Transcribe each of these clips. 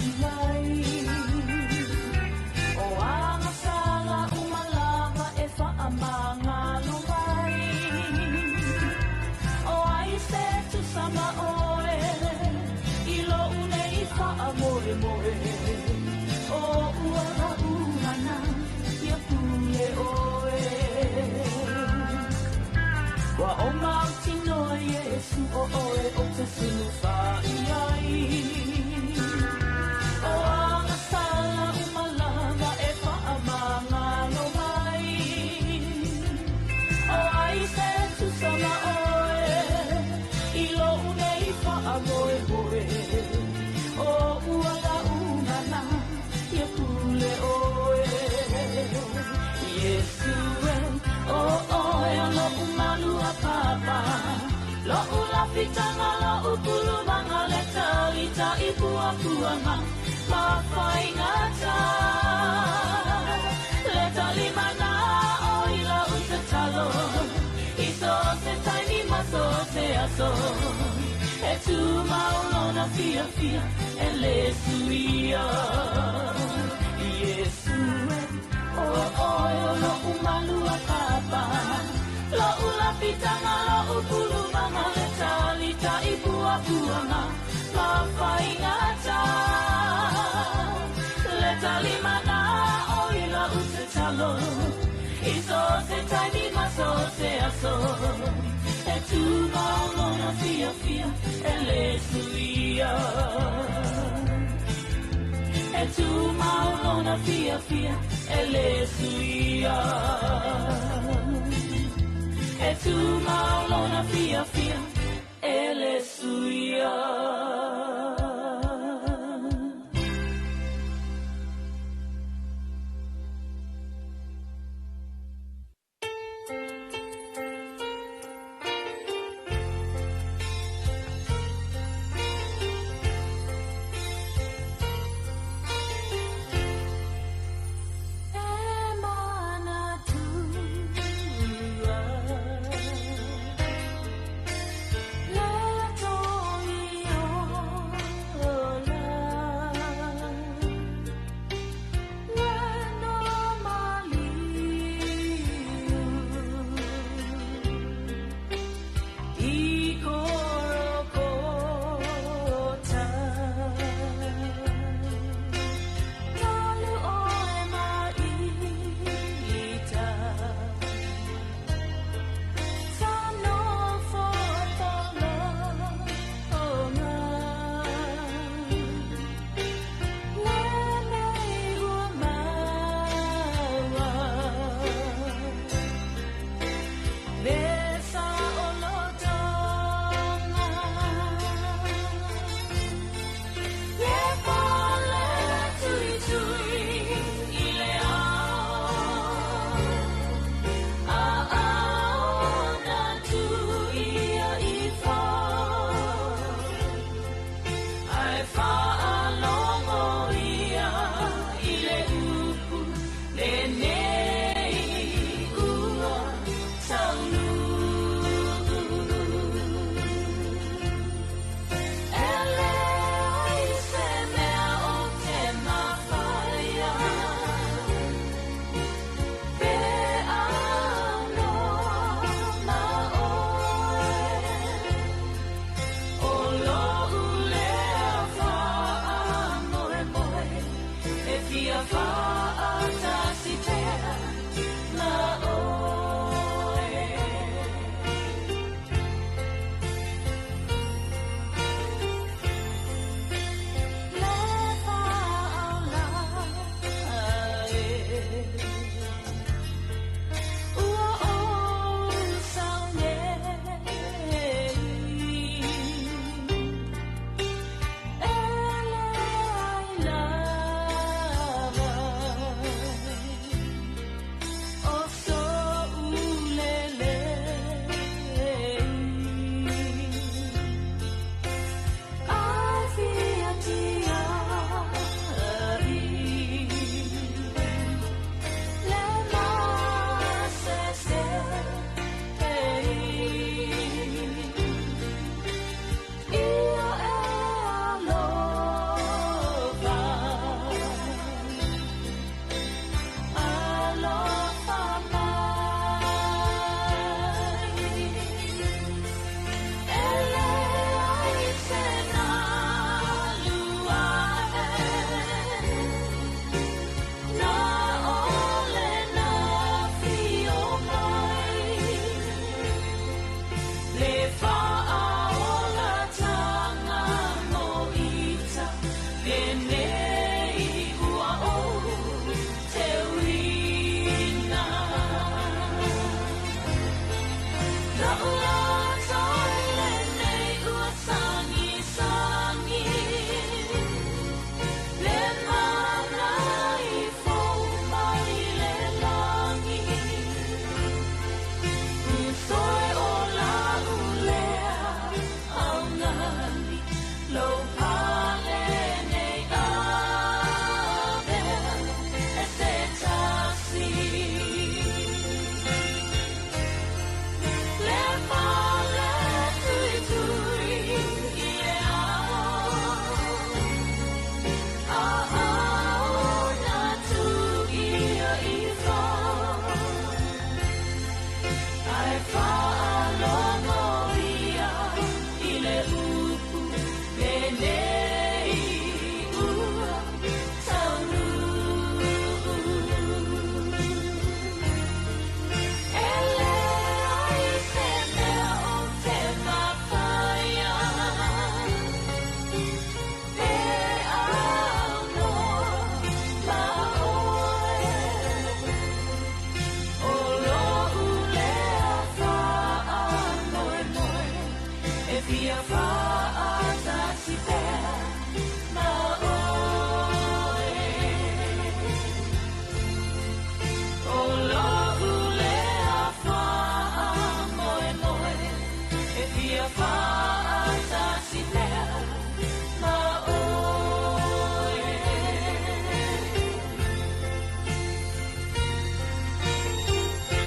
iyay. O ang sala umalama e faamanga lumay. O ay setu sama oe ilo une ifa amore moe. O uara unana ya pule oe. Wa o mautino Yesu o oe o te sinufa iyai. O ang sala umalama e faamanga lumay. O ay setu sama oe ilo une ifa amoe moe. O uala unana ya pule oe. Yesu e o oe alo umalu apapa. Lo ula pitanga lo upulu mga leta lita ibu aku ama mafai ngata. Leta lima na o ila utetalo. Iso se taimi maso se aso. E tu maulo na fia fia e le suia. Yesu e o lo umalu apapa. Lo ula pitanga lo upulu mga leta lita ibu aku ama mafai ngata. Leta lima na o ila utetalo. Iso se taimi maso se aso. E tu maulo na fia fia e le suia. E tu maulo na fia fia e le suia. E tu maulo na fia fia e le suia.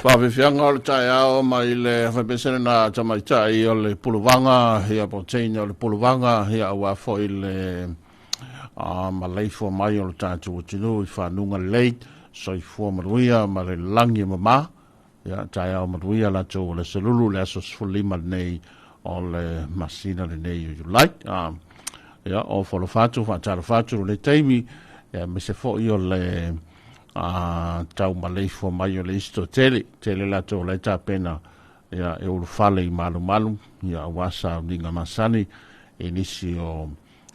Whawhiwhianga o le tae ao mai le whaipesene na tamaitai o le puluvanga hia protein o le puluvanga hia awa fo i le maleifo mai o le tātou tinu i whanunga leit so i fua maruia ma le langi mama hia tae ao maruia la tō le salulu le aso sfulima nei o le masina le nei you like hia o wholo fatu whatara fatu le teimi me se fo i o le tau maleifo mai o le isto tele la tō le tāpena ia e ulu fale i malu ia wasa ninga masani e nisi o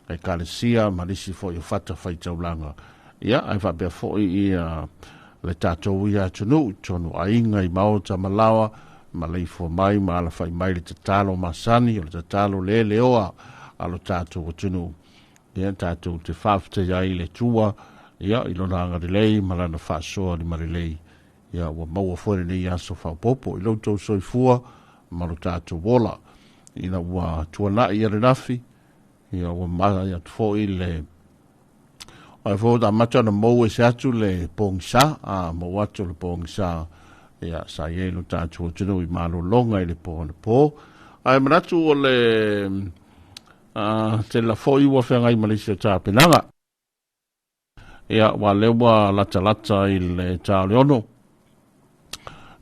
e kalesia ma nisi fo i o fata fai taulanga ia ai whapea fo i le tātou ia tonu ainga i maota malawa maleifo mai ma ala fai mai le tatalo masani o le tatalo le oa alo tātou tunu ia tātou te whafte iai le tua ia i lona anga lei malana whaasoa ni marilei ia wa maua fwere nei aso whaopopo i lautou soifua maro tātou wola ina ua tuana i are nafi ia wa maa ia tufo i le ai fo da macha na mo se atu le pongsa mo atu le pongsa ia sa ye no tātou tino i malo longa i le po ai manatu o le te la fo i wa whenga i Malaysia tāpenanga ia wa lewa lata i le tāleono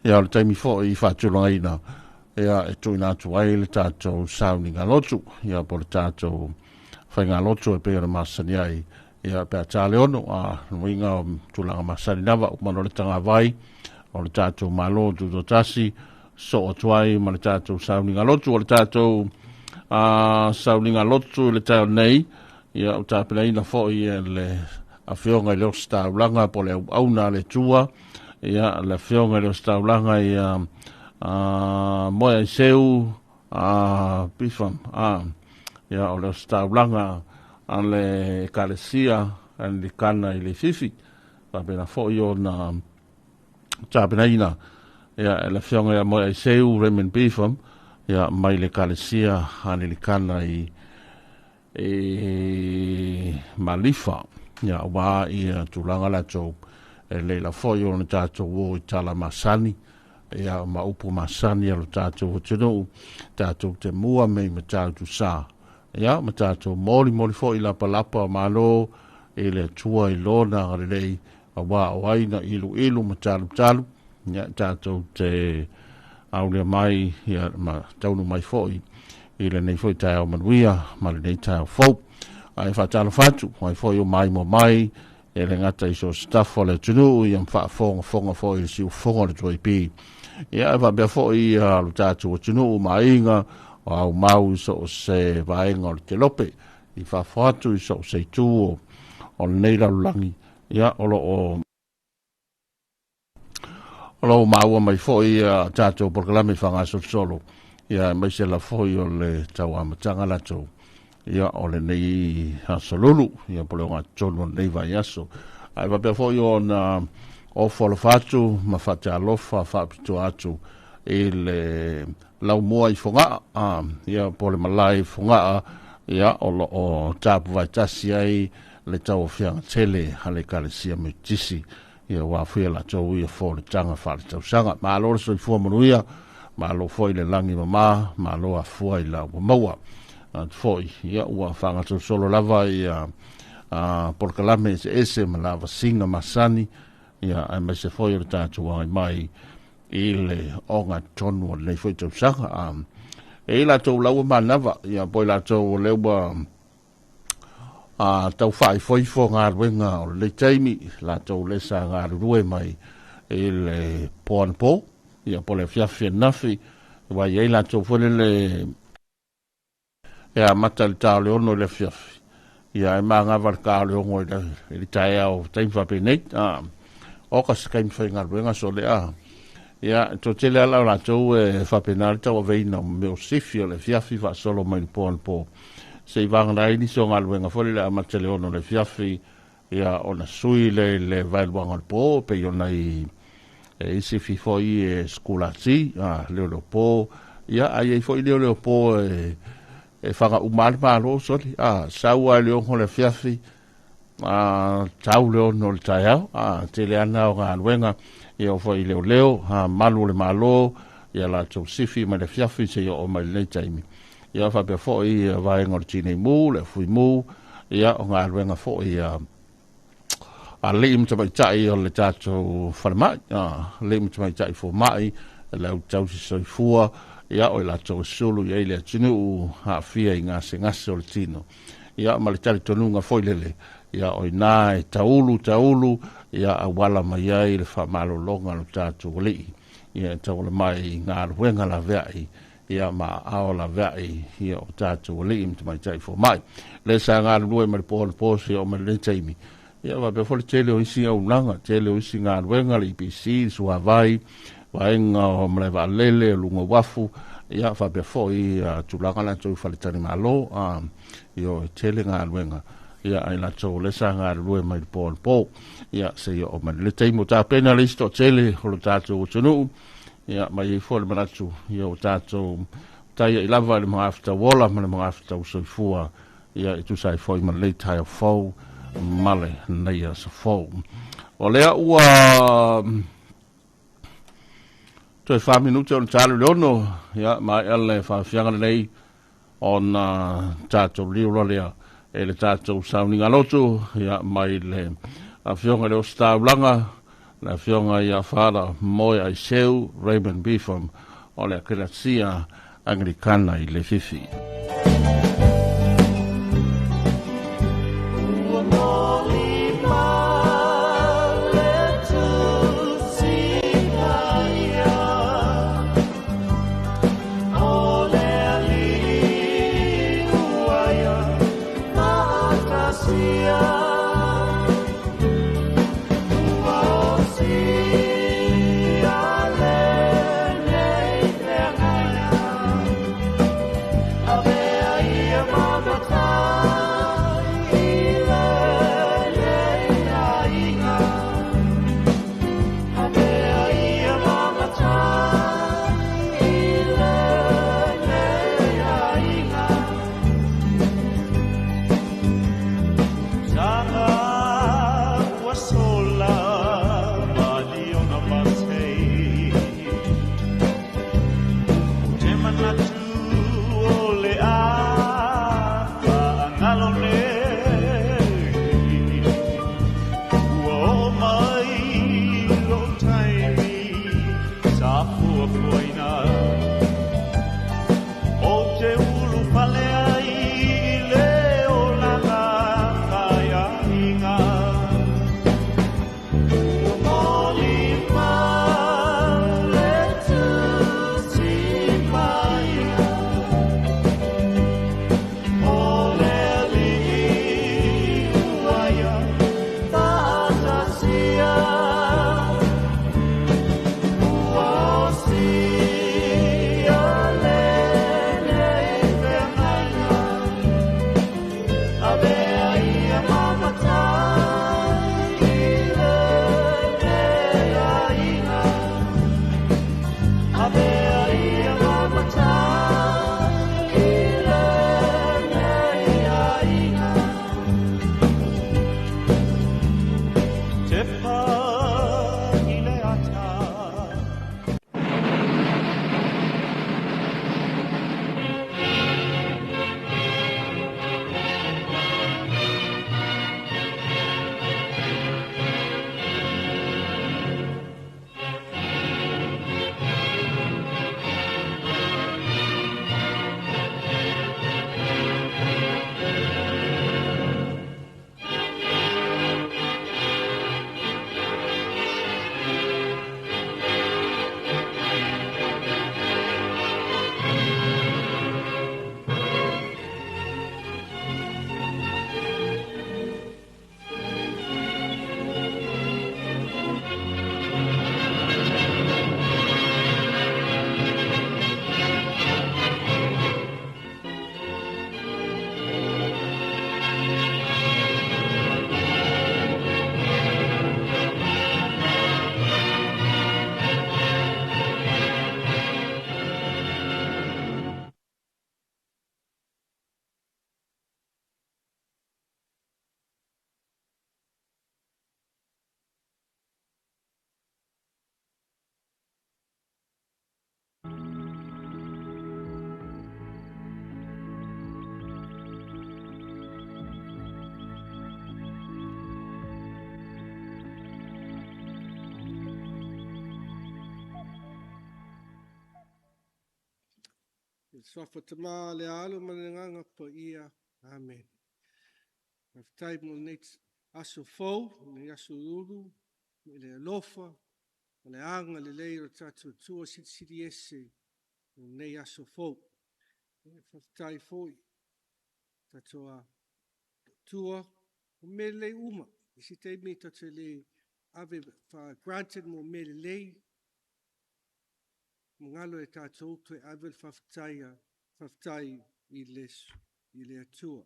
ia le taimi fo i whatulanga ina ia e tuina atu ai le tātou sauninga lotu ia po le tātou whainga lotu e pēra masani ai ia pēr tāleono nuinga o tulanga masani nawa umano le tanga vai o le tātou malo tuto tasi so o tuai ma le tātou sauninga lotu o le tātou sauninga lotu le tātou nei ia o tāpena ina fo i le a whionga i leo staulanga po le auna le tua ia le whionga i leo staulanga i moea i seu bifam ia o leo staulanga a le kalesia an li kana i le fifi pabena fo i o na tāpena ina ia le whionga i moea i seu remen bifam ia mai le kalesia an li kana i malifa ia wa i tulanga la tō e leila foi o na tātou o i tala masani ia ma upu masani alo tātou o tino tātou te mua mei ma tātou sā ia ma tātou moli foi la palapa malo e le tua i lona ngarelei a wa o aina ilu ma talu ia tātou te aulea mai ia ma taunu mai foi i le nei foi tai o manuia ma le nei tai o fau ai whatala whatu, ai whoi o mai mo mai, e le ngata i so staff o le tunu, i am whafonga whoi le siu whonga le toi pi. Ia e whabea whoi lo tātu o tunu o mainga, o au mau so o se vaenga o le te lope, i whawhatu i so se tū o nei laulangi ia o lo maua mai foi a tātou porkalame whangasol solo ia mai se la foi o le tau amatanga latou ia o le nei hasolulu ia pole o ngā tonu nei vai aso ai wapea foi o na o whalawhatu ma whatalofa whapitu atu i le lau moa i whongaa ia pole malai whongaa ia o tāpu vai tasi ai le tau o whianga tele hale kalesia me tisi ia wawhia la tau ia fo le tanga whale tau sanga ma alo le soi fua manuia ma alo foi le langi mama ma alo a fua i la maua foi ia ua whanga tau solo lava ia porkalame ese ma lava singa masani ia ai mai se foi le tātu ai mai i le onga tonu nei foi tau sanga e la tau lau manava ia poi la tau leua tau whai foifo ngā ruenga o le taimi la tau lesa ngā rue mai i le poanpo ia po le fiafia nafi wai ei la tau fole le ia mata le tau le ono le fiafi ia e maa ngā warka le ongo i le tae au taimi whape nei o ka sakaimi whai ngā ruenga so le ia to tele ala la tau e whapenari tau a veina me o sifi o le fiafi wa solo mai le poanpo se vang rai ni so ngal wenga fole la matele ono le fiafi ia ona sui le vai wanga po pe yo nai e se fi foi e skola si le po ia ai foi le po e fanga umal pa lo so saua le ono le fiafi tau le ono le taia tele ana o ngal wenga ia foi leo malu le malo ia la tau sifi ma le fiafi se yo o mai le taimi ia fa pe fo i vai ngor tine mu le fui mu ia o nga ruenga fo i a lim tama tai o le tato farma lim tama tai fo mai le tau si soi fua ia o la tau sulu ia le tinu ha fia i ngase ngase o le tino ia ma le tali tonunga fo lele ia o nai taulu ia a wala mai ai le fa malo longa lo tato li ia tau le mai nga ruenga la vei ia ma aola vai ia o tātou li im mai tai fo mai le sa ngā rue mai po si o mai le taimi ia va pe fo tele o isi au langa tele o isi ngā ruenga li PC sua vai ngā o mai va lele lunga wafu ia va pe fo i tulanga la tau fa le tani malo ia tele ngā ruenga ia ai la tau le sa ngā rue mai po ia se ia o mai le taimi o tā penalist o tele o tātou tunu ia mai fo le manatu ia o tātou tai i lava le mga afta wola ma le mga afta usoifua ia i tu sai foi ma le tai o fau male nei a sa fau o lea ua to e 5 minuti o le talo leono ia mai ele fa fianga nei on tātou liula lea e le tātou sauninga lotu ia mai le a fionga le o staulanga la fionga ia fara moi ai seu Raymond Bifam o le Ecclesia Anglicana i le fifi. Ave Swafa tama le alo manenganga po ia. Amen. Maftai mo neit aso fou, ne aso uru, le alofa, le anga le leiro tatu tua siti ese, ne aso fou. Maftai foi, tatoa tua, mele uma. Isi te mi tatu le ave fa granted mo mele lei, ngalo e tātou tue avel whaftai i le atua.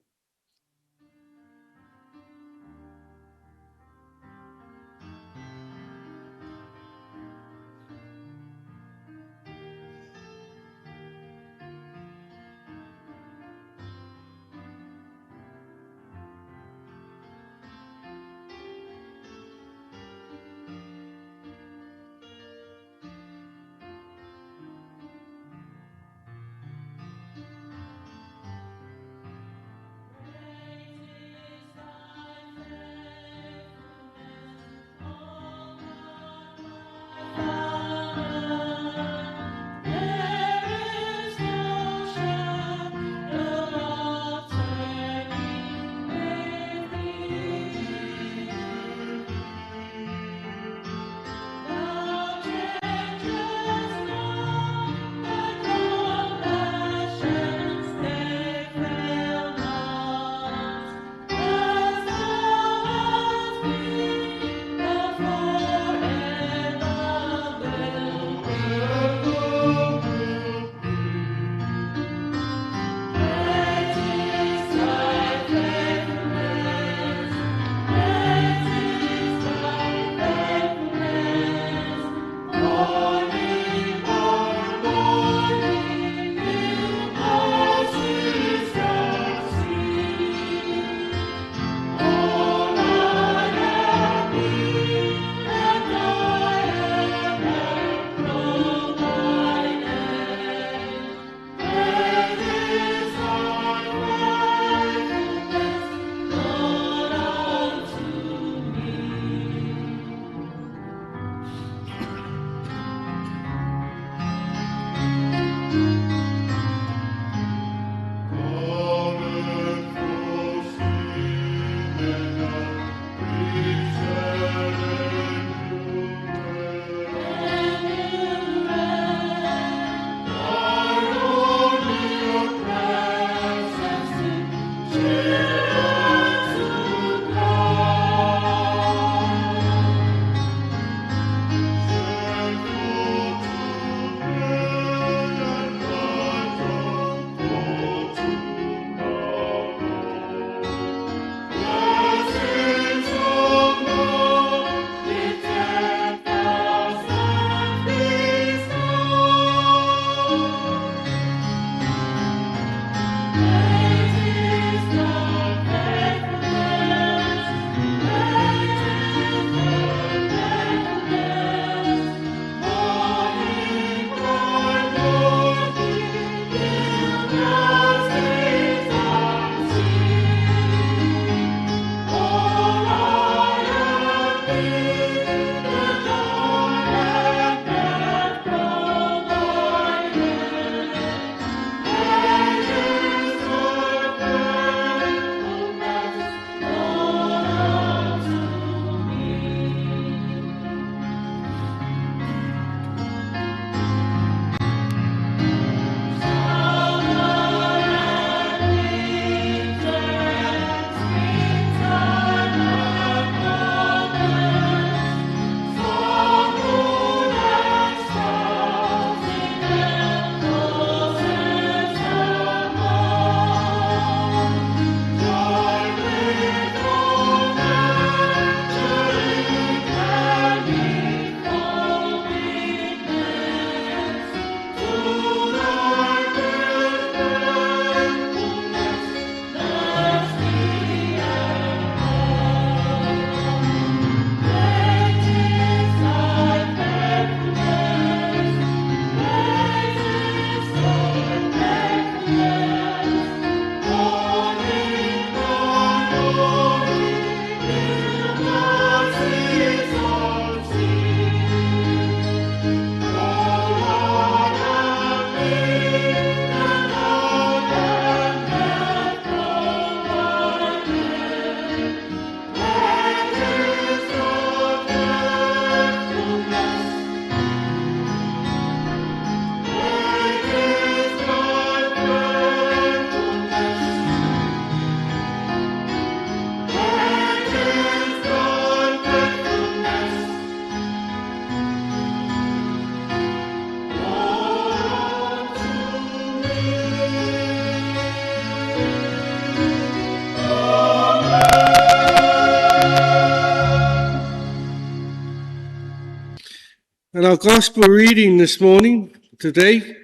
And our gospel reading this morning, today,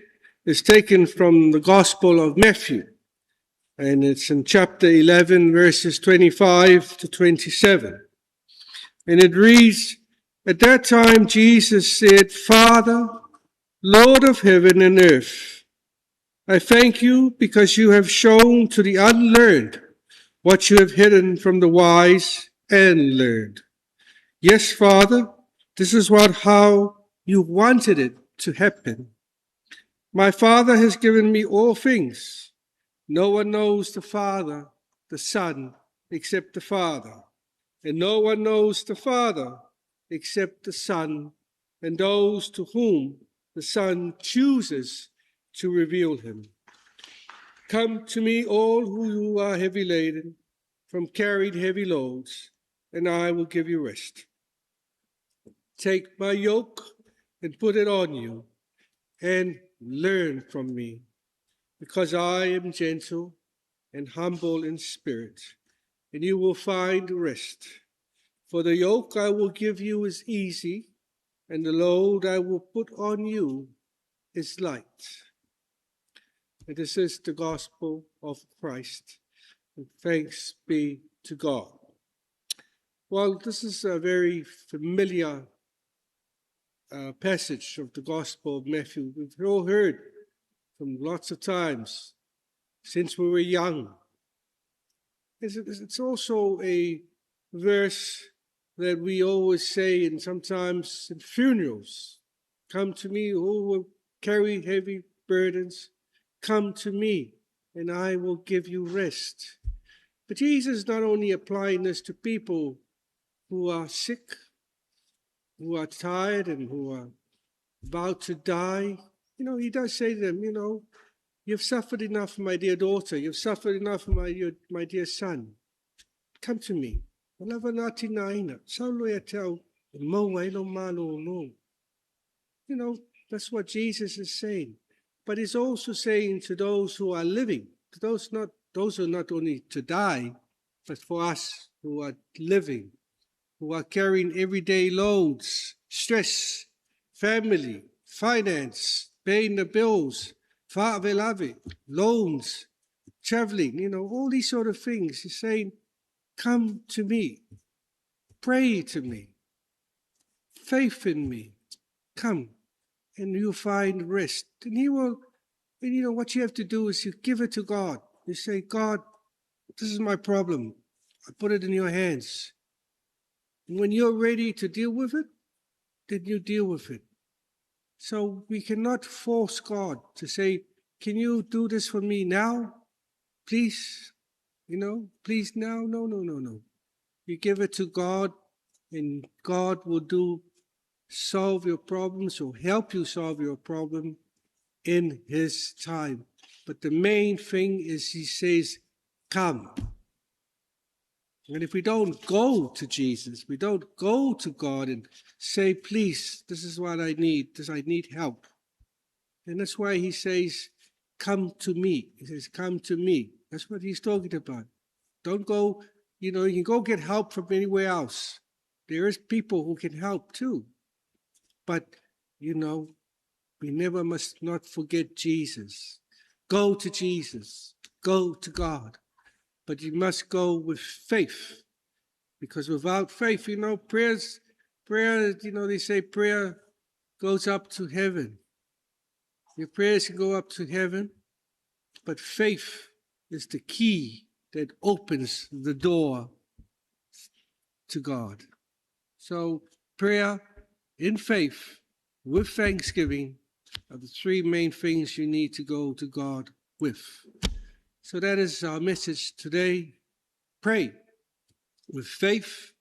is taken from the Gospel of Matthew. And it's in chapter 11, verses 25 to 27. And it reads, "At that time Jesus said, Father, Lord of heaven and earth, I thank you because you have shown to the unlearned what you have hidden from the wise and learned. Yes, Father, this is how you wanted it to happen. My Father has given me all things. No one knows the Father, the Son, except the Father. And no one knows the Father except the Son, and those to whom the Son chooses to reveal him. Come to me, all who are heavy laden, from carried heavy loads, and I will give you rest. Take my yoke and put it on you, and learn from me, because I am gentle and humble in spirit, and you will find rest. For the yoke I will give you is easy, and the load I will put on you is light." And this is the gospel of Christ. And thanks be to God. Well, this is a very familiar passage of the Gospel of Matthew. We've all heard from lots of times since we were young. It's also a verse that we always say, and sometimes in funerals, "Come to me who will carry heavy burdens. Come to me, and I will give you rest." But Jesus is not only applying this to people who are sick, who are tired, and who are about to die. He does say to them, "You've suffered enough, my dear daughter. You've suffered enough, my dear son. Come to me." That's what Jesus is saying. But he's also saying to those who are living, those who are not only to die, but for us who are living, who are carrying everyday loads, stress, family, finance, paying the bills, loans, traveling, all these sort of things. He's saying, come to me, pray to me, faith in me, come, and you'll find rest. And he will, and what you have to do is you give it to God. You say, God, this is my problem. I put it in your hands. And when you're ready to deal with it, then you deal with it. So we cannot force God to say, can you do this for me now? Please, please now. No. You give it to God, and God will solve your problems or help you solve your problem in his time. But the main thing is he says, come. And if we don't go to Jesus, we don't go to God and say, please, this is what I need, I need help. And that's why he says, come to me. He says, come to me. That's what he's talking about. Don't go, you can go get help from anywhere else. There is people who can help too. But, we never must not forget Jesus. Go to Jesus. Go to God. But you must go with faith. Because without faith, prayer, they say prayer goes up to heaven. Your prayers can go up to heaven, but faith is the key that opens the door to God. So prayer in faith with thanksgiving are the three main things you need to go to God with. So that is our message today. Pray with faith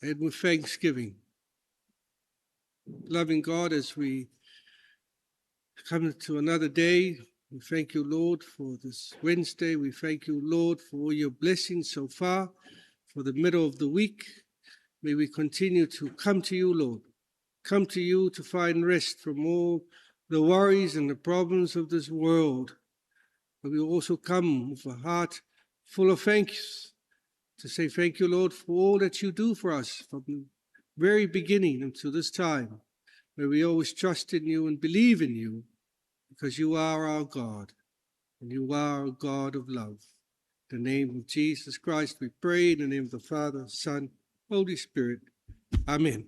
and with thanksgiving. Loving God, as we come to another day, we thank you, Lord, for this Wednesday. We thank you, Lord, for all your blessings so far, for the middle of the week. May we continue to come to you, Lord. Come to you to find rest from all the worries and the problems of this world. But we also come with a heart full of thanks to say thank you, Lord, for all that you do for us, from very beginning until this time, may we always trust in you and believe in you, because you are our God, and you are a God of love. In the name of Jesus Christ, we pray. In the name of the Father, Son, Holy Spirit. Amen.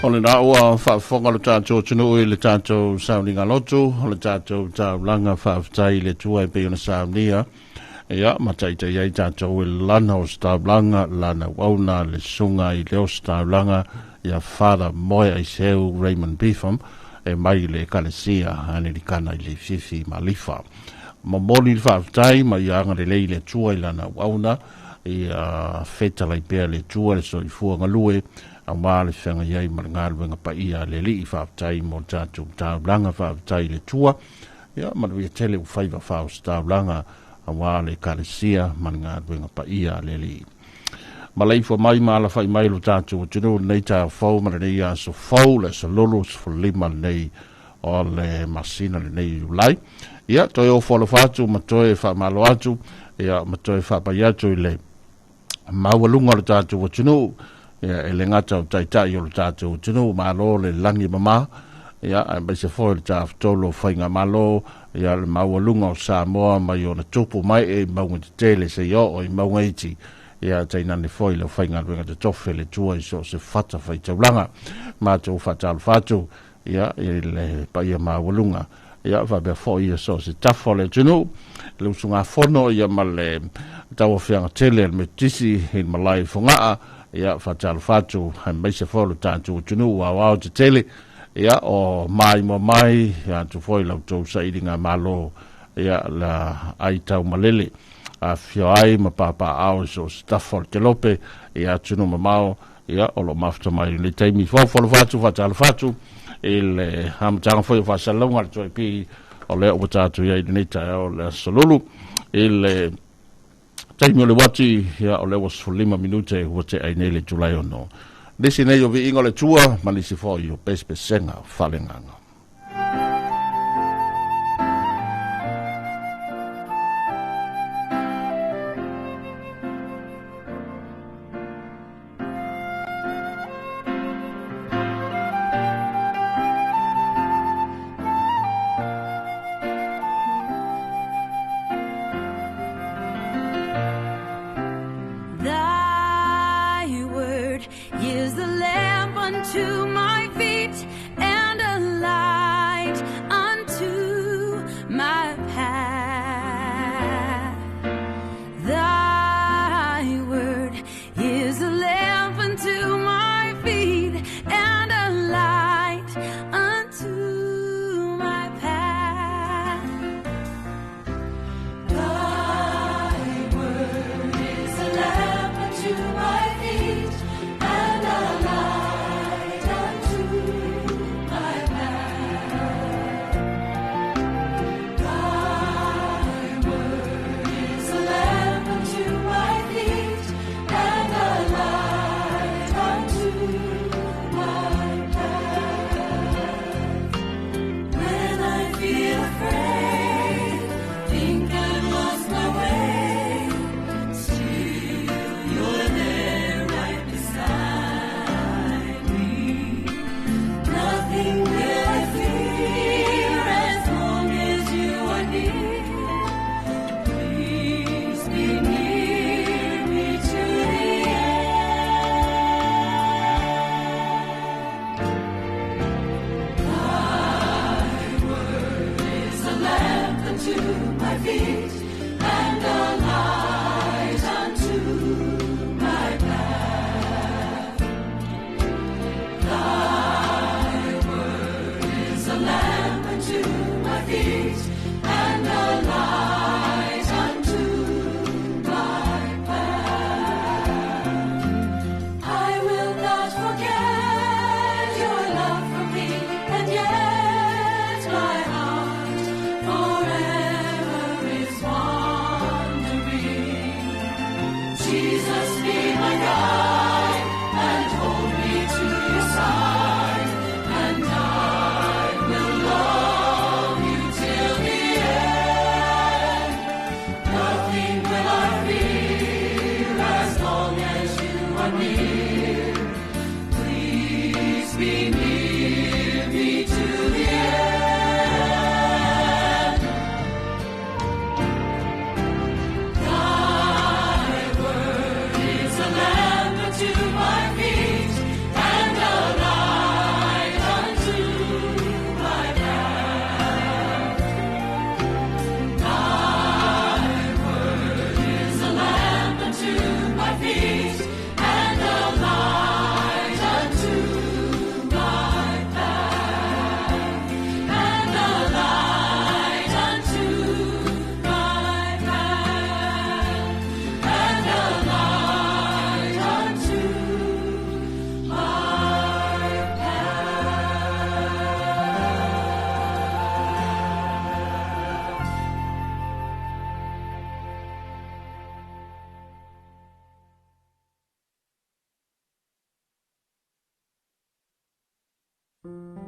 O le na ua whaafonga le tātou tunu i le tātou sauninga lotu, o le tātou taulanga whaaftai le tua i peona saunia. Ia, matai te iei tātou i lana o staulanga, lana wauna le sunga i leo staulanga, ia whara moe ai seu Raymond Beetham, e mai le kalesia, ane li kana i le fifi malifa. Mamoli le whaaftai, mai anga le lei le tua i lana wauna, ia feta lai pia le tua le soifua ngalue, a wale whenga iei maringaru wenga pa ia le li i whaaftai mo tātou taulanga whaaftai le tua. Ia, manu ia tele u whaiva whaos taulanga a wale kalesia maringaru wenga pa ia le li. Malai fo mai maala whai mai lo tātou tunu nei tā whau mara nei a so whau le so lolo so lima nei o le masina le nei ulai. Ia, toi o whalo whātu ma toi wha malo atu, ia ma toi wha pai atu i le mawalunga lo tātou tunu. Ia e le ngata o taitai o le tātou tunu malo le langi mama. Ia e mai se foi le tāwhtolo whainga malo. Ia le mawalunga o Samoa mai o na tupu mai e maunga te tele se yo o i maunga iti. Ia tainane foi le whainga ruenga te tofe le tua i so se whata whai tauranga. Mātou whatalu whatu. Ia e le paia mawalunga. Ia whabea foi ia so se tafo le tunu. Le usunga whono ia ma le tawa whianga tele le metisi i malai whangaa. Ia whatalu whatu, hai mai se wholu tātou tunu wa wao te tele, ia o mai mo mai, ia tu whoi lau tau sa iringa malo, ia la ai tau malele, a whio ai ma papa ao so staffol te lope, ia tunu ma mao, ia o lo mafta mai le taimi wholu whatu, whatalu whatu, le hamatanga whoi o whasalunga, le toi pi o leo o tātou ia i neta o le solulu, le taimi o le wati, ia o lewa 5 minute ua te ainele tulai ono. Nisi nei o vi ingo le tua, manisi fo i o pespesenga whalenganga. Sue.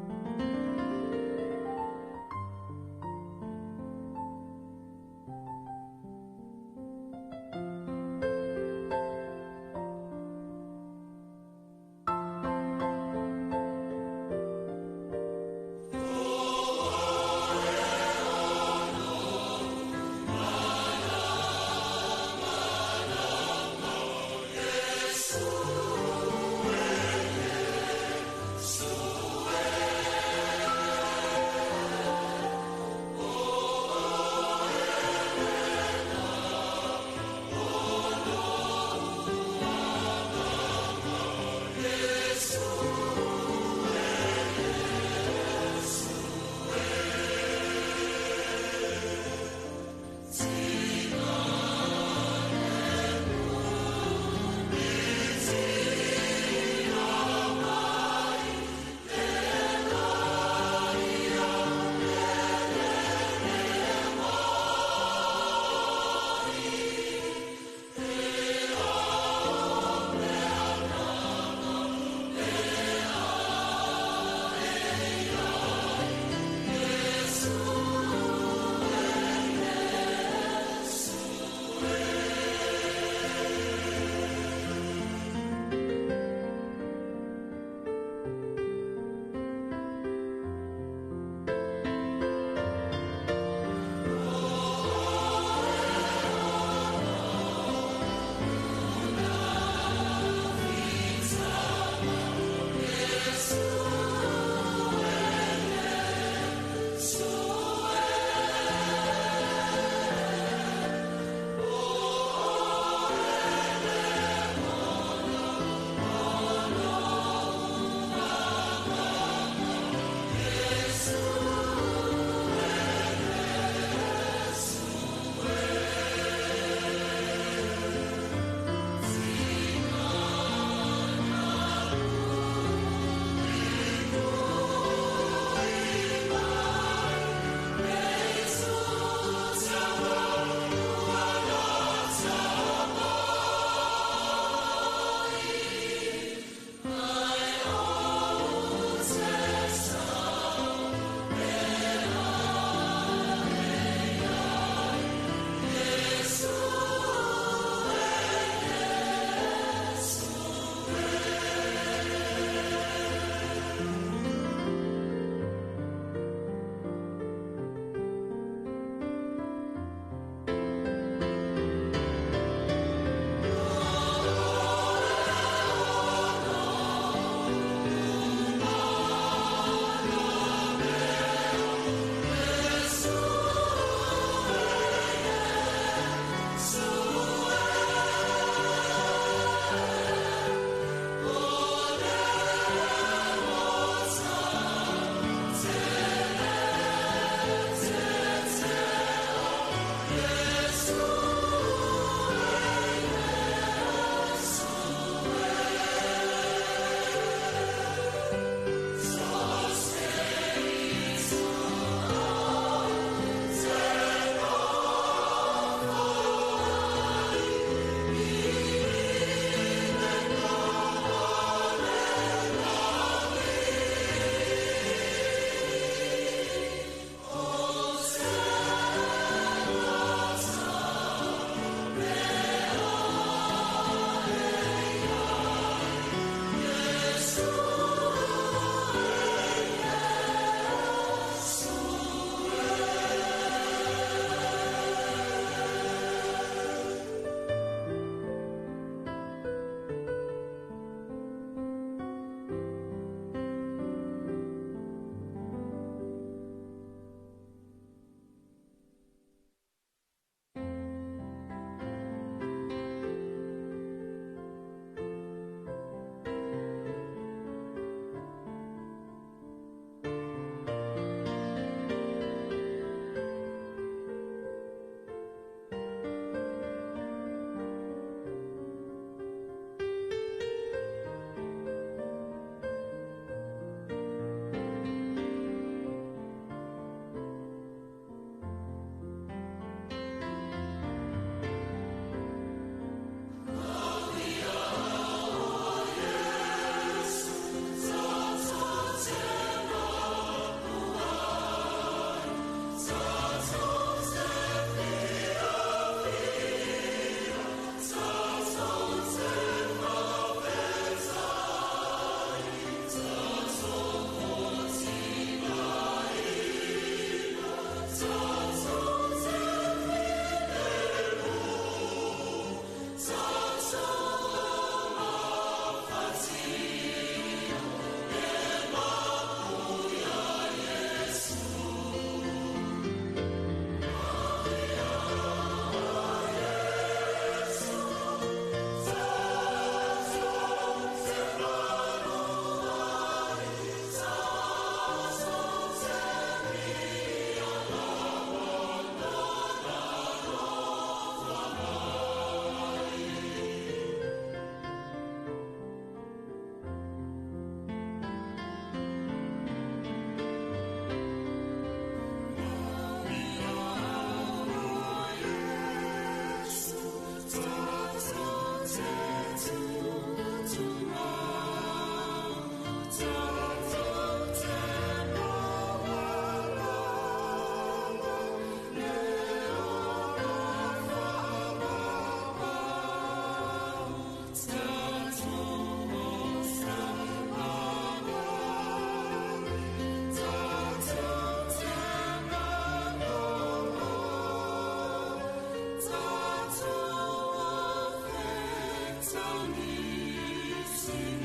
Tell me, sing,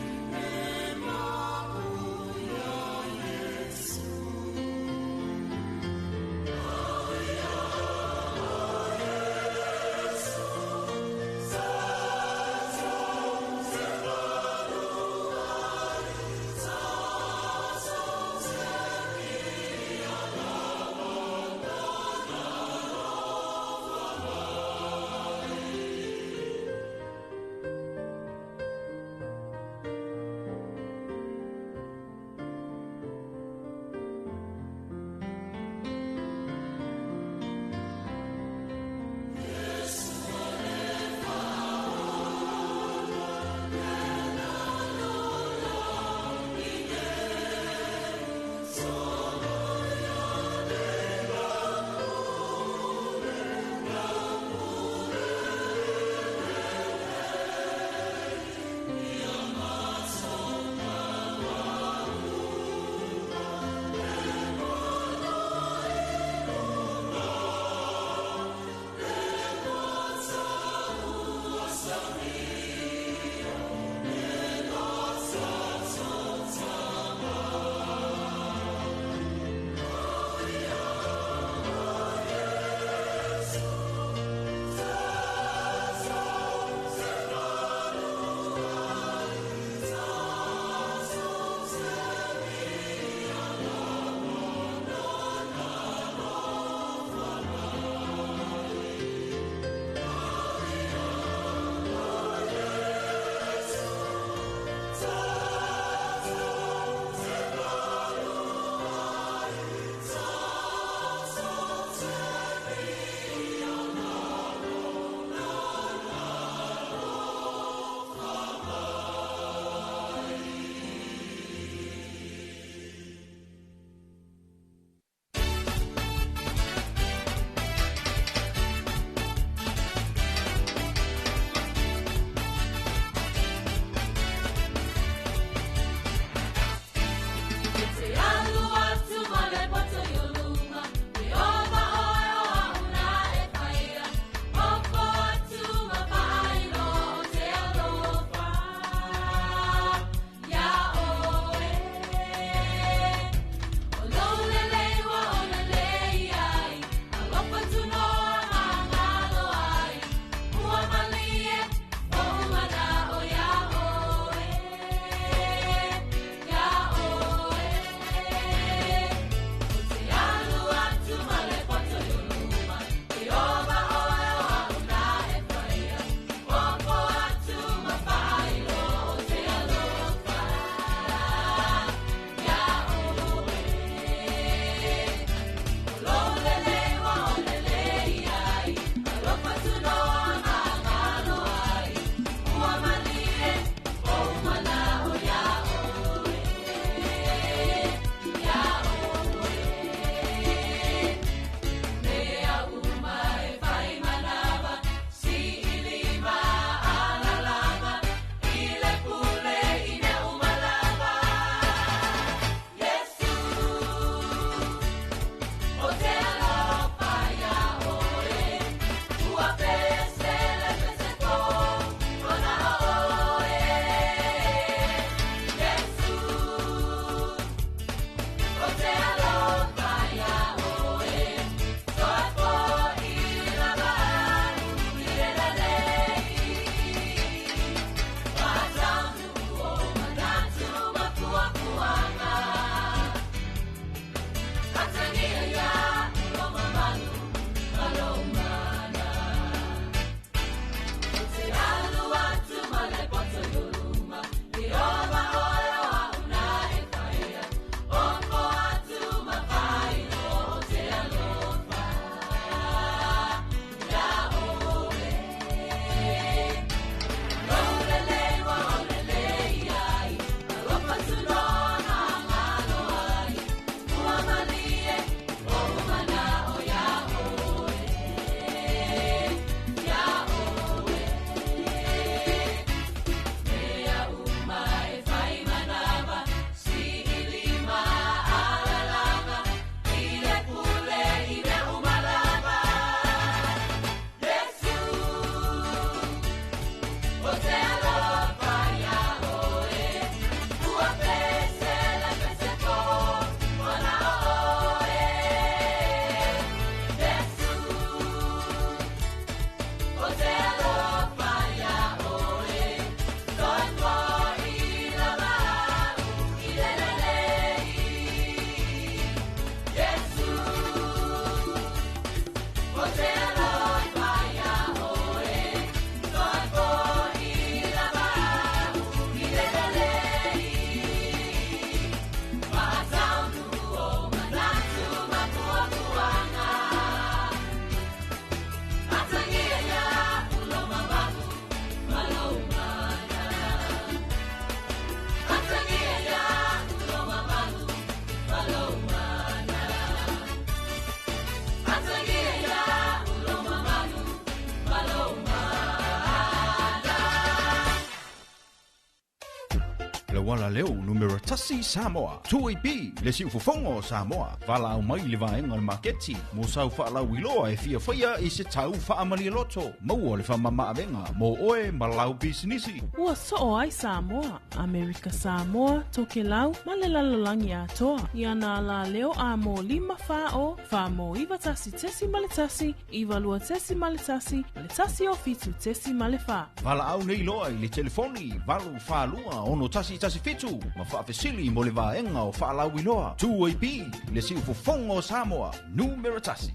le wala leo numero tasi Samoa. 2AB le si ufufongo Samoa. Vala au mai le vaenga le maketi. Mo sau whaala wiloa e fia whaia e se tau whaamali loto. Maua le whamama avenga. Mo oe malau bisinisi. Ua soo ai Samoa, Amerika Samoa, toke lau, male lalolangi atoa. Iana la leo a mo 5 fao, fa mo iwa tasi tesi male tasi, iwa lua tesi male tasi o fitu tesi male fa. Vala au nei loa i le telefoni, valu whaalua ono tasi fitu. Ma whaafesili mo le vaenga o whaalau wiloa. 2AB le si ufufongo Samoa, numero tasi.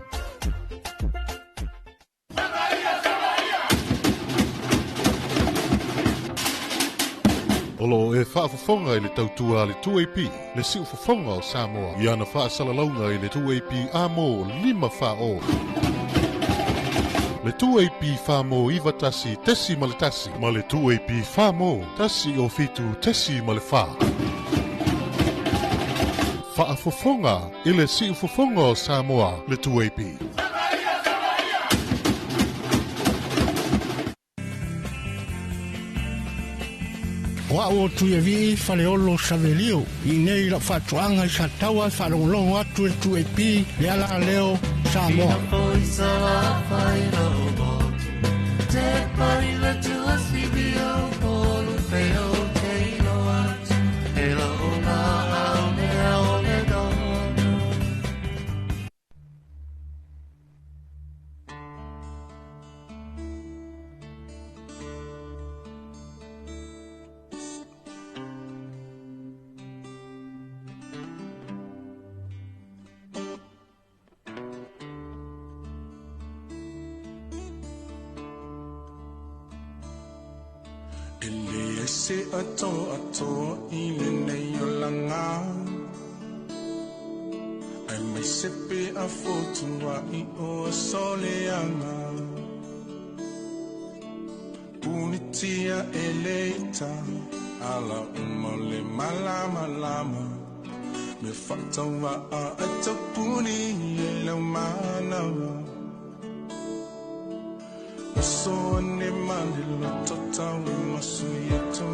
Olo e whaafafonga i le tautua le 2AP, le si ufafonga o Samoa. Iana whaasalalaunga i le 2AP amo 5 whao. Le 2AP whamo iwa tasi tesi ma le tasi, ma le 2AP whamo tasi o fitu tesi ma le wha. Whaafafonga i le si ufafonga o Samoa, le 2AP. Wa o tuevi faleolo savelio I nei la fatuanga I sa taua falonglongo atu e 2AP le ala leo Samoa. Ele se ato I le nei o langa Ai mai sepe a fotua I o soleanga Punitia eleita Ala umole malama lama Me fatawa a atapuni ele manawa So ne malilo totawi masu yetu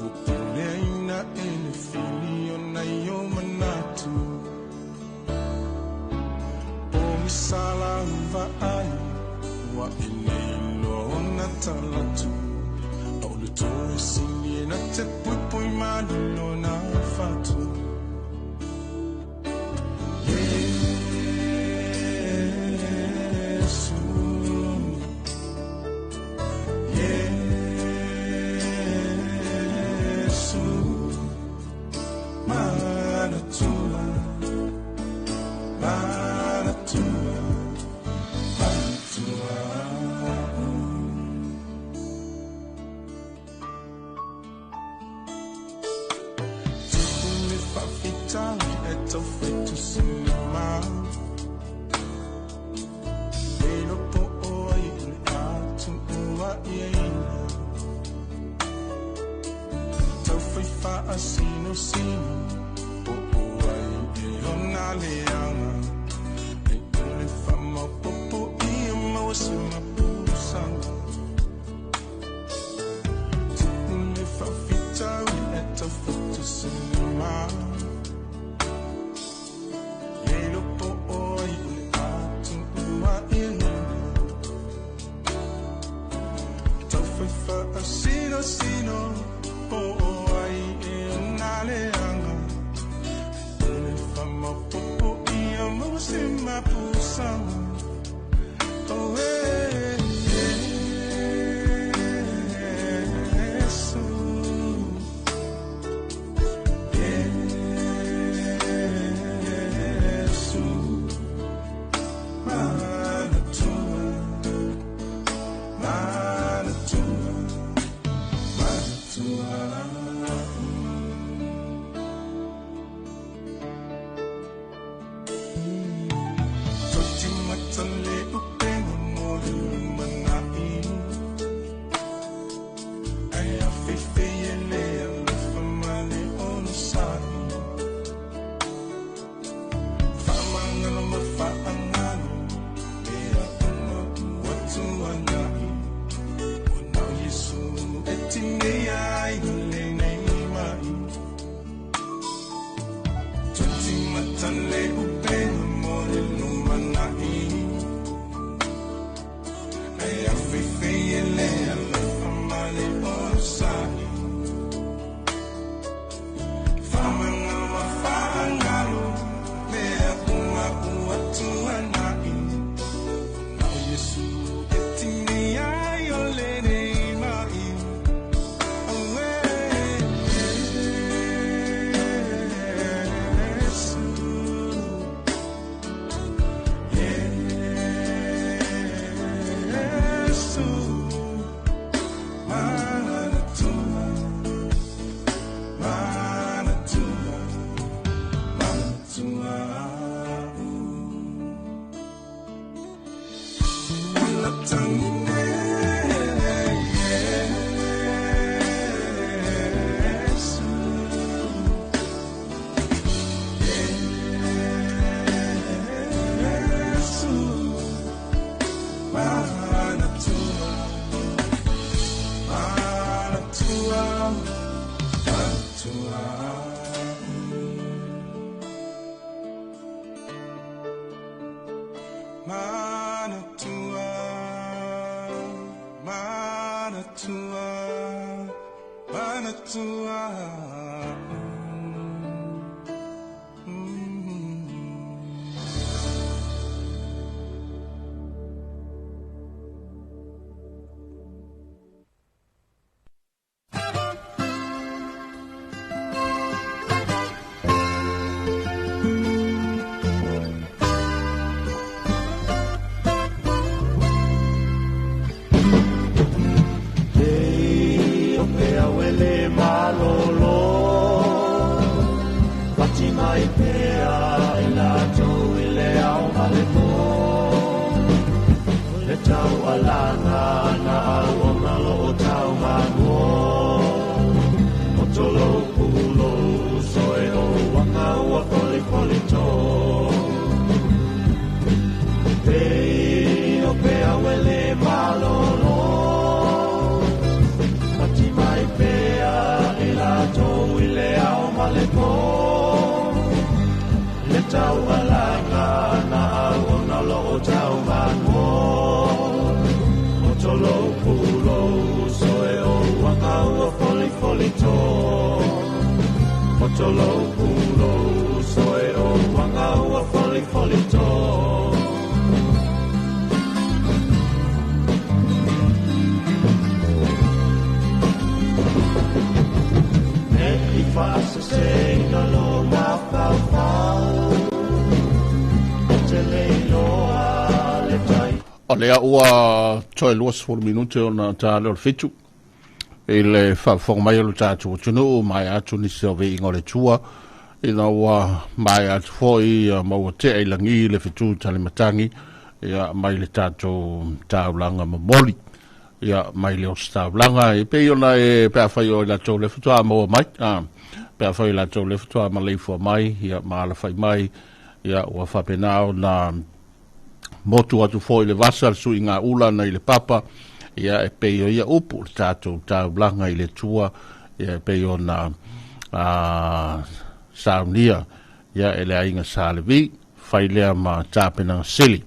Wupuleina ele filio na yomanatu O misala uva ai Wa ineilo na talatu Au le toe sinye na te pui malilo na fatu Sino, oh, ai, e nale anga. O lea ua toe luas 4 minute ona ta leo fitu. Ele whawhong mai alo tātu tunu mai atu nisi o vei ingo le tua. Ina ua mai atu foi maua te ailangi le fitu tali matangi. Ia mai le tātu tāulanga mamoli. Ia mai le os tāulanga. E pe ona e pea whai o la tau le fitu a maua mai. Pea whai la tau le fitu a maleifua mai. Ia maala whai mai. Ia ua whapenao na motu atu foi le vasa su i ngā ula nei le papa. Ia e peo ia upu le tātou tāulanga i le tua. Ia e peo na saunia. Ia e le ainga sālevi. Whai lea ma tāpena sili.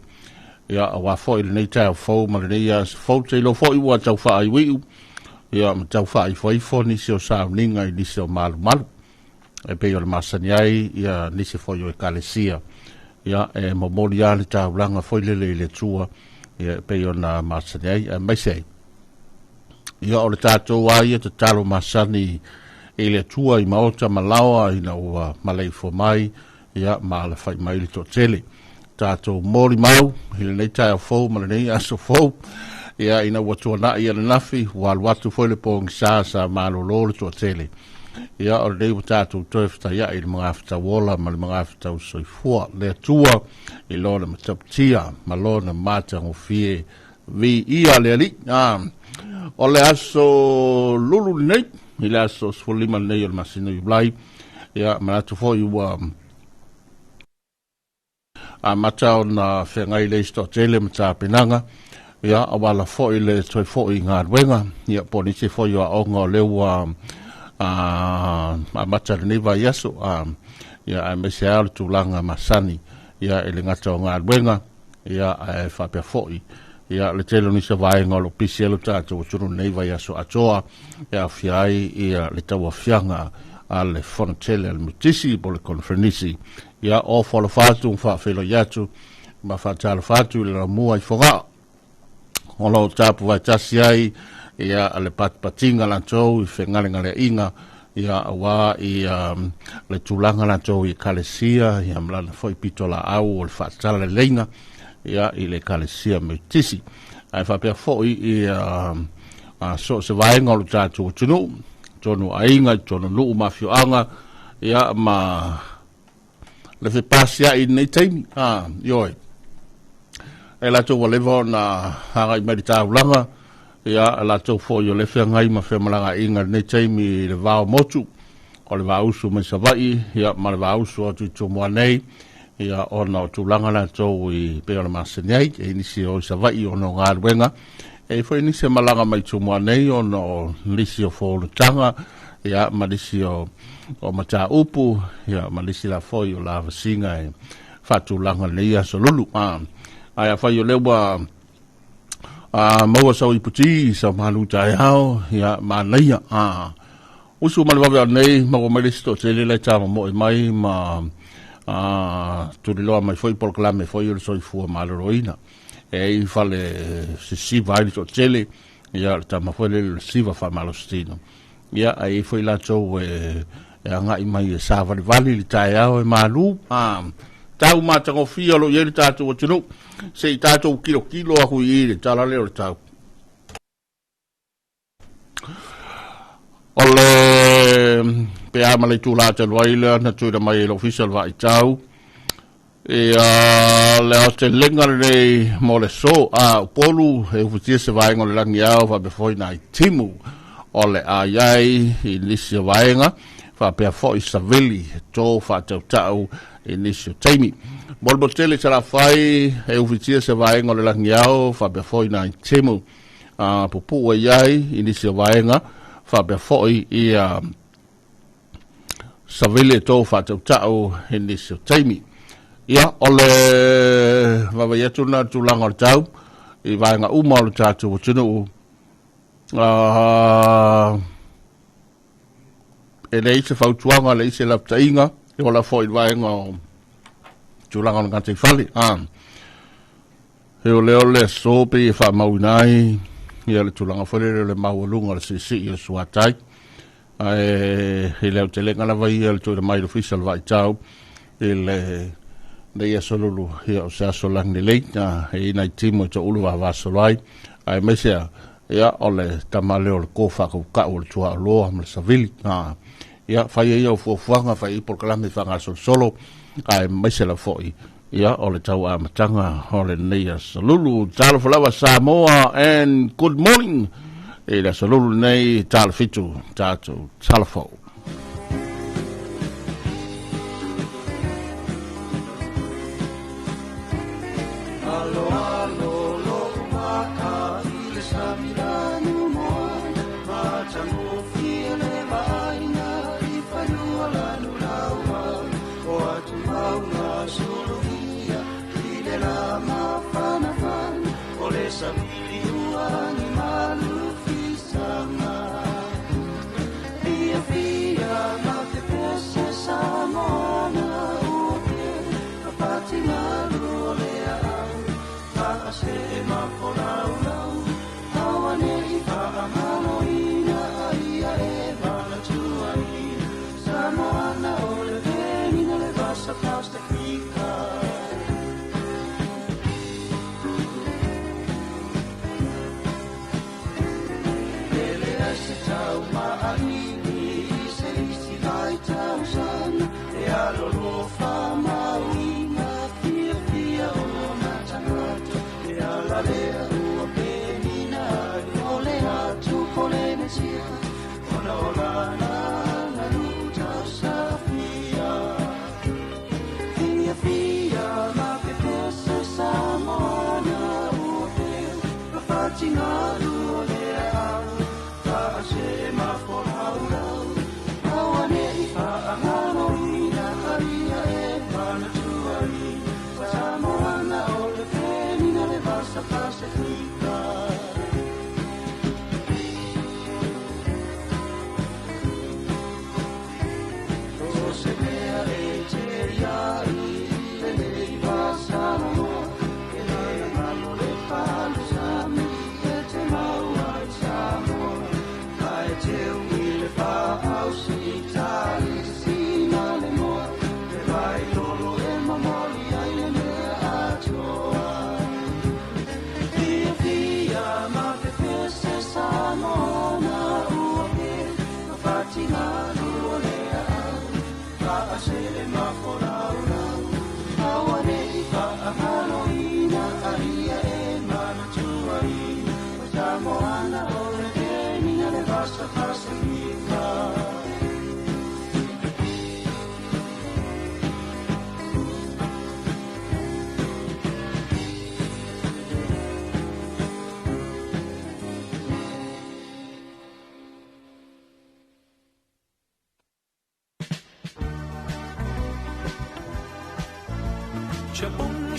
Ia a wā foi le nei tāu fau ma le nei a fau te lo foi ua tau wha ai wiu. Ia ma tau wha ai whaifo nisi o sauninga i nisi o malu malu. E peo le masani ai. Ia nisi foi o e kalesia. Ia e momoli ale tāulanga foi le tua. Ia peo na masani ai mai sei. Ia o le tātou ai te talo masani e le tua i maota malawa i na ua maleifo mai. Ia maala whai mai le to tele. Tātou mori mau, i le nei tai au fau, ma le nei aso fau. Ia ina ua tuana i ale nafi, walu atu foi le pōngi sa malolo le to tele. Ia o le nei wa tātou toefta ia i le mga afta wola, ma le mga afta usoifua. Le tua i lona mataptia, ma lona mātango fie vi ia le ali. O le aso lulu nei, i le aso sfolima nei o le masino i blai. Ia manatu foi ua a matao na whengai le isto tele mata penanga. Ia awala foi le toi foi ngā ruenga. Ia poni se foi a onga leu a mata le neva yaso. Ia a mese alu tūlanga masani. Ia ele ngata o ngā ruenga. Ia a whapea foi. Ia le telo nisa vaenga lo pisi elu tātou tunu neva yaso atoa. Ia fiai ia le taua fianga a le fonatele al mutisi po le konfrenisi. Ia o folo fatu fa felo yatu ma fa talo fatu le mua I fonga ono tapu vai tasi ai ia ale patinga la tou I fengale ngale inga ia wa I le tulanga la tou I kalesia ia mlana foi pitola au o le fa tala le lenga ia I le kalesia metisi ai fa pe foi ia so se vai ngolo tatu tonu ainga tonu lu mafioanga ia ma le fe pasia I nei taimi. Ioi. E la tau walewa na hanga I merita ulanga. Ia la tau fo yo le fe ngai ma fe malanga inga nei taimi le vao motu. O le vao usu me savai. Ia ma le vao usu o tu mua nei. Ia ona o tulanga la tau I peo le masaniai. E nisi o savai o no ngā ruenga. E fo nisi malanga mai tu mua nei o no nisi o fo le tanga. ia malisi o mata upu ia malisi la foi o la vasinga e fatulanga leia so lulu ai fai o lewa maua sau i puti sa malu tai hao ia manaia usu malwa nei mago malisi to tele le tama mo mai ma tu lo mai foi por clame foi o soi fu maloroina e fale si vai to tele ia tama foi le siva fa malostino ia ai foi la tau e anga i mai e sa vali li tai au e malu tau matango fia lo ieri tatu o tunu se i tatu kilo a hui i le tala leo le tau ole pe ama le tu la telu aile na tu da mai official va i tau e le o te lenga le mo le so polu e ufutia se vai ngole langi au va be foi na i timu ole ai i nisi vaenga fa pe fo i saveli to fa tau inisio taimi bolbo tele tala fai e ufitia se vaenga le langiao fa pe fo na timu pupu ai inisio vaenga fa pe fo i saveli to fa tau inisio taimi ia ole va yetu na tulanga tau i vaenga uma le tatu tunu e le se fautuanga le se laptainga e ola foi vaenga tulanga nga te fali e ole sope fa maunai ia le tulanga foi le maulunga le sisi e suatai e le te lenga la vai le tu mai official vai tau e le ia solulu ia o sa solang ni leita e ina timo to ulu va solai ai mesia ia ole tamale o kofa ko ka o tua lo am savili ia fai ia fo fuanga fai por kala me fanga solo ai mesela foi ia ole tau a matanga ole nei solulu Talofa Samoa and good morning e la solulu nei talfitu tatu talfo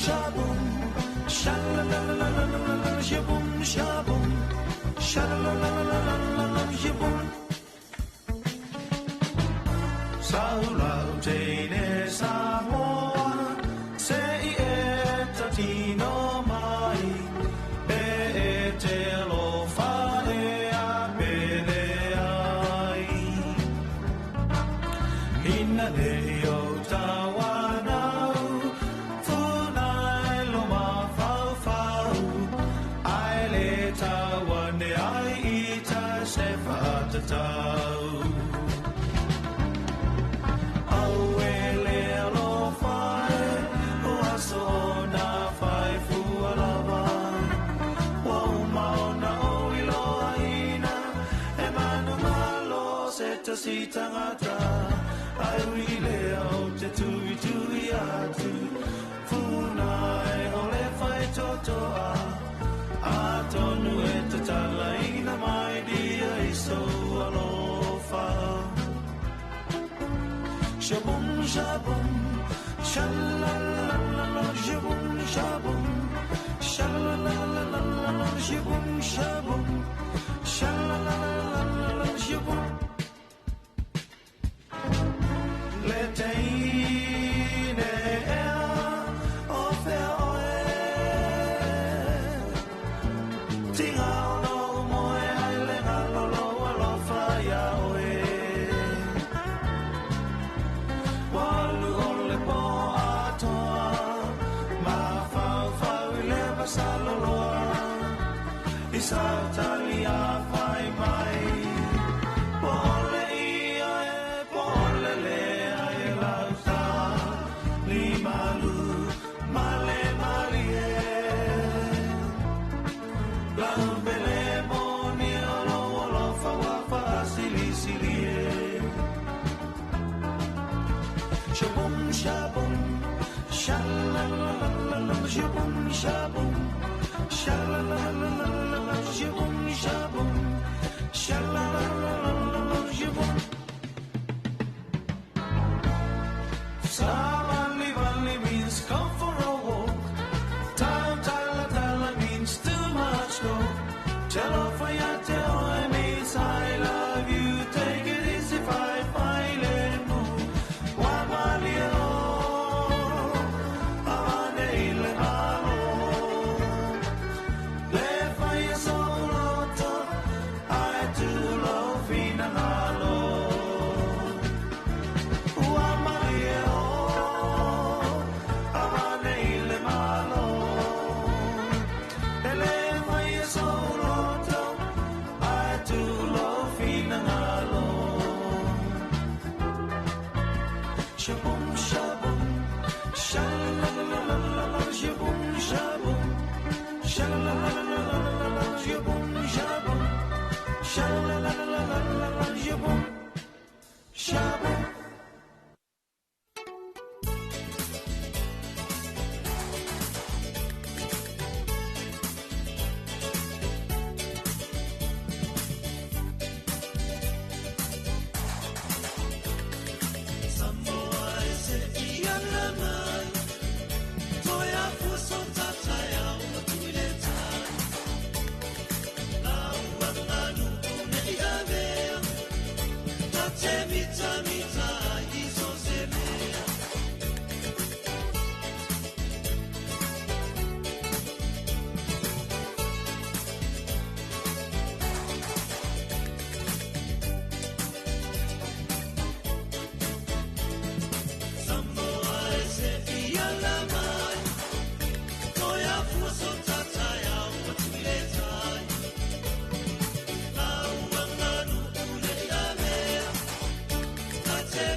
shaboom, sha-la-la-la-la-la-la, shaboom, shaboom, sha-la-la-la-la-la-la, shaboom. Saulau Tene Samoa, sei e tatino mai, e Talofa e apele ai. Hina leo tawanau, funai lo mafau-fau, ai le tawane ai ita sefa tatau. Si tangata ai wile au te tui atu funai ole fai totoa a tonu e te talaina mai dia iso alofa shabum shabum shalalala shabum shabum shalalala shabum shabum shalalala shabum. Italia fai mai pole ia e pole le ai lauta li malu male malie la bele moni lo fa fa silie shabum shabum shalalala shabum shabum shalalala shabum shabum shalalala shabum Savali means come for a walk. Tala means too much go. Talofa means I love you. Take it easy, fight, let move. Wamalio, avane le malo. Le fire solo, I do love in a halo. Shabum shabum, shalalala shabum shabum, shalalala shabum shabum, shalalala shabum shabum. Tate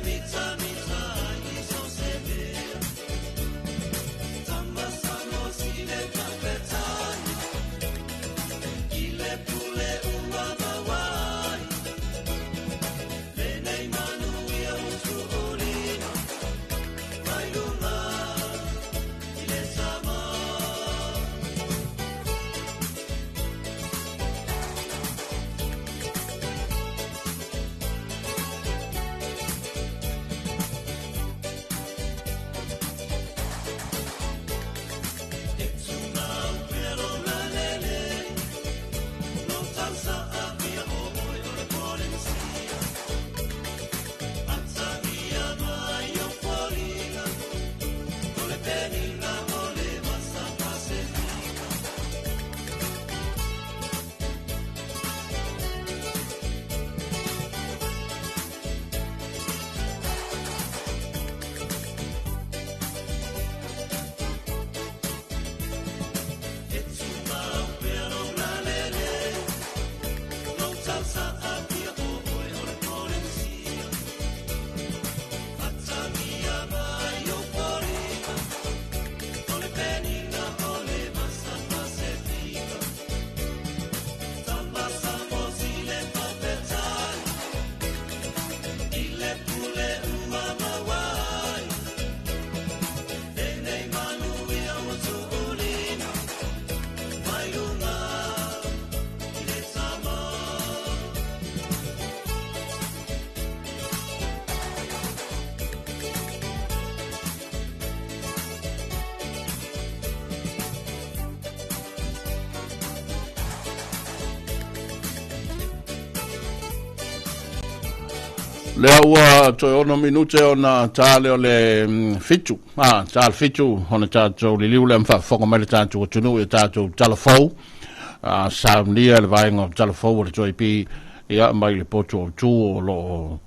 Lea ua toi ono minute o na tale o le fitu. Tale fitu, hona tātou li liu le mwhawhonga mai le tātou o tunu e tātou talafou. Saunia le vaenga o talafou o le toi pi ia mai le poto o tū o lo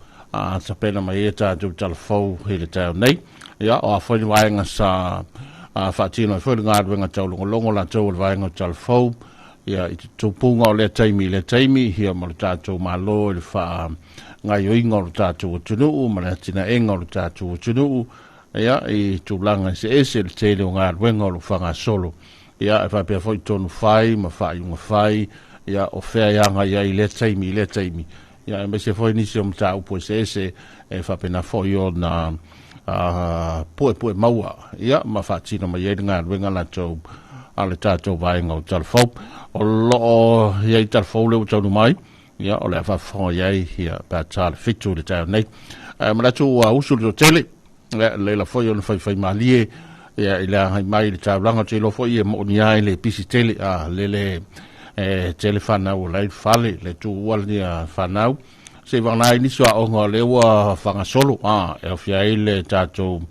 tapena mai e tātou talafou he le tau nei. Ia o a whaini vaenga sa whaatino e whaini ngāruenga tau longo la tau o le vaenga o talafou. Ia i te tūpunga o le taimi hia mo le tātou malo le wha ngai o inga o tātou o tunuu, ma le tina enga o tātou o tunuu, ia i tūlanga se ese le tele o ngā ruenga o whanga solo. Ia e whapea fwoi tonu whai, ma whai unga whai, ia o whea ianga ia i le taimi. Ia e mese fwoi nisi o mta upo se ese, e whapena fwoi o na poe maua. Ia ma whaatino ma iei ngā ruenga la tau, a le tātou vaenga o talafou. O loo iei talafou leo taunu mai, ia o le whawhonga iei hia pa tāle fitu le tau nei. Manatu usul o tele, le la foi o na whai malie, ia i le hai mai le tau langa te lo foi e mo ni ai le pisi tele, le tele whanau o lai whale, le tu ual ni a whanau. Se wangai niso a onga le ua whanga solo, e o fiai le tātou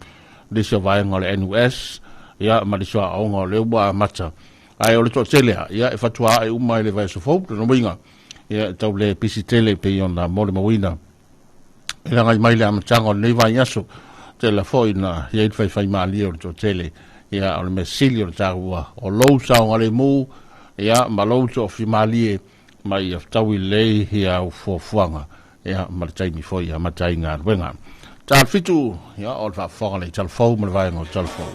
niso vaenga le NUS, ia ma niso a onga le ua mata. Ai o le to tele, ia e whatua e umai le vai sofou, no winga. Ia tau le pisi tele pe ona mole mawina. Ila ngai mai le amatanga o nei vai aso, te la foi na ia i whai maali o to tele, ia o le mesili o tāua, o lou sao ngale mu, ia ma lou to fi maali mai a tau i lei ia o fuafuanga, ia ma le taimi foi a matai ngā ruenga. Tāl fitu, ia o le whawhonga le talfou, ma le vai ngā talfou.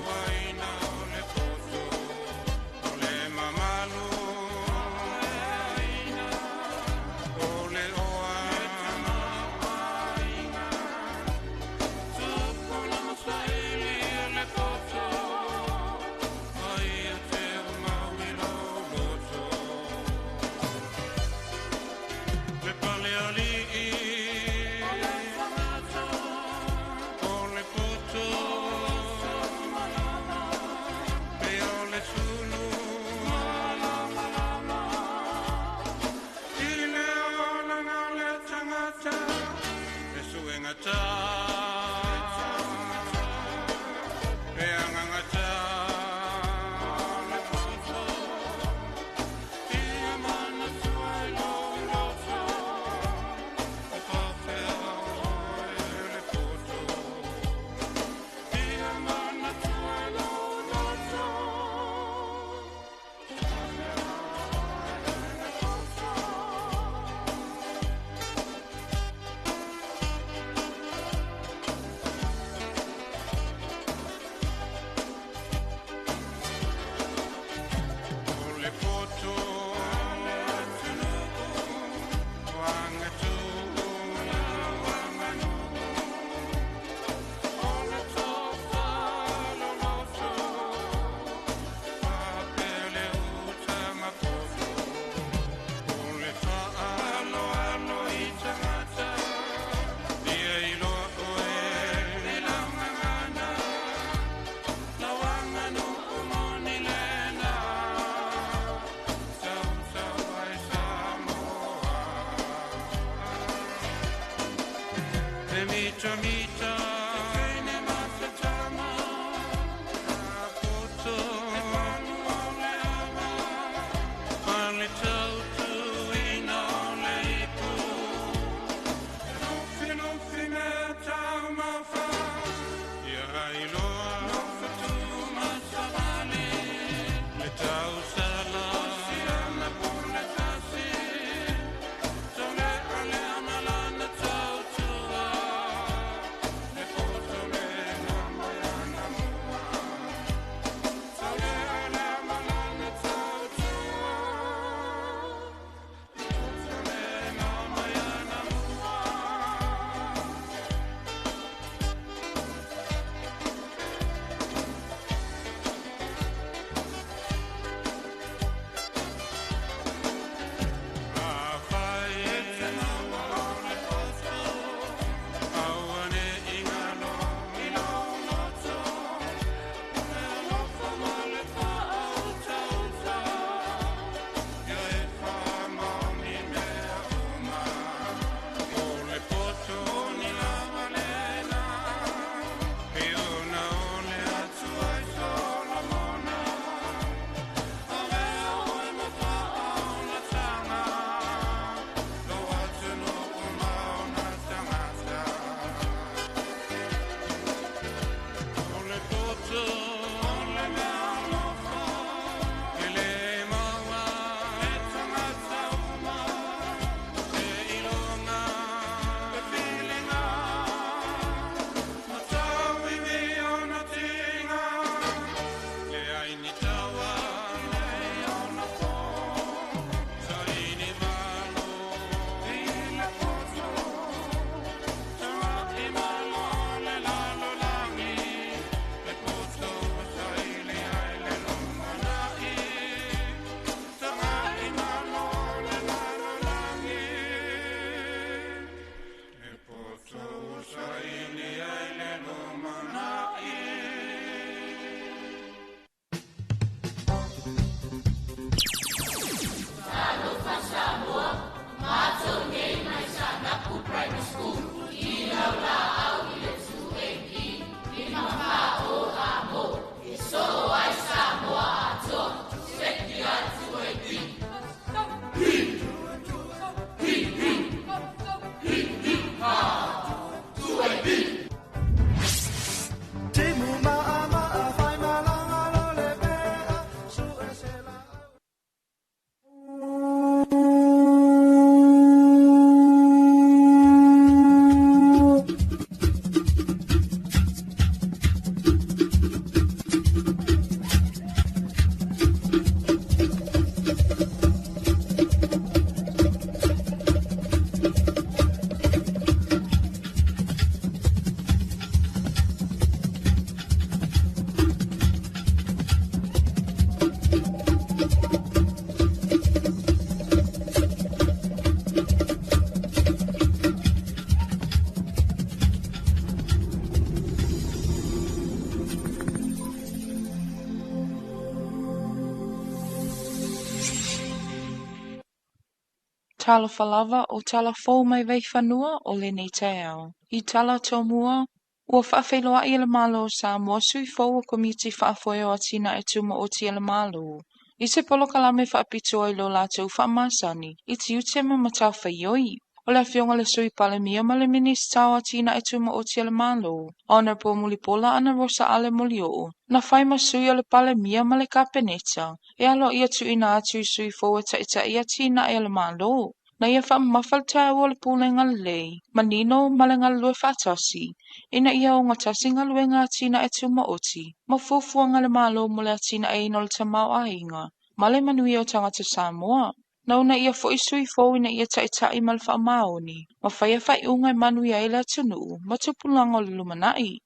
Talofa lava o talafou mai vei whanua o le nei te ao. I tala tō mua, ua whaafeiloa i le malo o Samoa sui fau o komiti whaafoio a tina e tuma o ti le malo. I se polo kalame whaapito ai lo lātou whaamasani, i ti utema matau whaioi. O le fionga le sui pale mia ma le ministau a tina e tuma o ti le malo. Honorable Mulipola ana Rosa Ale Mulio. Na whai masui o le pale mia ma le kapeneta. E alo ia tu ina atu i sui fau e taita ia tina e le malo. Na ia wha mawhalta o le pūlenga lei, manino malenga lue whatasi, ina ia o ngatasinga luenga tina e tuma oti, mafufuanga le malo mo le tina e ino le tamau a inga, male manui o tangata Samoa. Na una ia fo isui fo ina ia taitai mal wha maoni, ma whaia whai unga manui a ila tunu, matupulanga o le lumanai.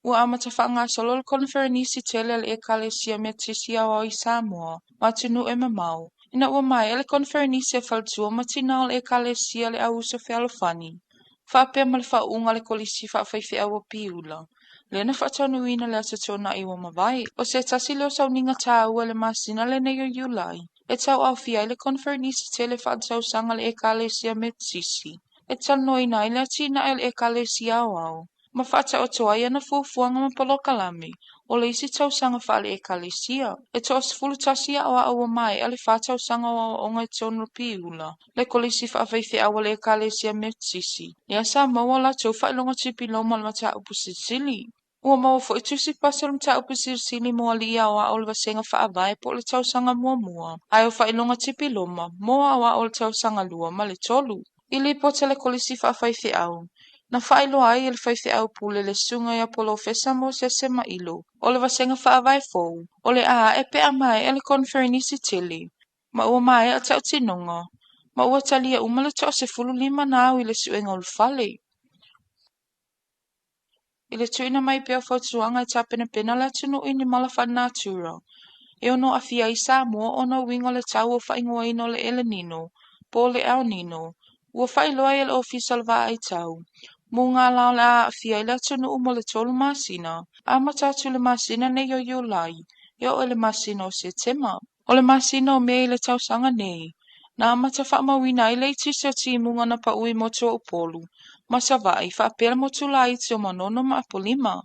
Ua amata whanga solo le konferenisi tele le ekalesia me tisi awa i Samoa, matunu e mamau. Ina ua mai ele konferenisi e faltua matina o le ekalesia le auso fealofani. Whapea ma le whaunga le kolisi whawhaifi awa piula. Lena whatonu ina le atatona i wa mawai. O se tasi leo sau ninga tā ua le masina le neio yulai. E tau au fia le konferenisi tele whaatau sanga le ekalesia me tisi. E tano ina ile atina ele ekalesia au. Ma whata o toa ia na fuafuanga ma polokalame, o le isi tau sanga whaale e kalesia. E toa sifulu tasia awa awa mai, ale whatau sanga awa onga e tono piula. Le kolisi whaafeife awa le e kalesia me tisi. Ia sa maua la tau whailonga tipi loma le mata upu sili. Ua maua fo itusi pasa le mata upu sili moa li awa o le vasenga whaavai po le tau sanga mua. Ai o whailonga tipi loma, moa awa o le tau sanga lua ma le tolu. Ili po te le kolisi whaafeife au. Na whaelo ai ele whaife au pule le sunga ia polo fesa mo se sema ilo. O le vasenga whaavai fou. O le a e pe mai ele konferenisi tili. Ma ua mai a tau tinonga. Ma ua talia umale to se fulu 5 na au ile suenga ulfale. Ile tuina mai pia fotuanga e tapena pena la tunu ini malafa natura. E ono afia i Samoa ono wingo le tau o whaingoa ino le ele nino. Po le au nino. Ua whailoa ele official va ai tau. Mo ngā lao le a fia i tunu umo le tolu masina, a matatu le masina ne yo lai, o le masina o se tema. O le masina o mea i le tausanga nei, na amata whaamawina i le itisi o ti munga na pa ui moto o polu, ma sa vai whaapela motu la iti o manono ma apolima.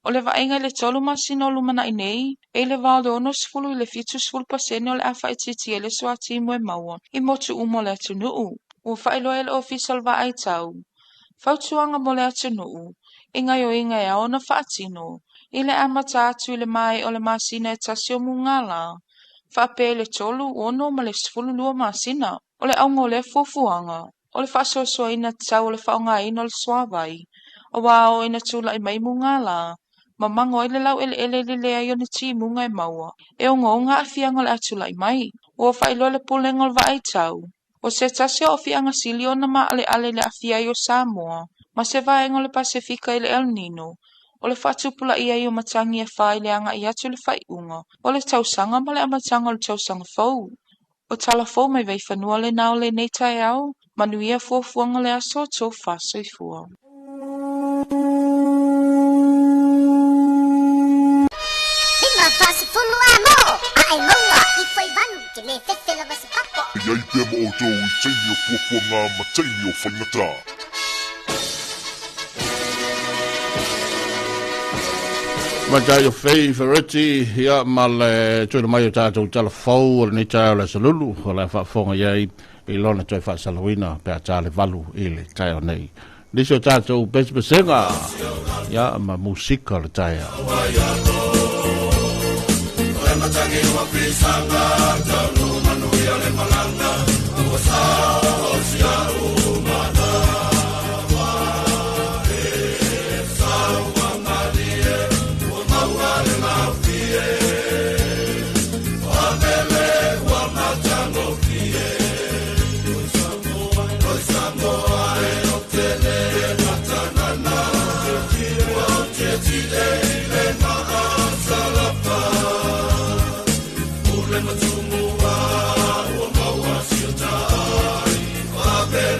O le vaenga i le tolu masina o lumana i nei, e le valde ono sifulu i le fitu sifulu pasene o le awha ititi e le swati mwe maua, i motu umo le atunuu. Ua whaelo e le official va ai tau. Fautuanga mo le atunuu, ingai o ingai a ona whaatino, i le amata atu i le mai o le masina e tasio mungala. Whape le tolu ono ma le sifulu lua masina, o le aunga o le fufuanga, o le whasosoa ina tau o le whaonga ino le swavai, o wao ina tula i mai mungala, ma mango i le lau ele lea i o ni ti munga e maua, e o ngonga a fianga le atula i mai, o whailo le pulenga o vai tau. O se tasio o fianga silio na ma ale le afia i o Samoa, ma se vaenga o le Pasifika i le El Nino, o le whatupula ia i o matangi e whai le anga i atu le whai unga, o le tausanga ma le amatanga o le tausanga fau. O tala fau mai vei whanua le nao le nei tai au, manuia fuafuanga le aso tō whaso i fua. Lima fasi fulu amo, ai maua i whai vanu ke le whewhela wasi papo. Iai te mo o tō i teini o fuafuanga ma teini o whaingata. Matai o fei fereti ia ma le tuina mai o tātou talafou o le nei tai o le salulu o le whaafonga iai i lona toi whaasalawina pe a tā le valu i le tai o nei. Nisi o tātou besbesenga ia ma musika le tai o. Matangi wa pisanga tanu manu ya le malanga o sa o sia umana wa e sa wa malie o maua le mafie o bele wa matango fie o Samoa e o tele matanana o tetile le maasalafa Matumua, o maua siatai, o bele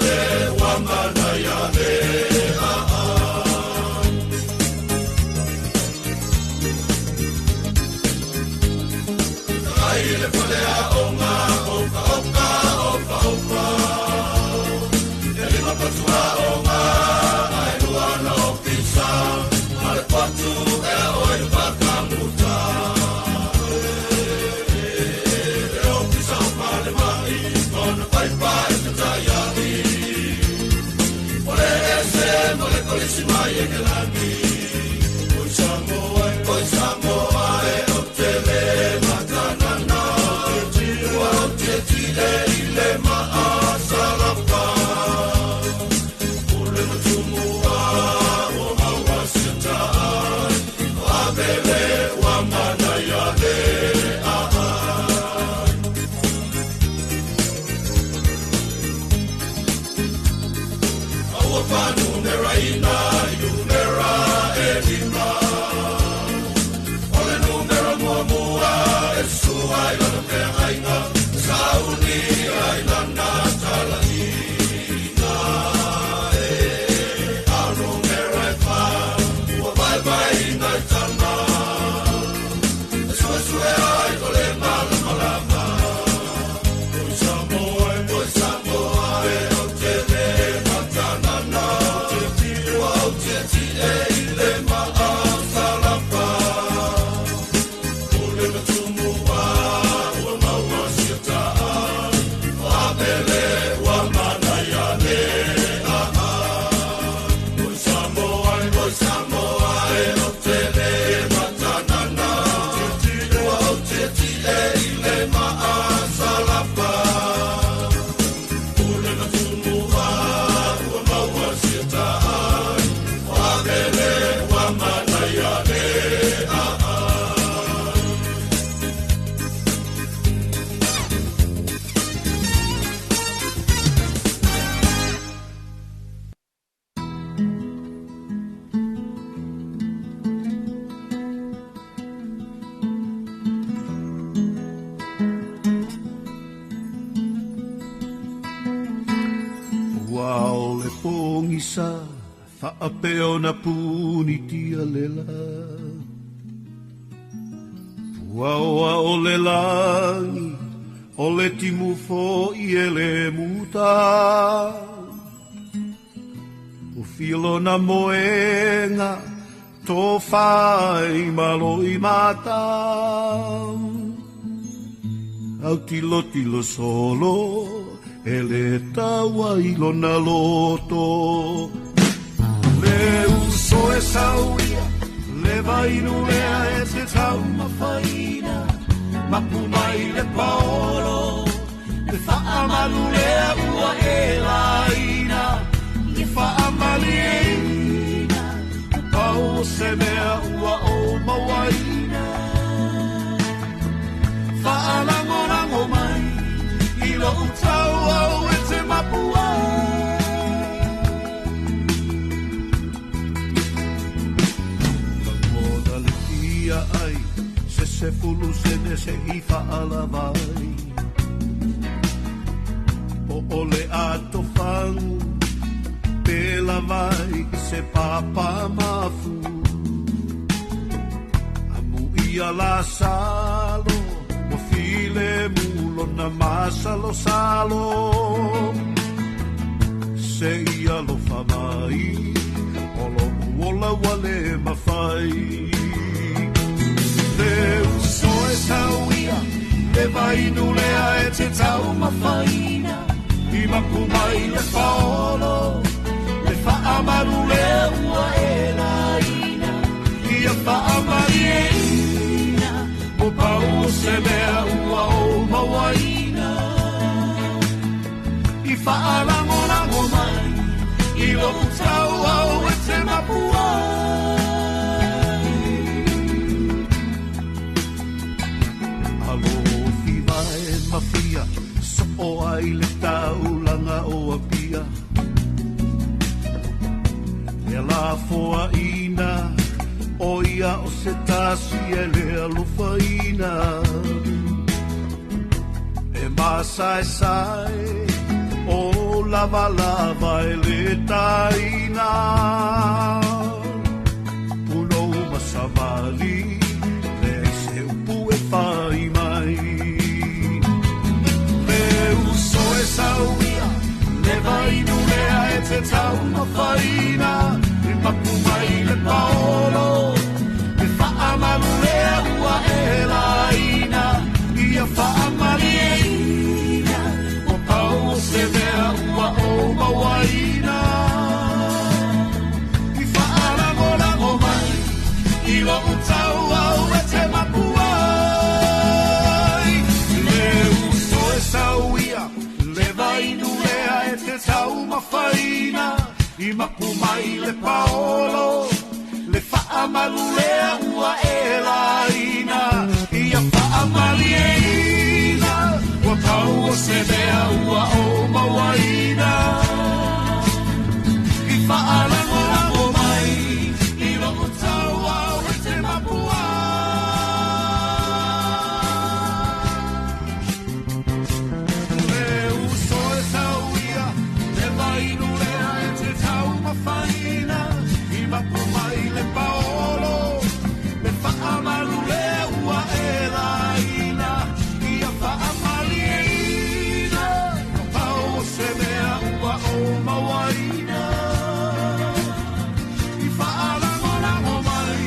Isa whaapeo na puni tia lela Puaoa o le langi o le timu fo i ele muta O filo na moenga to fai malo i mata Au tilo tilo solo Ele taua ilona loto Le uso e sauia Le vainu lea e te tau mawhaina Mapu mai le paolo Le whaamalu lea ua e laina Le whaamali e ina Upau se mea ua o mawaina Whaalangorango mai Ilo utau au e te mapua Kamoda le tia ai Se fulu se ne se hifa ala vai Po ole ato fangu Pela vai se papa mafu Amu ia la salo Mo file mulo na masalo salo Se ia lo famai Olo muola wale mafai Le uso e sauia Le vainu lea e te tau mafaina I mapu mai le paolo Le whaamaru lea ua e laina Ia whaamari e ina Mo pau se mea ua o mawaina I whaalangorango mai I lo utau au e te mapua Alofi vai mafia So o ai le taulanga o apia E la foa ina O ia o se tasi e le alufaina E masai sai O lava lava e le taina Puno masavali Le se upu e fai mai Le uso e sauia Le vainu lea e te tau mafaina E mapu mai le paolo E whaamalu lea ua e laina Ia whaamali e ina O pau se mea ua o mawaina mawhaina I makumai le paolo le whaamalulea ua e laina Ia whaamalieina Ua tau o se mea ua o mawaina I whaalangolango mai I rongo tau au e te mapua Le uso e tau ia Te vainu lea e te tau mawhaina I makumai le paolo Le whaamalulea ua e laina Ia whaamalieina Pau o se mea ua o mawaina I whaalangolango mai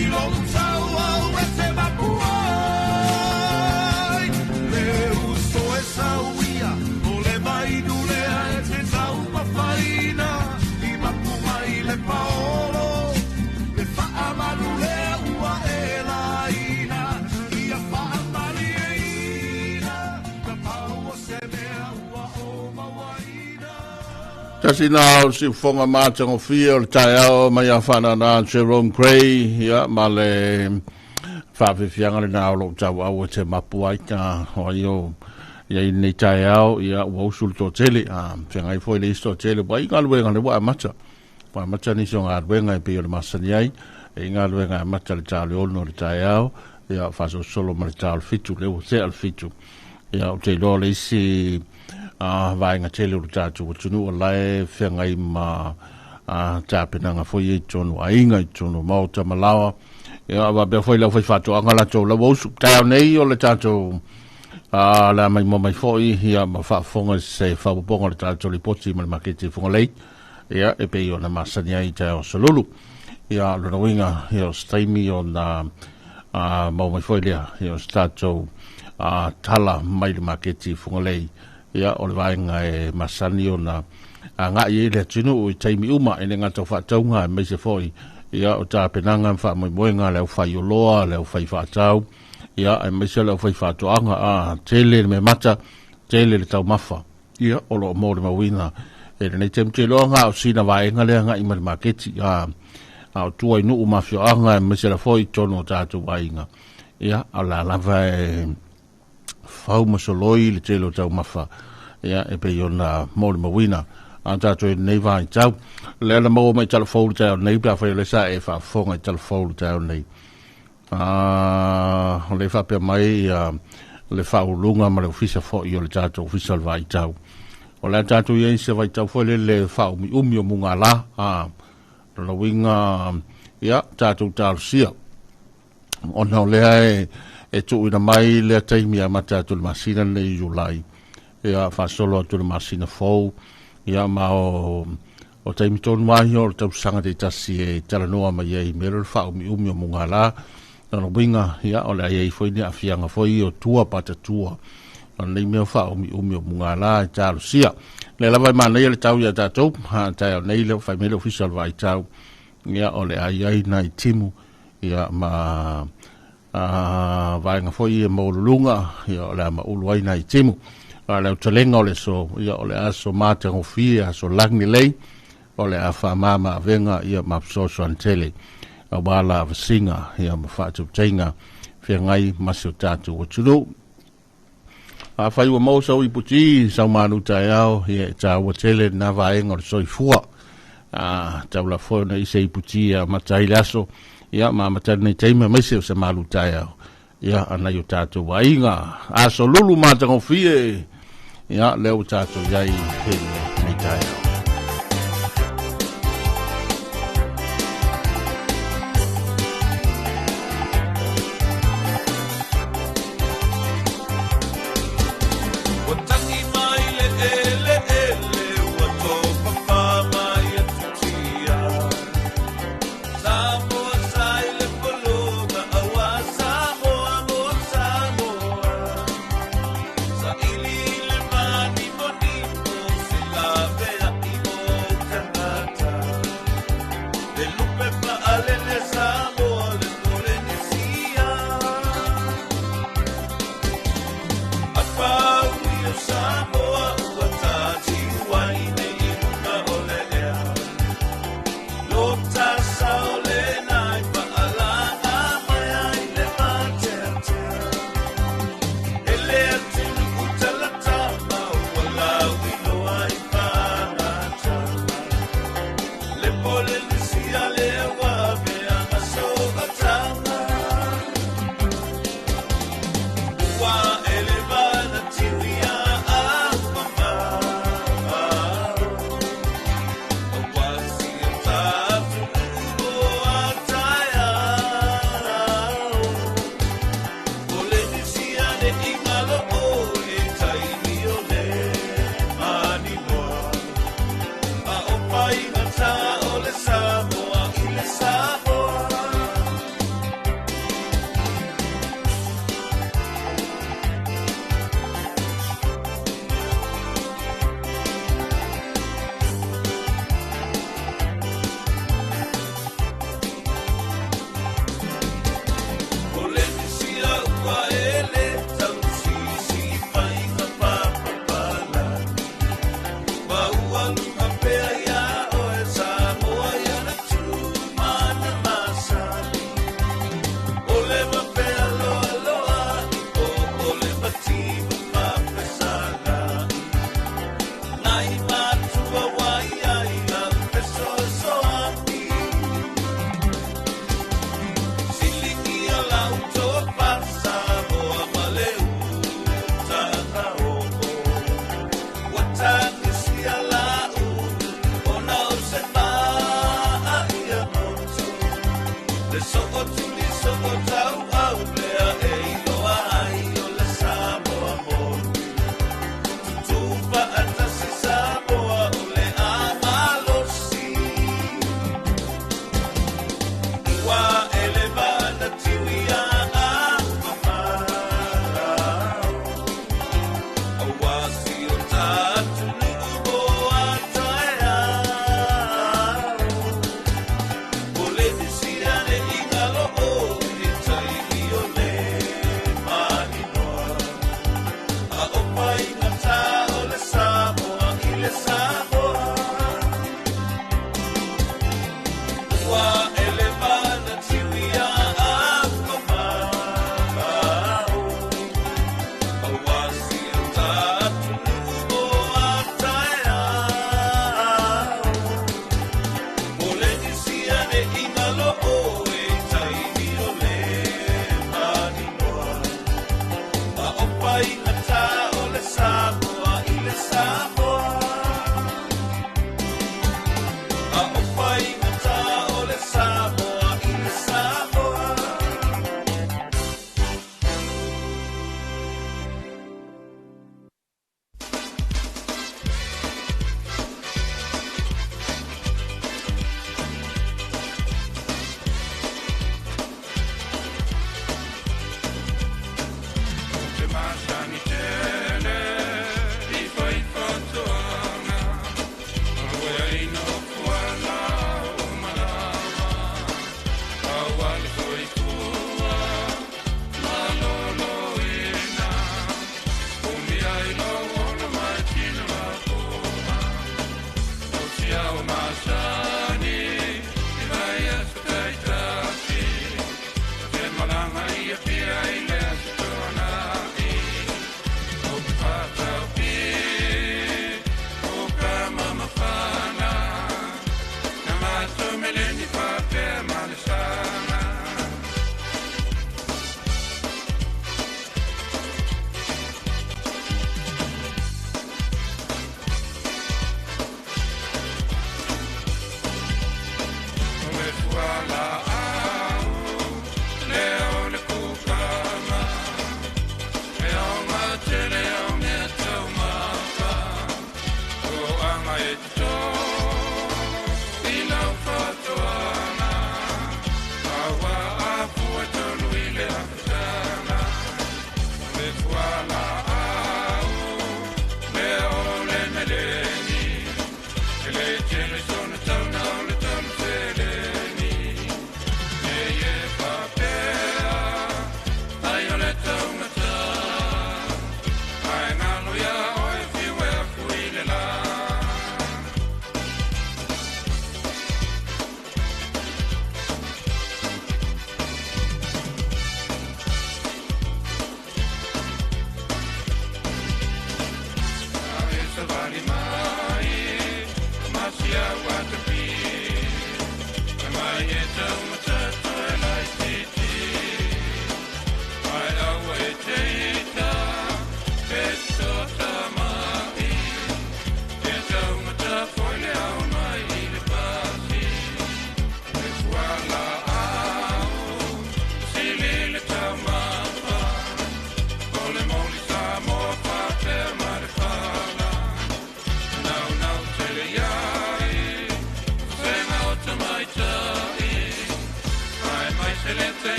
I rongo tau au e te mapuai Le uso e sauia O le vainu lea e te tau mawhaina I makumai le paolo Le whaamalulea ua e laina Ia whaamalieina Ka pau o se mea ua o mawaina Kasi na o si fonga mātango fia o le tai ao mai a whana na Jerome Gray ia ma le whawhiwhianga le nā o lo tau au e te mapuai ka o io ia I nei tai ao ia ua usul tō tele whiangai fwoi le isto tele wa I ngā luenga le wa mata wa mata ni so ngā luenga I pe o le masani ai e ngā luenga mata le tāle ono le tai ao ia whaso solo ma le tāle fitu le o te al fitu ia o te lo le isi vai ngā tele uru tātu o tunu o lai whiangai ma tāpenanga fwoi e tonu a inga I tonu mauta malawa ia wa bea fwoi lau fwoi whātu angala tō lau osu tāo nei o le tātu la mai mo mai fwoi ia ma whaafonga se whaaponga le tātu li poti ma le makete whonga lei ia e pei o na masani ai tāo salulu ia luna winga ia o staimi o na mau mai fwoi lea ia o tātu tala mai le makete whonga lei ia o le vaenga e masani o na ngā I le tunu o I taimi uma e ne ngā tau whaataunga e meise fwoi ia o tā penanga wha moenga leo whai o loa leo whai whaatau ia e meise leo whai whaatoanga tele me mata tele le tau mafa ia o lo mōre mawina e nei te mte loa ngā o sina vaenga lea ngā I mari maketi o tua I nuu mafio anga e meise leo fwoi tono o tātou vaenga ia o la lava e whau masoloi le tele o tau mafa ia e pe ona mōre mawina an tātou e nei vai tau le ala mau mai telefonu tau nei pia whai le sa e whaafonga I telefonu tau nei le whapea mai le whaulunga ma le ufisa fwoi o le tātou ufisa le vai tau o le tātou I se vai tau fwoi le whaumi umi o munga la la winga ia tātou tālu sia ona o lea e tu ina mai le taimi a mata tu le masina le Julai ia whaasolo tu le masina fou ia ma o taimi tonu mai o tau sanga te tasi e talanoa mai e mero le whaumi umi o munga la na winga ia o le ai foi ni afianga foi o tua pata tua o nei meo whaumi umi o munga la e tālu sia le lava ma nei le tau ia tātou tai o nei le whai mele official vai tau ia o le ai nai timu ia ma vai nga foi e maulunga ia o le ma uluai nai timu le talenga o le so ia o le aso mate ngofia so lagni lei o le afa mama venga ia ma so antele a wala vasinga ia ma fatu tainga whiangai masu tatu o tulu a whai ua mausa o iputi sau manu tai au ia ta ua tele na vaenga o le soifua taula fo na ise iputi a matai laso ia ma matai nei teima maise o se malu tai au ia ana yo tatu wainga aso lulu mata ngofie ia leo tatu yai nei tai au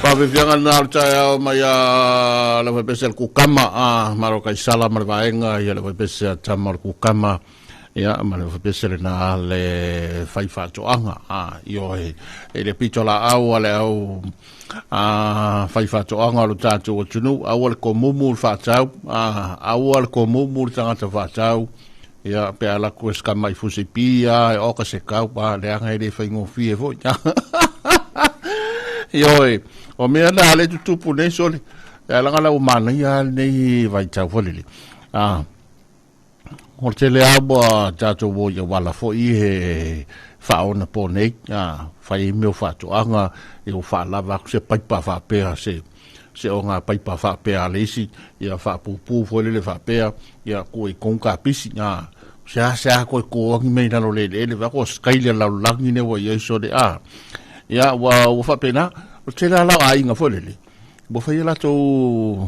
Pavivianga na alta mai a la pese kukama a maro kai sala mar vaenga ia la pese tamar kukama ia ma la pese na le fai fatoanga a io e le pitola au le au a fai fatoanga lo tatu o tunu au le komumu fatau a au le komumu tanga fatau ia pe ala ku skama i fusipia e o ka se kau pa le anga ile fai ngofie vo Ioi, o mea na ale tutupu nei soli. E langa la umana ia nei vai tau folili. O te le abua tato wo ia wala fo i he whaona po nei. Whai meo whatuanga i o whalava se paipa whapea se o ngā paipa whapea leisi. Ia whapupu folili whapea. Ia koe konga pisi. Se a koe koangi mei nalo lele. Ele wako skaile lau langi ne wa iei soli. Ia wa whapena, o te la lau a inga wholele. Bo fai la to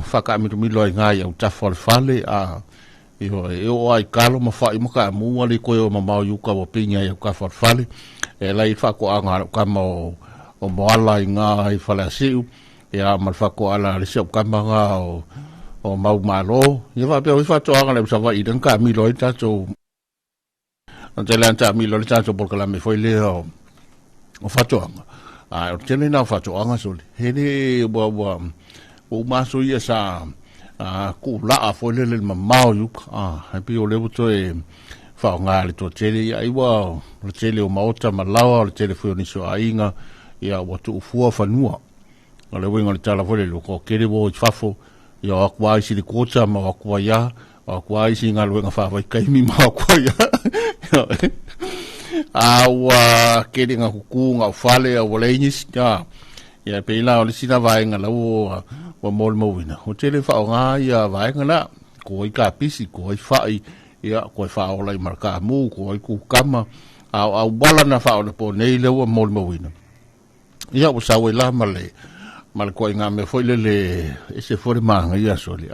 faka mi ai ngai au tafal fale a o ai kalo ma fai mo ka mu ali ko o ma yu ka bo pinya ya ka fale e lai fa ko anga ka mo o mo ala nga i fale siu ya mal fa ko ala le se ka manga o mau malo ye va pe o fa to anga le sa va i den ka mi loi ta to te lanta mi loi ta to por la me foi le o fa to anga a o tele na fa to anga so he ni bo o maso ia sa ku la a foi le mamao yu ha pe o le to e fa nga le to tele ia i wa le tele o maota malawa le tele foi ni so ainga ia wa tu fu fa nua ale winga le tala foi le ko kere bo fafo ia akwa isi le kota ma akwa ya akwa isi nga le nga fa vai kai mi ma akwa ya awa kere nga ku nga fale o le inis ya pe la o le sina vai nga la o mol mo wina o tele fa nga ia vai nga la ko i ka pisi ko i fai ia ko fa o lai marka mu ko i ku kama au bala na fa o le po nei le o mol mo wina ia o sa we la male mal ko nga me foi le ese foi manga ia soli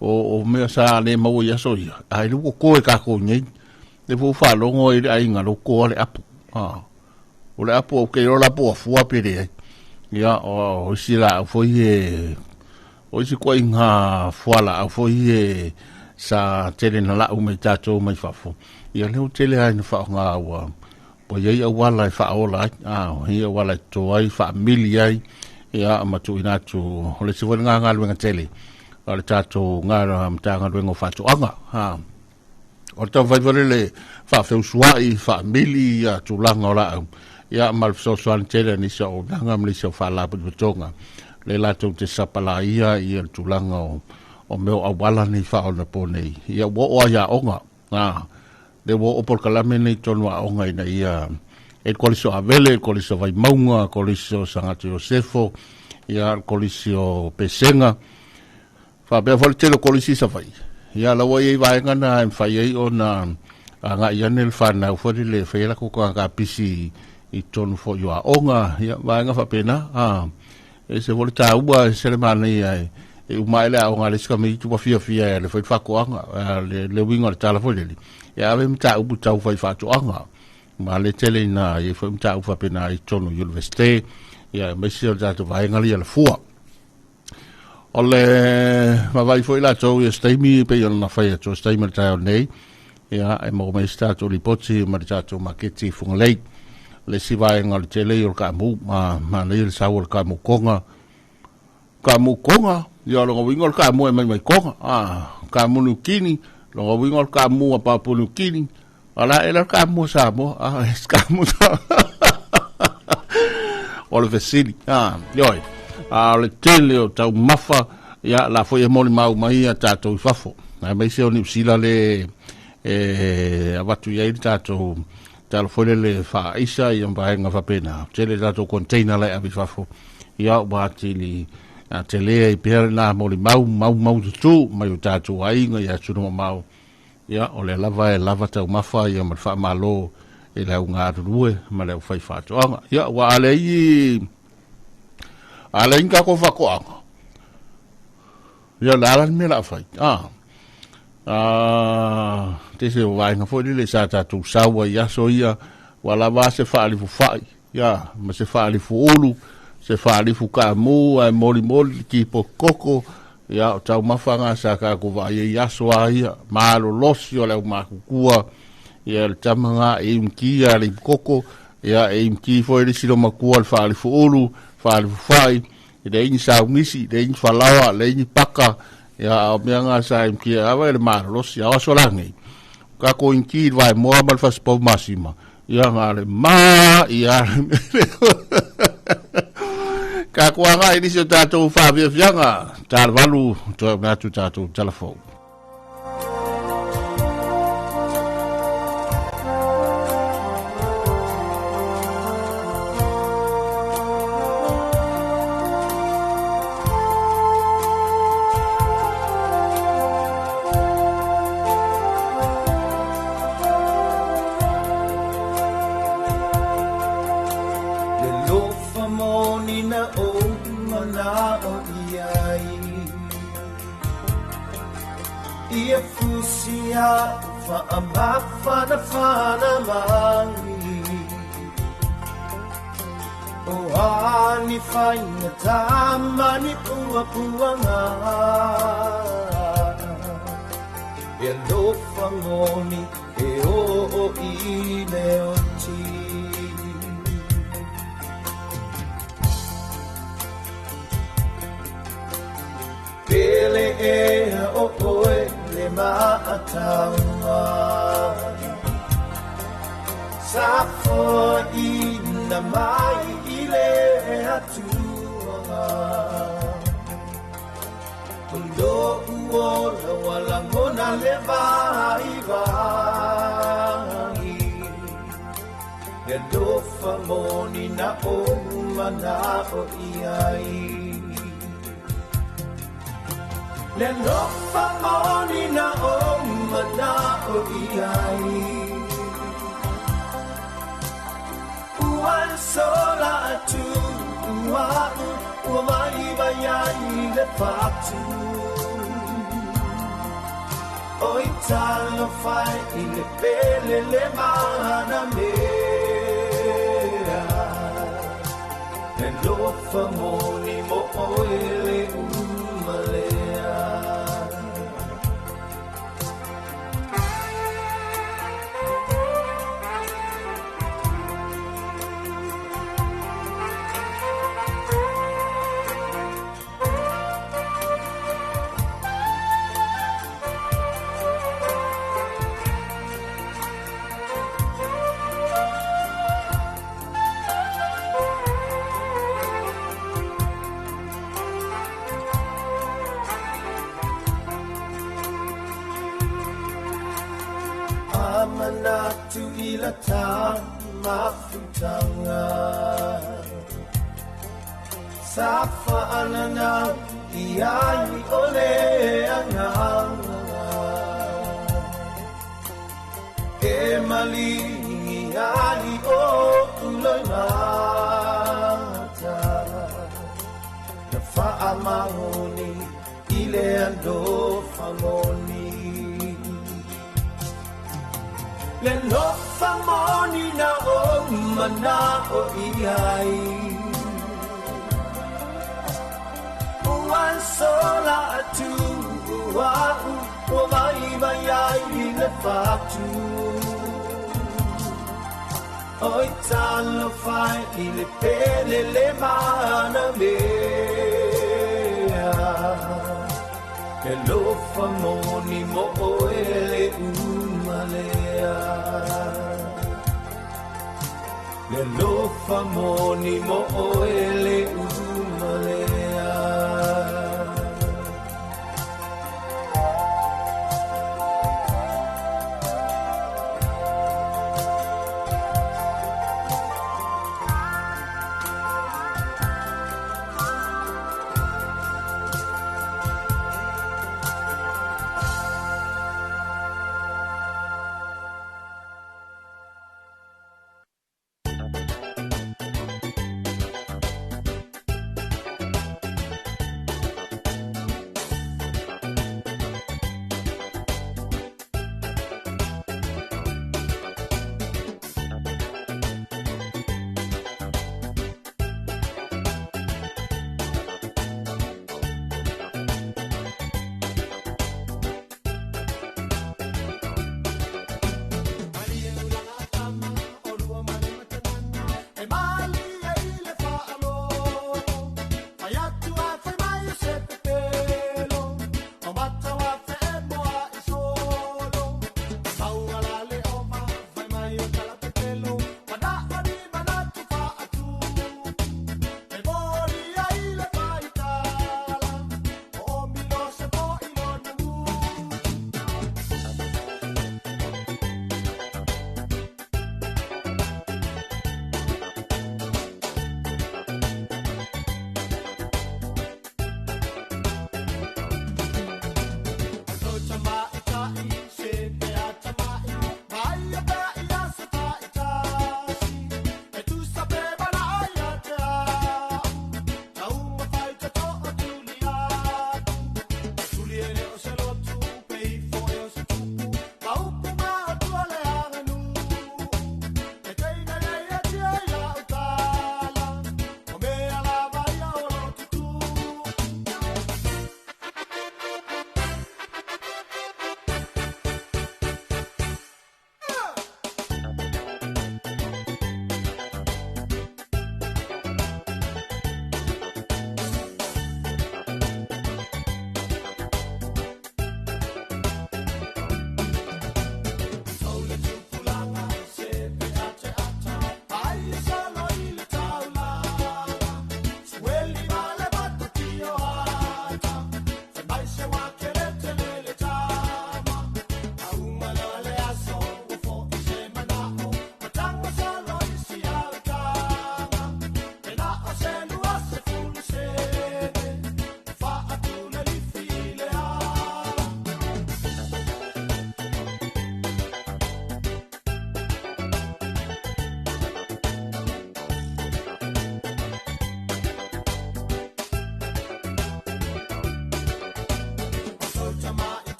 o me sa le mo ia soli ai lu ko ka ko nei le fu fa lo ngoi ai nga lo ko le apu o le apu o ke ro la po fu apere ia o si la foi o si ko nga fuala foi sa tele na la o me tato mai fafo ia le tele ai na fa nga wa po ia wala fa ola ia wala to ai familia ia matu ina tu le se wona nga lu nga tele o le tato nga mtanga lu ngo fa to anga o to vai le fa fe uswai familia tu langa ola ia mal so so tele ni so nga mli so fa la pu tonga le la tu te sapala ia tu langa o me o wala ni fa ona po nei ia wo o ya onga de wo o por kalame nei tonu a onga ina ia e koliso avele koliso vai maunga koliso sangati Josefo ia koliso pesenga fa be vol telo kolisi sa vai ia la wo ia vai ngana en fai ai ona nga ia nel fa na fo le fe la ko ka pisi i tonu fo yo a onga ia vai nga fa pena e se vol ta ua se le mani ai e umai le onga le skami tu pa fia le foi fa ko le winga le tala fo le ia ave mta ubu tau fai fa to anga ma le tele na e foi mta ufa pena i tonu university ia me se da to vai ngali le fua ole ma vai foi la to e stemi pe yo na fai to stemi ta nei ia e mo me sta to lipoti ma ta to maketi fun le si vai ngali tele yo ka mu ma le sa wol ka mu konga ia lo winga ka mu e mai konga ka mu nu kini lo winga ka mu pa pu nu kini ala ela ka mu sa mo ska mu ole vesili yoi le tele o tau mafa ya la foi moli mau mai ta to fafo na mai se oni sila le avatu ya tato tal foi le fa isa i mba nga fa pena tele tato container le abi fafo ya ba tili a tele i per na moli mau tu mai tato ai nga ya tsuno mau ya ole lava tau mafa ya mal fa malo e la unga rue ma le fai fa to ya wa ale inga ko fa ko ya la me la fai te se vai nga fo le sa ta tu sa wa ya so ya wala va se fa ali fu fai ya ma se fa ali fu ulu se fa ali fu ka mu ai moli ki po koko ya tau mafanga sa ka ko va ya so ai malo losio le ma kua ya el tamanga e mki ali koko ya e mki fo le silo makua fa ali fu ulu fa ali fu fai de in sa misi de in fa lawa le in paka ya mianga sa mki ava le malo losio so langi ka ko inki vai mo mal fa spo massima ya ngale ma ya ka kwa nga ini se tato fa via fianga tal valu to na tu tato telefone Talofa Samoa na o ia fusia whaamawhanawhana mangi o ani whainga tamani puanga e lofa ngoni e o I leo ti Pele e o oe le maataunga Safo I na mai I le atua Undo uola wala ngona le vai E lofa moni na o mana o iai Le lofa moni na o mana o iai Uan sola atu Uau ua mai iai le patu Oi talo fai I le pele le mana mea Le lofa moni mo oe le umalea Amanatu ilata mafutanga Safa anana iai ole anganga E malingi ai o uloi mata Na faa mahoni ile ando famoni Le lofa moni na o mana o iai Uan sola atu Uau o mai ai le fatu Oi talo fai I le pele le mana mea Le lofa moni mo oe le umalea Le lofa moni mo oe le umalea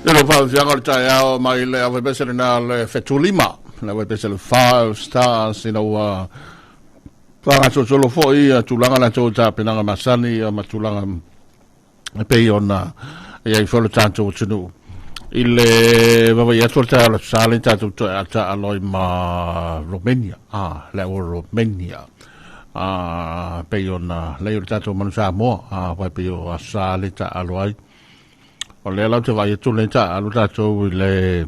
Lo fa fianga le tai ao mai le ave besere na le fetulima le ave besere 5 stars ina wa pa so solo foi a tulanga na tota penanga masani a matulanga pe ona e ai folo tanto tunu il va ia torta la sale tanto a loi ma Romania le Romania pe ona le tanto Talofa Samoa va pe o a sale ta a loi o le lau te vai tu le ta alu tatou le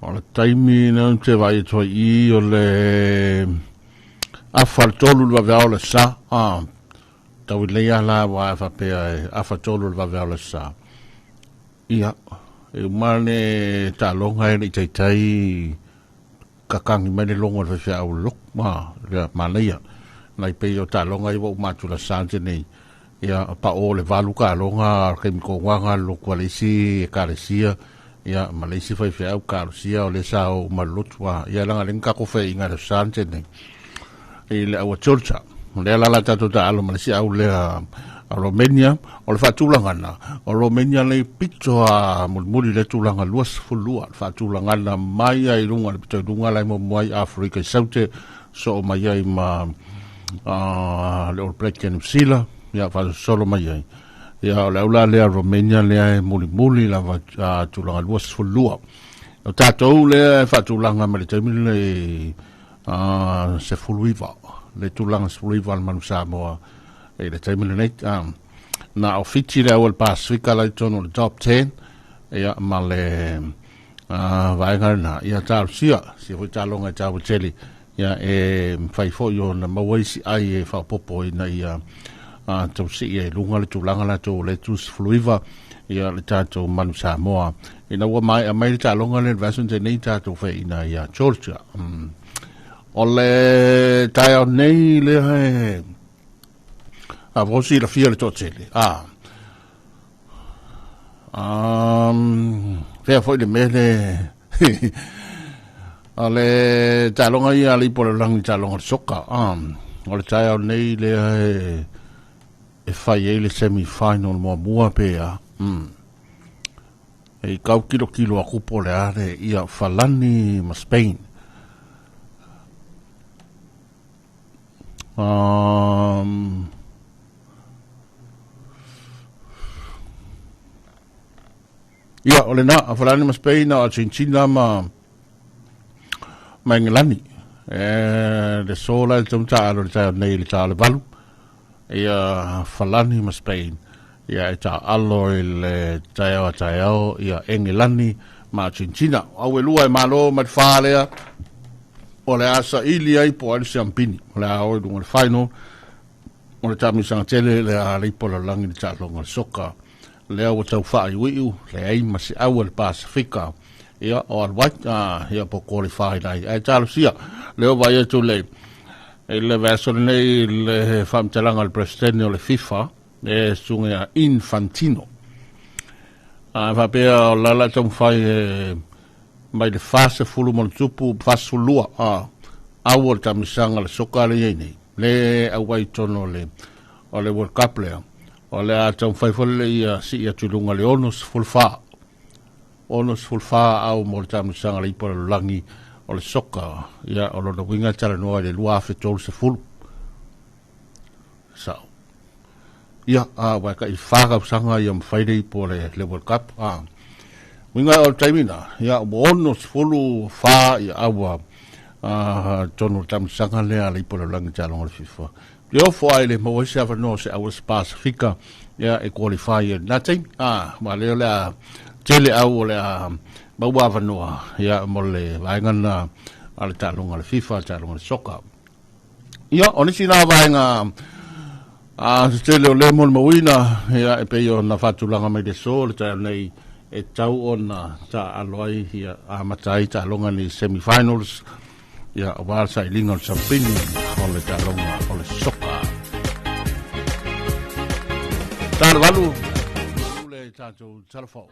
o le taimi na te vai tu I o le afartolu va va le sa tau le ala wa fa pe afartolu va va le sa ia e mane ta longa e te tai kakangi mane longa fa fa au lok ma le ia nai pe o ta longa I vo matu la sa nei ia pa o le valu ka longa ke mi ko wanga lo kwalisi karesia ia malesi fai fai au karesia o le sa o malutwa ia langa lenka ko fai inga le sante nei ile au churcha le la tato ta alo malesi au le a Romania o le fatulanga na o Romania le pito a mulmuli le tulanga luas fulua fatulanga na mai ai lunga le pito lunga lai mo mai Afrika saute so mai ai ma le o pleken sila ia fa solo mai ai ia la ula le Romania le muli la va tulanga luas fulua o tatou le fa tulanga me le temile se fuluiva le tulanga fuluiva al Talofa Samoa e le temile nei na offici le al Pacifica la tono le top 10 ia ma le vai ngana ia sia si vo talonga tau teli ia e fai fo yo na mawisi ai e fa popo ina ia tau si e lunga le tulanga la to le tus fluiva ia le tato Talofa Samoa ina wa mai le talonga le vasun te nei tato fe ina ia Georgia o le tai nei le he a vosi la fia le totele Fea foi le mele. Ale talonga ia li por lang talonga soka. Ole tai au nei le e fai le semi-final mua pe a. E kau kilo a kupo le are ia falani ma Spain. Ia ole na a falani ma Spain a Argentina ma Englani. Le sola il tumta alo le tai nei le tai le valu. Ia falani ma Spain. Ia e ta alo il taeo ia Englani ma Argentina. Au e lua e malo ma falea o le asa ili ai po al champini. O le au e dunga le final. O le tami sanga tele le a leipo la langi le talonga le soka. Le au tau wha i wiu. Le ai ma si au le Pasifika. Ia o al white ia po qualify dai. Ai talo sia. Le o vai e tu le. E le verso nei le famtalanga al presidente o le FIFA. E sunga Infantino. Va pea la la tau fai mai le fase fulu mon tupu fase lua au o tamisanga le soka le nei le au ai tono le o le World Cup le o le a tau fai fole ia si ia tulunga le onus fulfa au mo tamisanga le ipo le langi o le soka ia o lo winga tala noa le lua fe tolu se fulu sa ia wa ka i faga sanga ia mfai le ipo le World Cup winga o taimina ia bonus fulu fa ia awa tono tamisanga le ala ipo le langi talonga le FIFA yo fo ai le mo se ava no se au Pasifika ia e qualify na taim ma le la tele au le ba wa no ia mo le vaingana ala talonga le FIFA talonga le soka ia oni sina vainga tele o le mo mawina ia e pe yo na fatulanga mai de sol ta nei e tau ona ta aloi ia matai ta longa ni semifinals ia wal sai lingon champini o le ta longa o le soka ta valu le ta tu telefon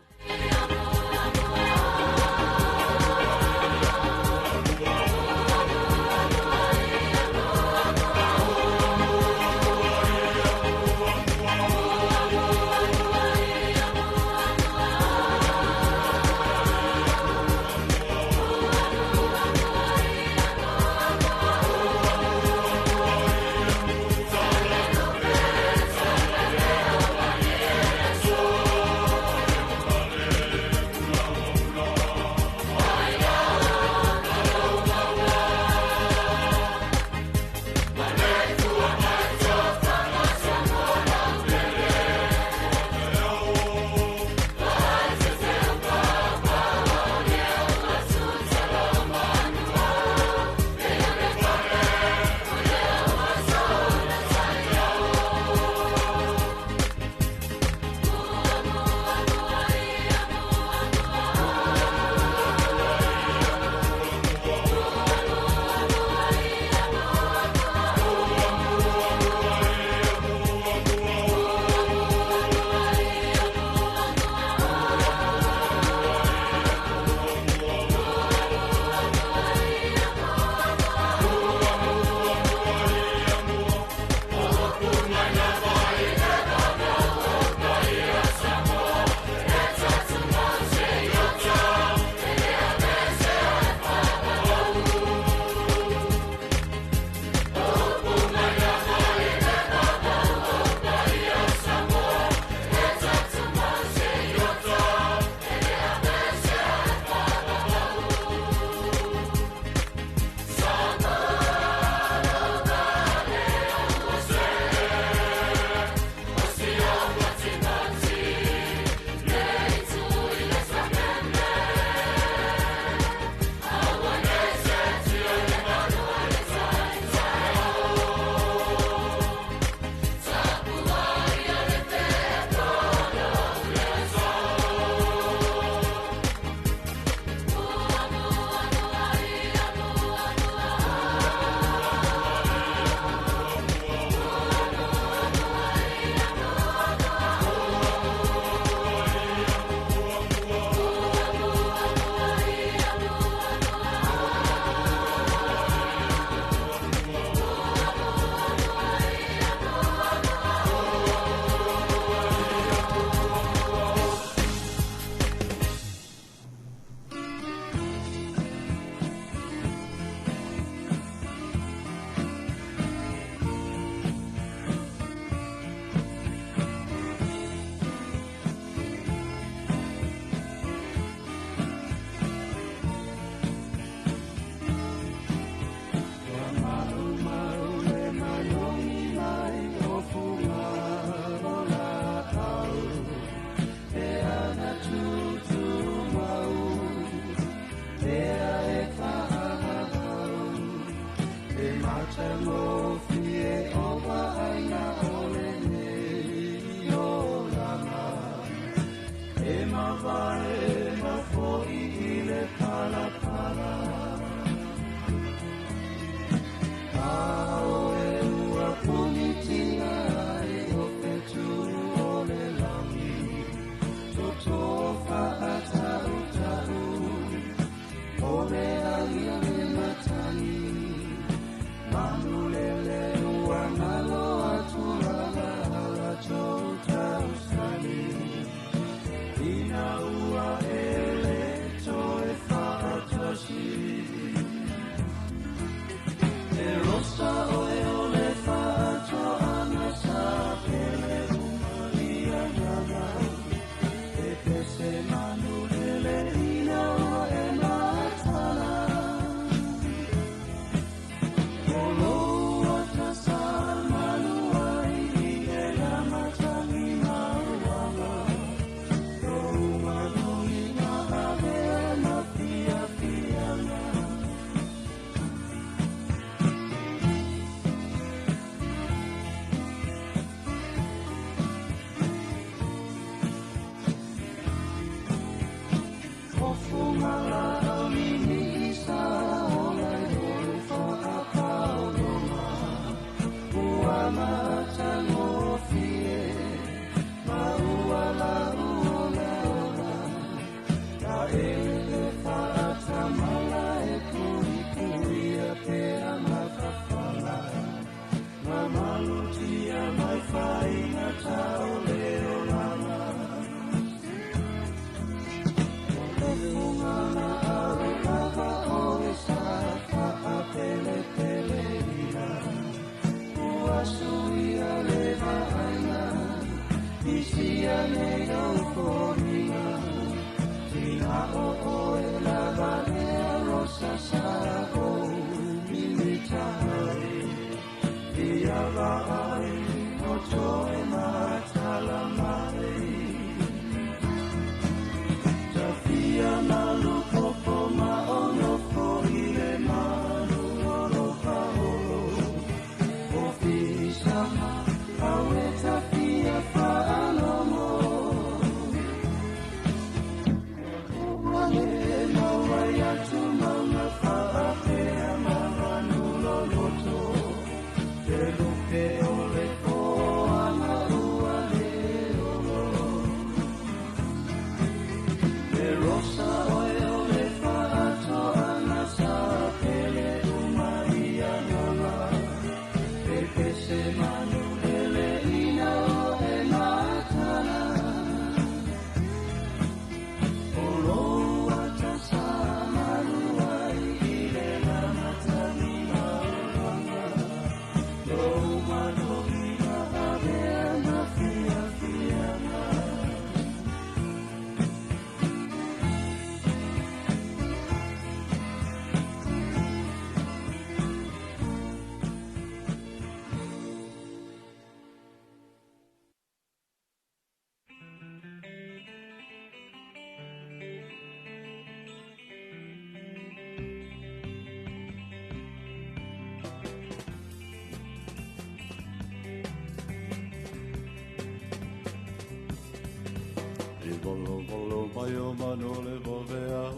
Volo mai o manole vo vea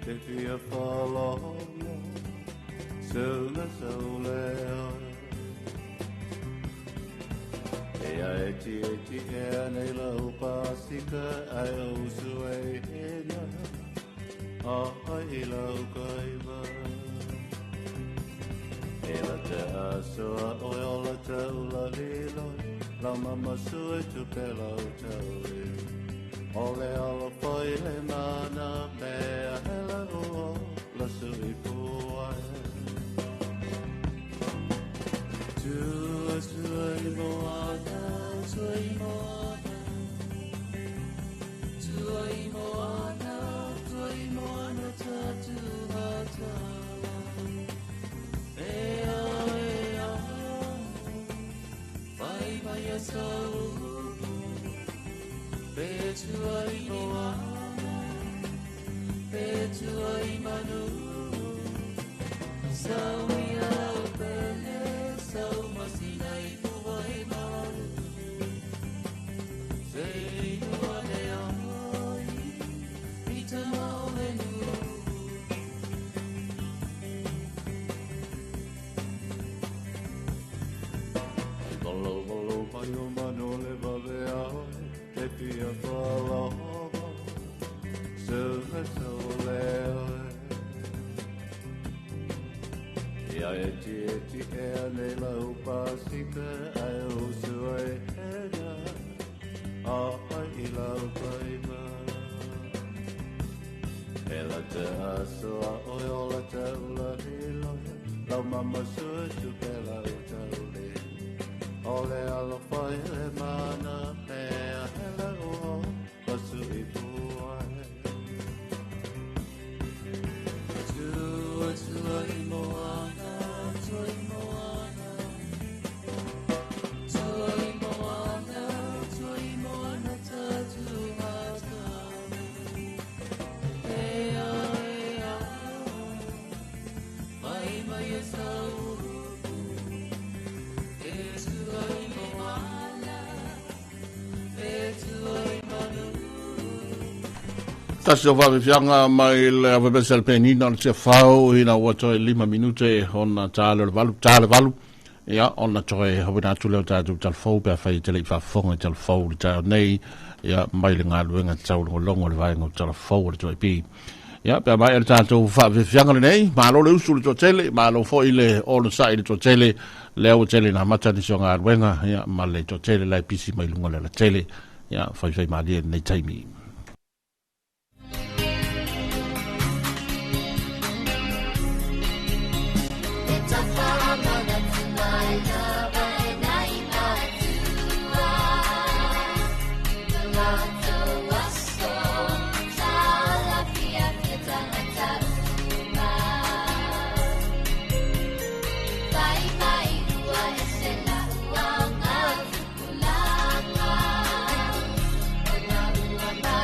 te fia falo Sona saulea eti e nei la upasika ai o sue hena ai la ukaiva Ela te asoa o ola te ula lilo la mama sue tu pela o te uli Ole ala foi le mana mea hela o la sui puae Sui moana tatu hata Ea vai a sau Petua i moana, petua i manu, sau i au pele. eti ea nei lau pasika ai o suai hega a ai I lau paima e la te aso a oi o la te ula hilohe lau mama sua supe lau taule o le alo whai le mana pea hele o pasu I puae Tua I moana Tua I moana Tua I moana Tua I moana tatu hata Ea ea Mai mai e sauru E tua I moana E tua I manu Tasi o whawhianga mai le awebesel penina o tia whau hina ua toi 5 minute ona tāle walu. Ia, ona toi hawina atu leo tātou talfou pia whai tele I whafonga talfou le tāo nei. Ia, mai le ngā luenga tau longo le vaenga o talfou le toi pi. Ia, pia mai le tātou whawhianga le nei. Mālo le usu le toi tele, mālo fo I le o le sai le toi tele. Leo tele na matani so ngā luenga. Ia, ma le toi tele lai pisi mai lunga le tele. Ia, whai malie nei taimi. Bye.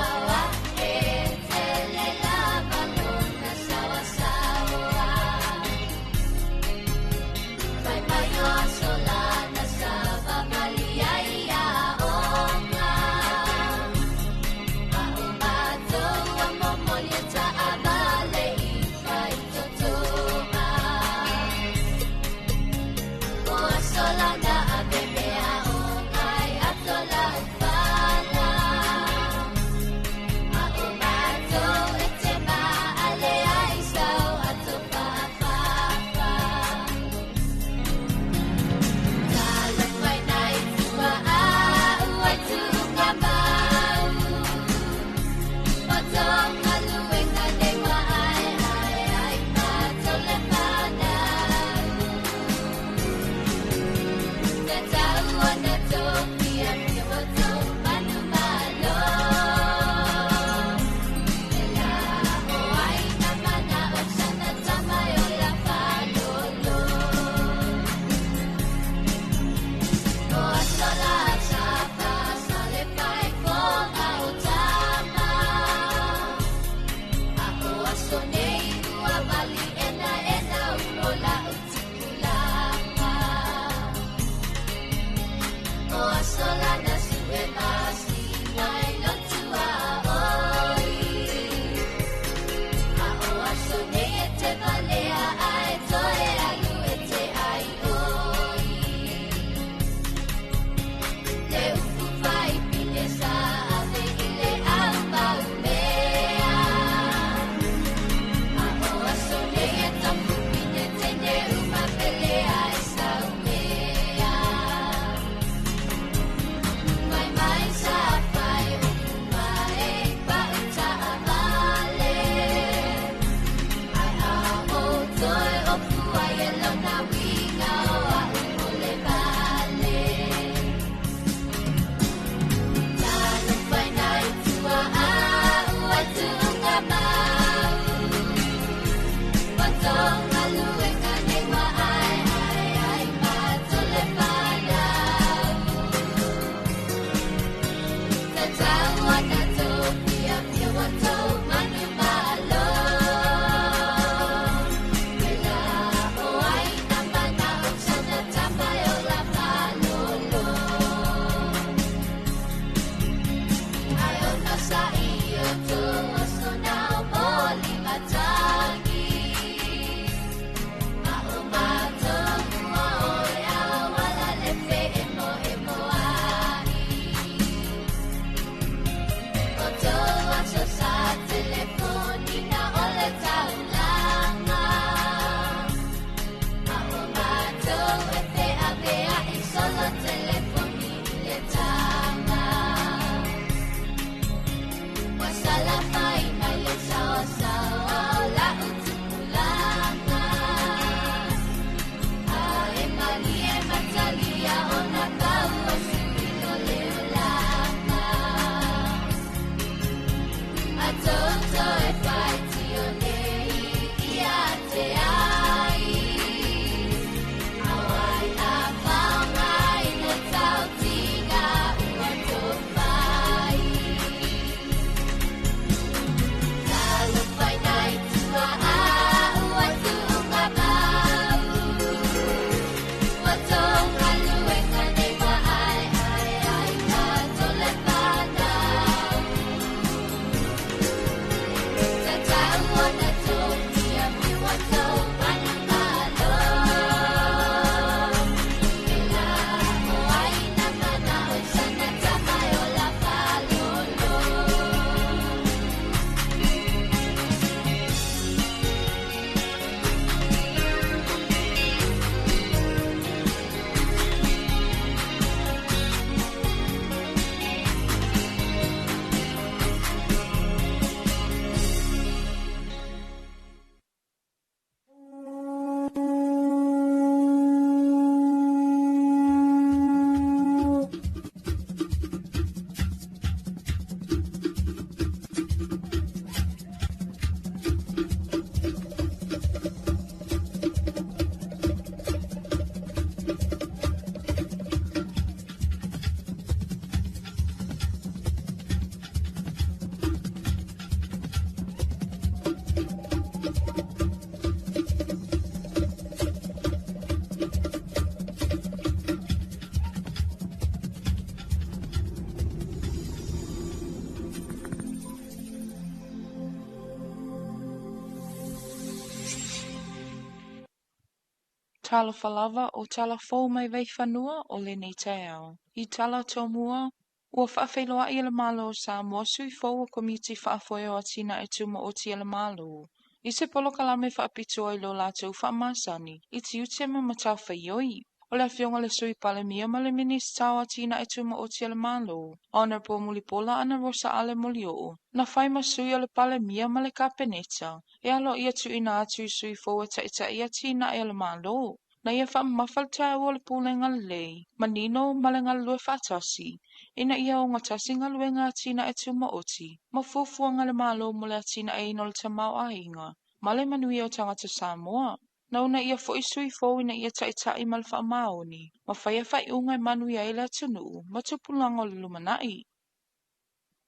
Talofa lava o talafou mai vei whanua o le nei te ao. I tala tō mua, ua whaafeiloa i le malo o Samoa sui fau o community whaafoio a tina e tuma o ti le malo. I se polo kalame whaapitoa i lo lātou whaamasani, i ti utema matau whaioi. O le awhionga le sui pale mia ma le ministau a tina e tuma o ti le malo. Honorable Mulipola ana Rosa Ale Mulio. Na whai masui o le pale mia ma le kapeneta. E alo ia tu ina atu sui fau e taita ia tina e le malo. Na ia wha mawhalta o le pūlenga lei. Manino malenga lue whatasi. Ina ia o ngatasi ngaluenga tina e tuma oti. Mafufuanga le malo mo le tina e ino le tamau a inga. Male manui o tangata Samoa. Na una ia fo isui fo ina ia taita i malfa maoni. Ma whaia whai unga e manui a ila tunu. Matupulango le lumanai.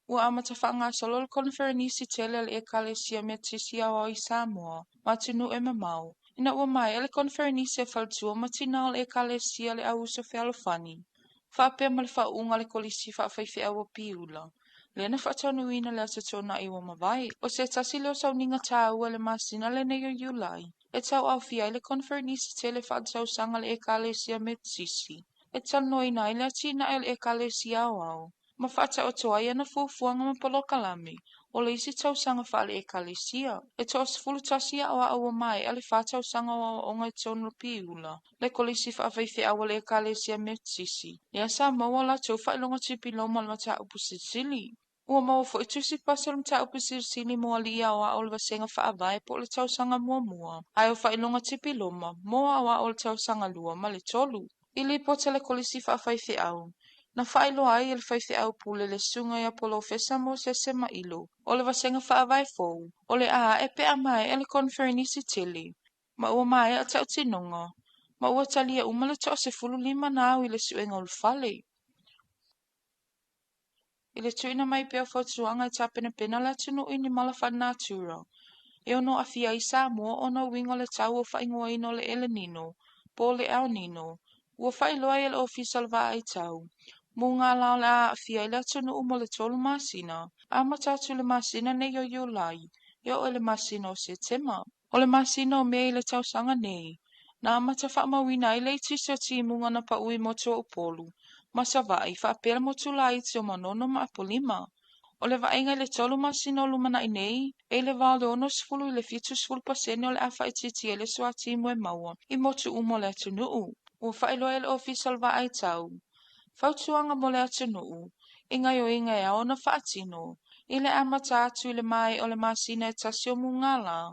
Ua amata whanga solo le konferenisi tele le ekalesia me tisi awa i Samoa. Matunu e mamau. Ina ua mai ele konferenisi e faltua matina o le ekalesia le auso fealofani. Whapea ma le whaunga le kolisi whawhaiwhi awa piula. Lena whatonu ina le atatona i wa mawai. O se tasi leo sau ninga tā ua le masina le neo Julai. E tau au fia le konferenisi tele whaatau sanga le ekalesia me tisi. E tau noi nai le atina e le ekalesia au. Ma whata o toa ia na fuafuanga ma polokalami. O le isi tau sanga wha le ekalesia. E toa sifulu tasia awa awa mai a le whatau sanga awa o ngai tonu piula. Le kolisi whaawhaiwhi awa le ekalesia me tisi. Ia sa maua la tau whailonga tipi loma le mata upu sisili. Ua maua fo itusi pasal mta upu sisili moa li awa o le vasenga whaavai po le tau sanga mua mua. Ai o whailonga tipi loma moa awa o le tau sanga lua ma le tolu. Ili po tele kolisi whaawhaiwhi au. Na whailo ai ele whaiwhi au pule le sunga ia polo fesa mo se sema ilo. O le vasenga whaavai fou. O le a e pea mai ele konferenisi tili. Ma ua mai a tau tinonga. Ma ua talia umale tau se fulu lima na au ile suenga ul fale. Ile tuina mai pia fotuanga i tapena pena la tunu ini malafa natura. E ono afia i Samoa ono wingo le tau o whaingoa ino le ele nino. Po le au nino. Ua whailoa ele ofisal va ai tau. Munga lao le a afia i la tunu umo le tolu masina. A matatu le masina ne yo Julai. Yo ele masina o September. O le masina o mea i le tau sanga nei. Na amata whaamawina i le itisi o ti munga na pa ui moto o polu. Masa vai whaapela motu la iti o manono ma apolima. O le vaenga i le tolu masina o lumana i nei. E le vao le ono sifulu i le fitu sifulu pasene o le afa ititi e le swati mwe maua. I motu umo le atunuu. Ua whaeloa e le ofisal va ai tau. Fautuanga mo le atunuu. Inga yo inga e aona whaatino. I le amata atu i le mai o le masina e tasio mungala.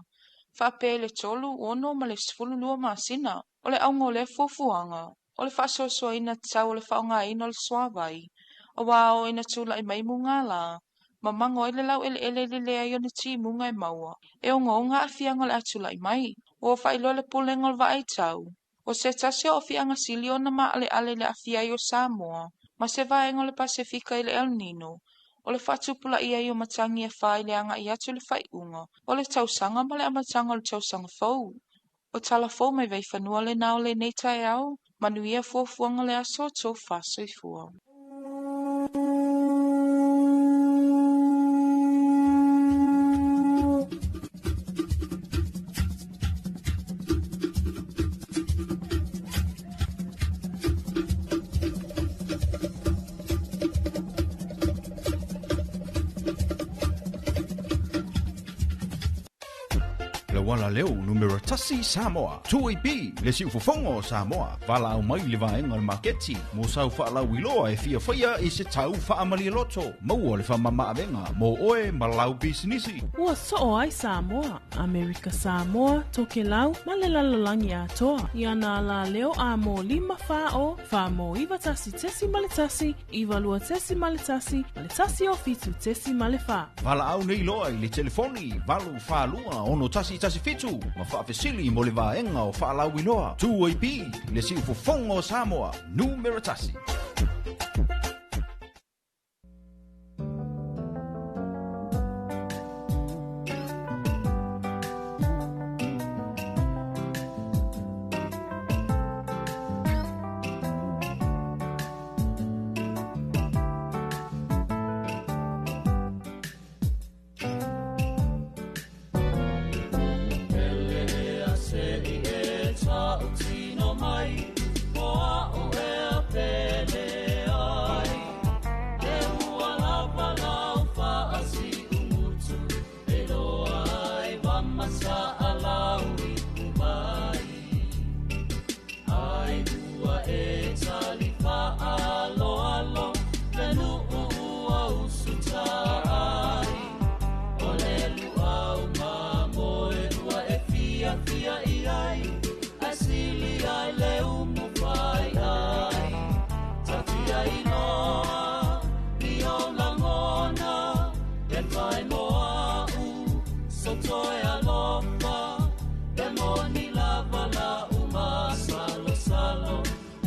Whape le tolu ono ma le sifulu lua masina. O le aungo le fufuanga. O le whaasosua ina tau o le whaonga ina o le swavai. O wao ina tula i mai mungala. Ma mango i le lau ele lea i o ni ti munga e maua. E o ngonga a fianga le atula i mai. O whailo le pulenga o vai tau. O se tasio o fianga silio na ma ale le afia i o Samoa. Ma se vaenga o le Pasifika i le El Nino. O le whatupula ia i o matangi e whai le anga i atu le whaiunga. O le tausanga ma le amatanga o le tausanga fau. O tala fau mai vei whanua le nao le nei tai au. Manuia fuafuanga le aso tō whaso i fua. Wala leo numero tasi Samoa. Tui bi le si ufofongo Samoa. Wala au mai le vaenga le marketi. Mo sau wha lau iloa e fia whaia i se tau wha amali loto. Maua le wha mama avenga. Mo oe ma lau bisinisi. Ua soo ai Samoa. Amerika Samoa, toke lau, ma le lalalangi a toa. Iana la leo a mo 5 whao. Wha mo iwa tasi tesi ma le tasi. Iwa lua tesi ma le tasi. Ma le tasi o fitu tesi ma le wha. Wala au nei loa i le telefoni. Walu wha lua ono tasi fitu ma whaafesili mo le vaenga o whaalau iloa. Tui bi le si ufofongo Samoa. Numero tasi. Tino mai o a o e a pele ai e ua lava lau wha asi umutu e loa ai wamasa a lau I kumai ai ua e tali wha alo alo lenu ua usuta ai o le luau ma moe ua e fia fia I ai asili ai le umu whai ai tawhia I loa I o langona e whai moa u sotoe alofa e moni lava la uma salo salo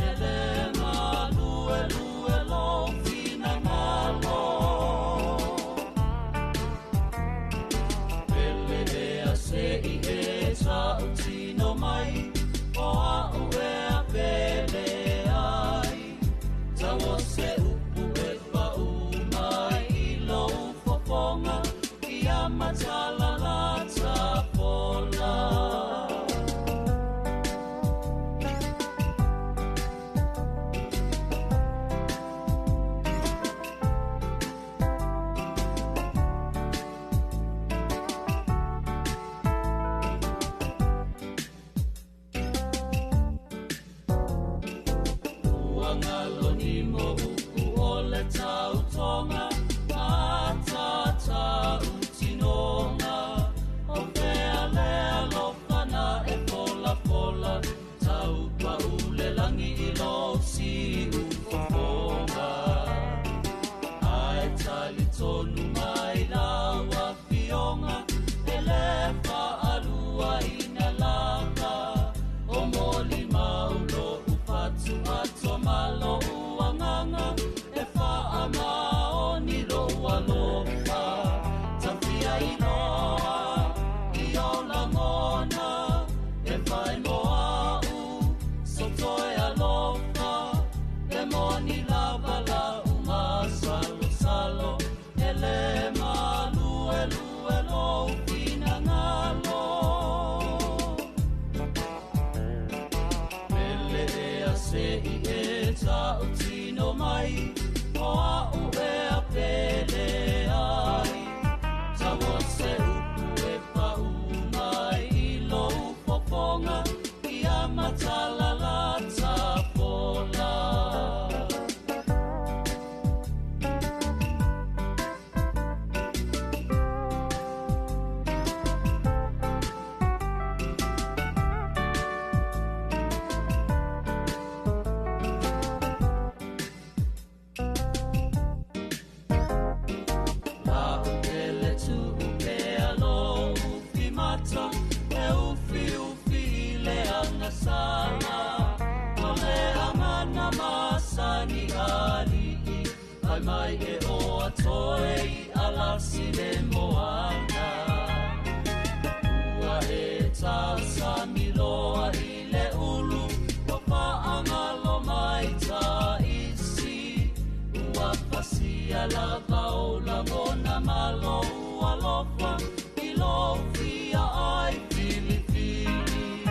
e le malu e lu e lo fina malo pele e a se I e sa utino mai o a ue a pele ai tawa se upu e pa umai I lo ufofonga I a matala la tapola Uangalo ni mo uku o le tau tonga Matata utinonga O pea lea lopana e pola pola Tau pa ule langi I lo si ufofonga Ai tali tonu mai lawa fionga E le wha alua ina laka O moli maulo upatu ato malo uanganga E wha amao ni loa lopa Tawhia I loa I o langona E whai moa u sotoe alofa E moni lava la uma salo salo E le malu e lu e lo fina ngalo Pele e a se I e ta utino mai O a u e a pele ai Tawa se upu e pa umai I lo ufofonga I a matala la tapola La upele tu upea lo ufi mata E ufi ufi le anga sana O le amana masani ali Ai mai e o atoe I alasi le moana Ua e tasa miloa I le ulu O paangalo mai ta isi Ua pasia la vaola mona malo Ua lofa I lo fia ai fili fili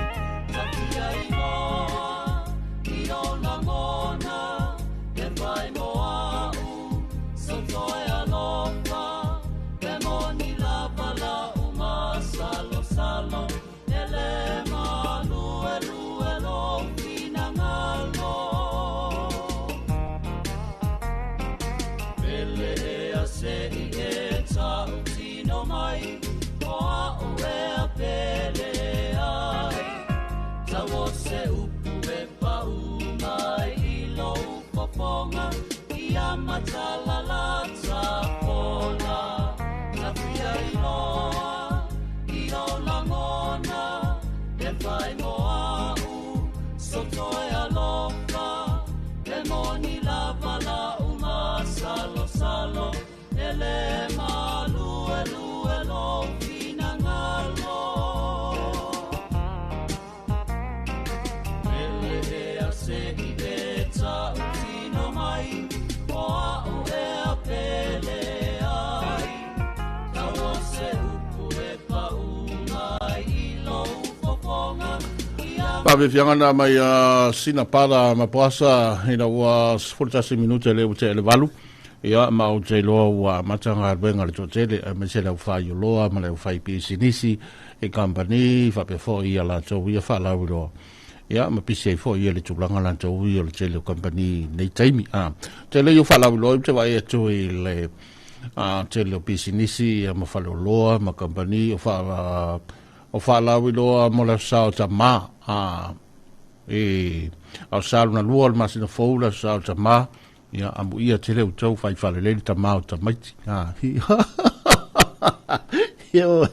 Tawhia I loa I o langona E vai moa u sotoe alofa E moni lava la uma salo salo E le malu e lu e lo fina ngalo Pele e a se I e tau Pawe fiangana mai sina para mapuasa ina ua 40 minute le ute le valu. Ia ma o te loa ua matanga arbenga le totele me se le ufai loa ma le ufai pisi nisi e company fa pe fo ia la to ia fa la ulo. Ia ma pisi fo ia le tulanga la to ia le tele company nei taimi te le fa la ulo te vai to le te le pisi nisi ma fa loa ma company o fa la ulo mo la sa ta ma au salu na lua ma sina foula sa ta ma ia amu ia tele u tau fai fale le ta ma ta maiti yo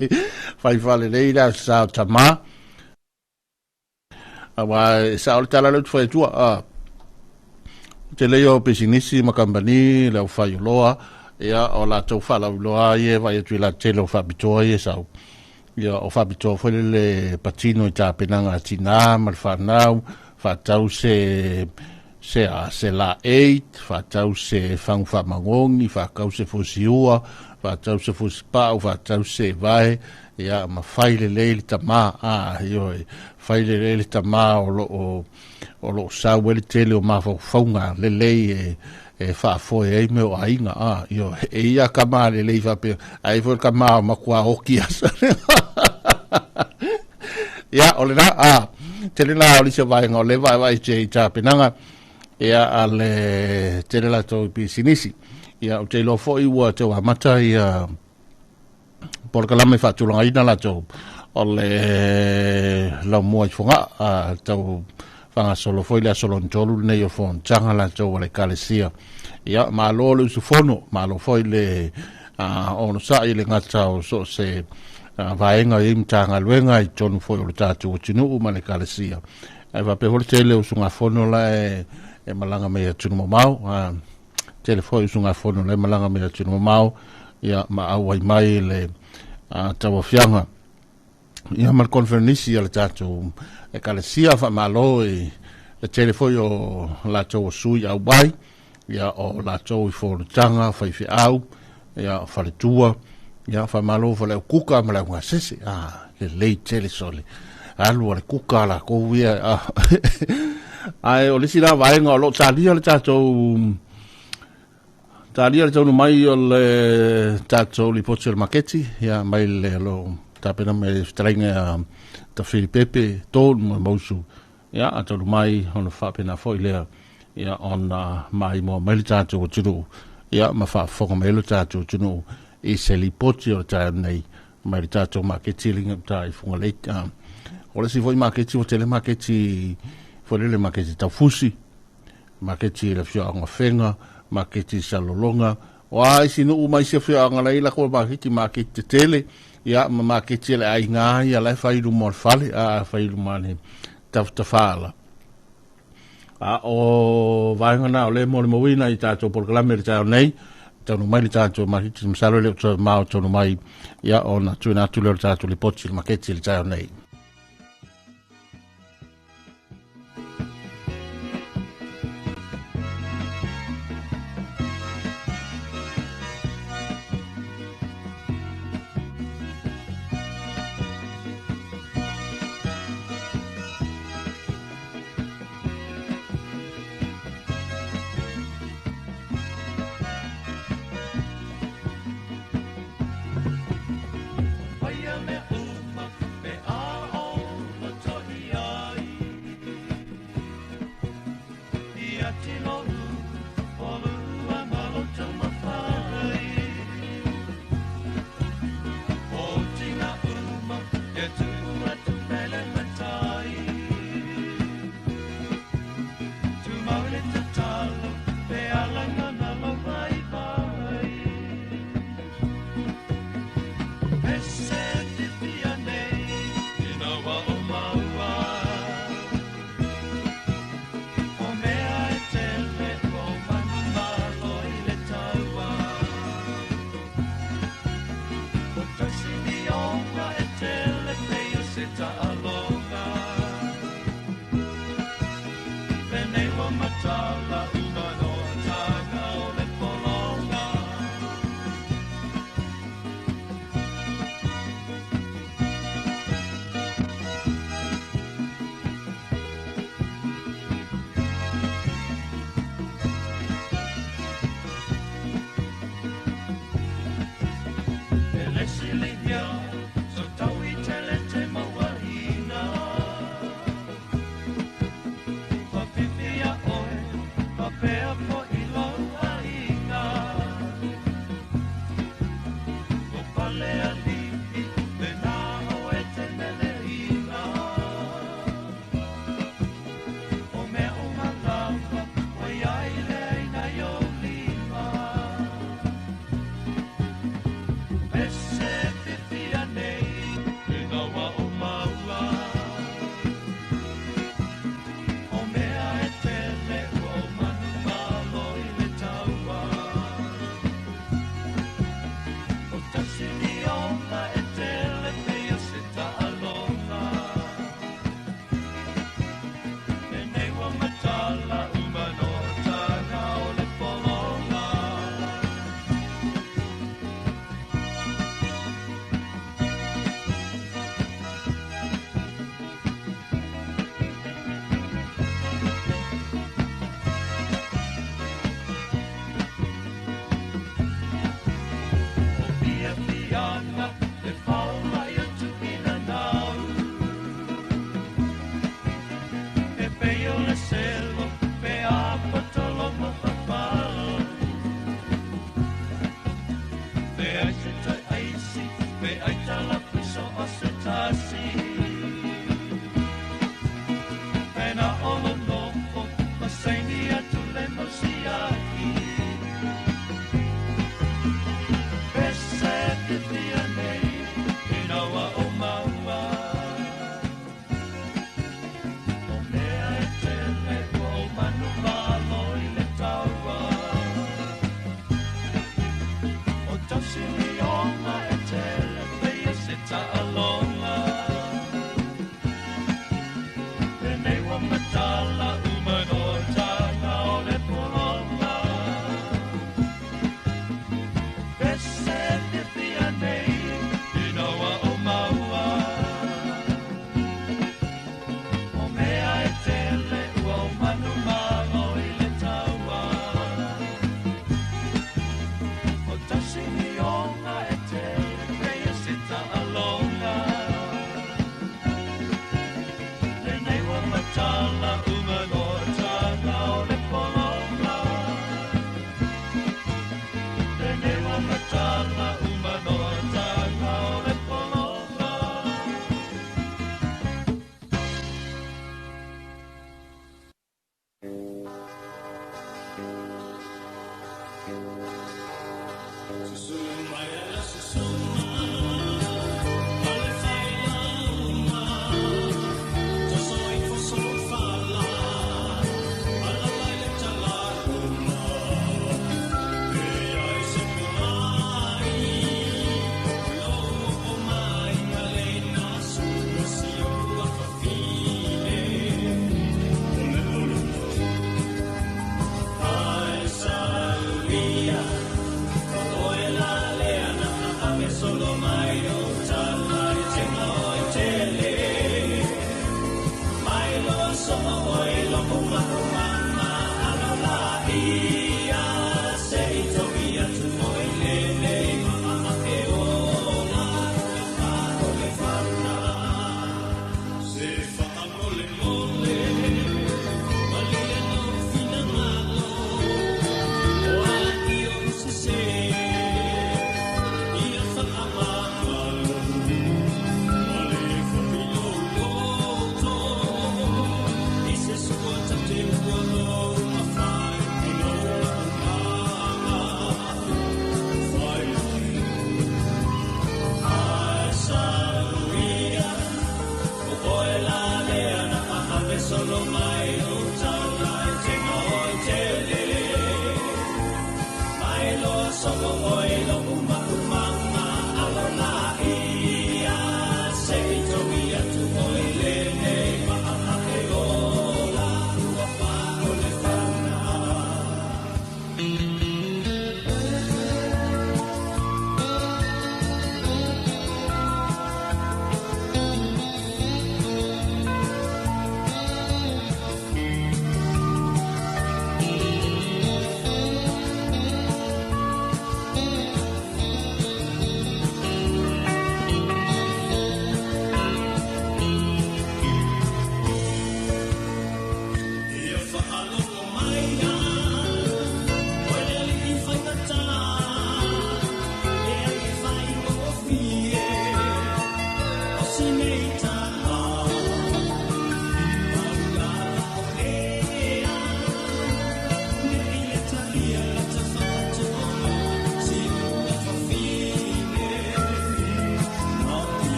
fai fale le da sa ta ma awa sa o tala le fai tu tele yo pesinisi ma kambani le fai loa ia o la tau fa la loa ia vai tu la tele o fa bitoa ia sa ia o fa bitoa foi le patino ta penanga tina mal fa nau fa tau se la 8 fa tau se fang fa mangongi fa kau se fosiua fa tau se fospa fa tau se vai ia ma faile le tama io faile le tama o lo sa wel tele o ma fo fonga le fa fo e me o ainga io ia kama le fa pe ai fo kama ma kwa okia ia ole na tele na oli se vai ngole vai che ta penanga ia ale tele la to pisinisi ia o te lo fo i wa te wa mata ia por que la me fa tu longa ina la to ole la mo fonga to fanga solo foi la solo ntolu ne yo fon tanga la to le kalesia ia ma lo su fono ma lo foi le ono sa ile ngata o so se vaenga im tanga luenga I tonu foi o tatu o tinu ma le kalesia ai va pe hol tele o sunga fono la e malanga me tunu mau tele foi sunga fono le malanga me tunu mau ia ma au mai le tawa fianga ia mal konfernisi le tatu e kalesia fa malo e tele foi o la to sui au bai ia o la to fo tanga fa fi au ia fa le tua ia fa malo fa le kuka ma la sese le tele sole alu le kuka la ko via ai o le sila vai ngo lo talia le tato no mai o le tato li poche il maketti ia mai le lo tapena me strenga ta Filipepe ton mo su ia ato mai on fa pena foi le ia on mai mo mai tato o tunu ia ma fa fo me le tato tunu e se li poche o ta nei mai tato maketti linga tai fu le o le si foi maketti o tele maketti foi le maketti ta fusi maketti le fio nga fenga maketti salolonga wa sino u mai se fio nga la ko maketti tele ya maketti le ai nga ya la fai lu mor fale fai lu mane tafala o vai nga le mo wina I tato por la merta nei tonu mai tato maketti msalo le ma tonu mai ya ona tu le tato le pochi maketti le tato nei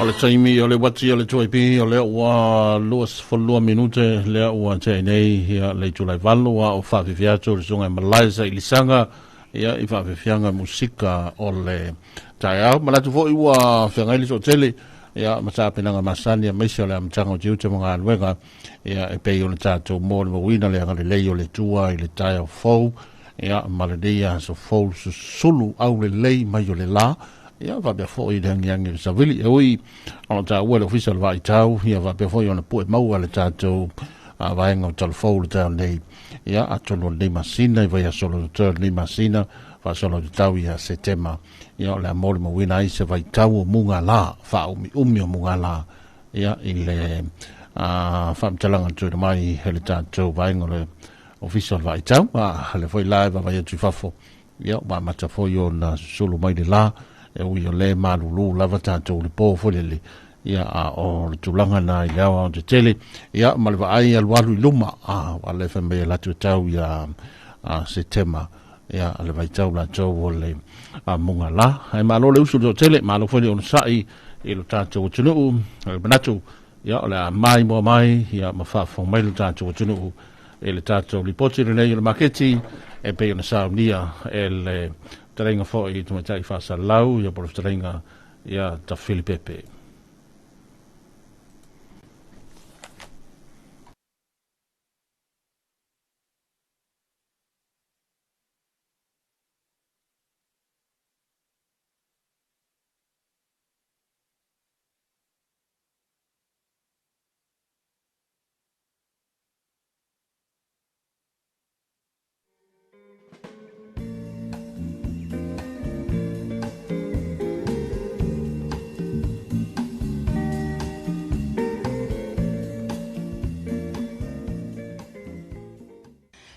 O le taimi o le wati o le tuaipi o le ua luas folua minute le ua te nei ia le tulai valu a o whawhiwiato le sunga Malaysia i lisanga ia i whawhiwianga musika o le taiao. Malatu fo i ua whiangaili so tele ia mata penanga masani a meisi o le amtanga o jiu te mga aluenga ia e pei o le tātou mō le mawina le anga le lei o le tua i le taiao fau ia maladeia so fau sulu au le lei mai o le la ia va be foi de ngiang sa vili e ui on ta wel official vai tau ia va be foi on pu mau ale tato vai ngo telefone ta nei ia a tolo de masina vai a solo de masina va solo de tau ia setema ia la mol mo wina i se vai tau munga la fa umi munga la ia ile fam talanga tu mai hele tato vai ngo le official vai tau le foi live vai tu fafo ia ba mata foi on solo mai de la e ui o le malulu lava tātou le pō folele ia a o le tūlanga na i leawa o te tele ia malewa ai alualu i luma a le whamea latu tau ia se tema ia a le vai tau la tau o le munga la ai malo le usu o tele malo fwene o sai i lo tātou o tunuu le manatu ia o le mai mua mai ia mawhafong mai lo tātou o tunuu e le tātou li poti le nei o le maketi e pe o na saunia e le tarenga fo i tumatai whasa lau ia polo tarenga ia ta Filipepe.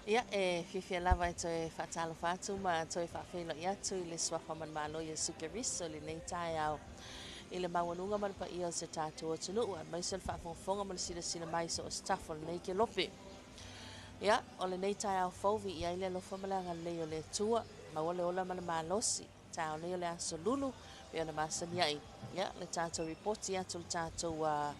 Ia e fifia lava e toe whatalofa atu ma toe whawhelo i atu i le swafa man malo i sukeriso le nei tai au i le mawanunga man pa i o se tātua tunu ua mai se le whaafonga man sila sila mai so o staff o le nei ke lope. Ia o le nei tai au fauvi i aile lofa malanga lei o le tua ma wale ola man malosi tai o lei o le aso lulu pe ona masani ai. Ia le tātua reporti atu le tātua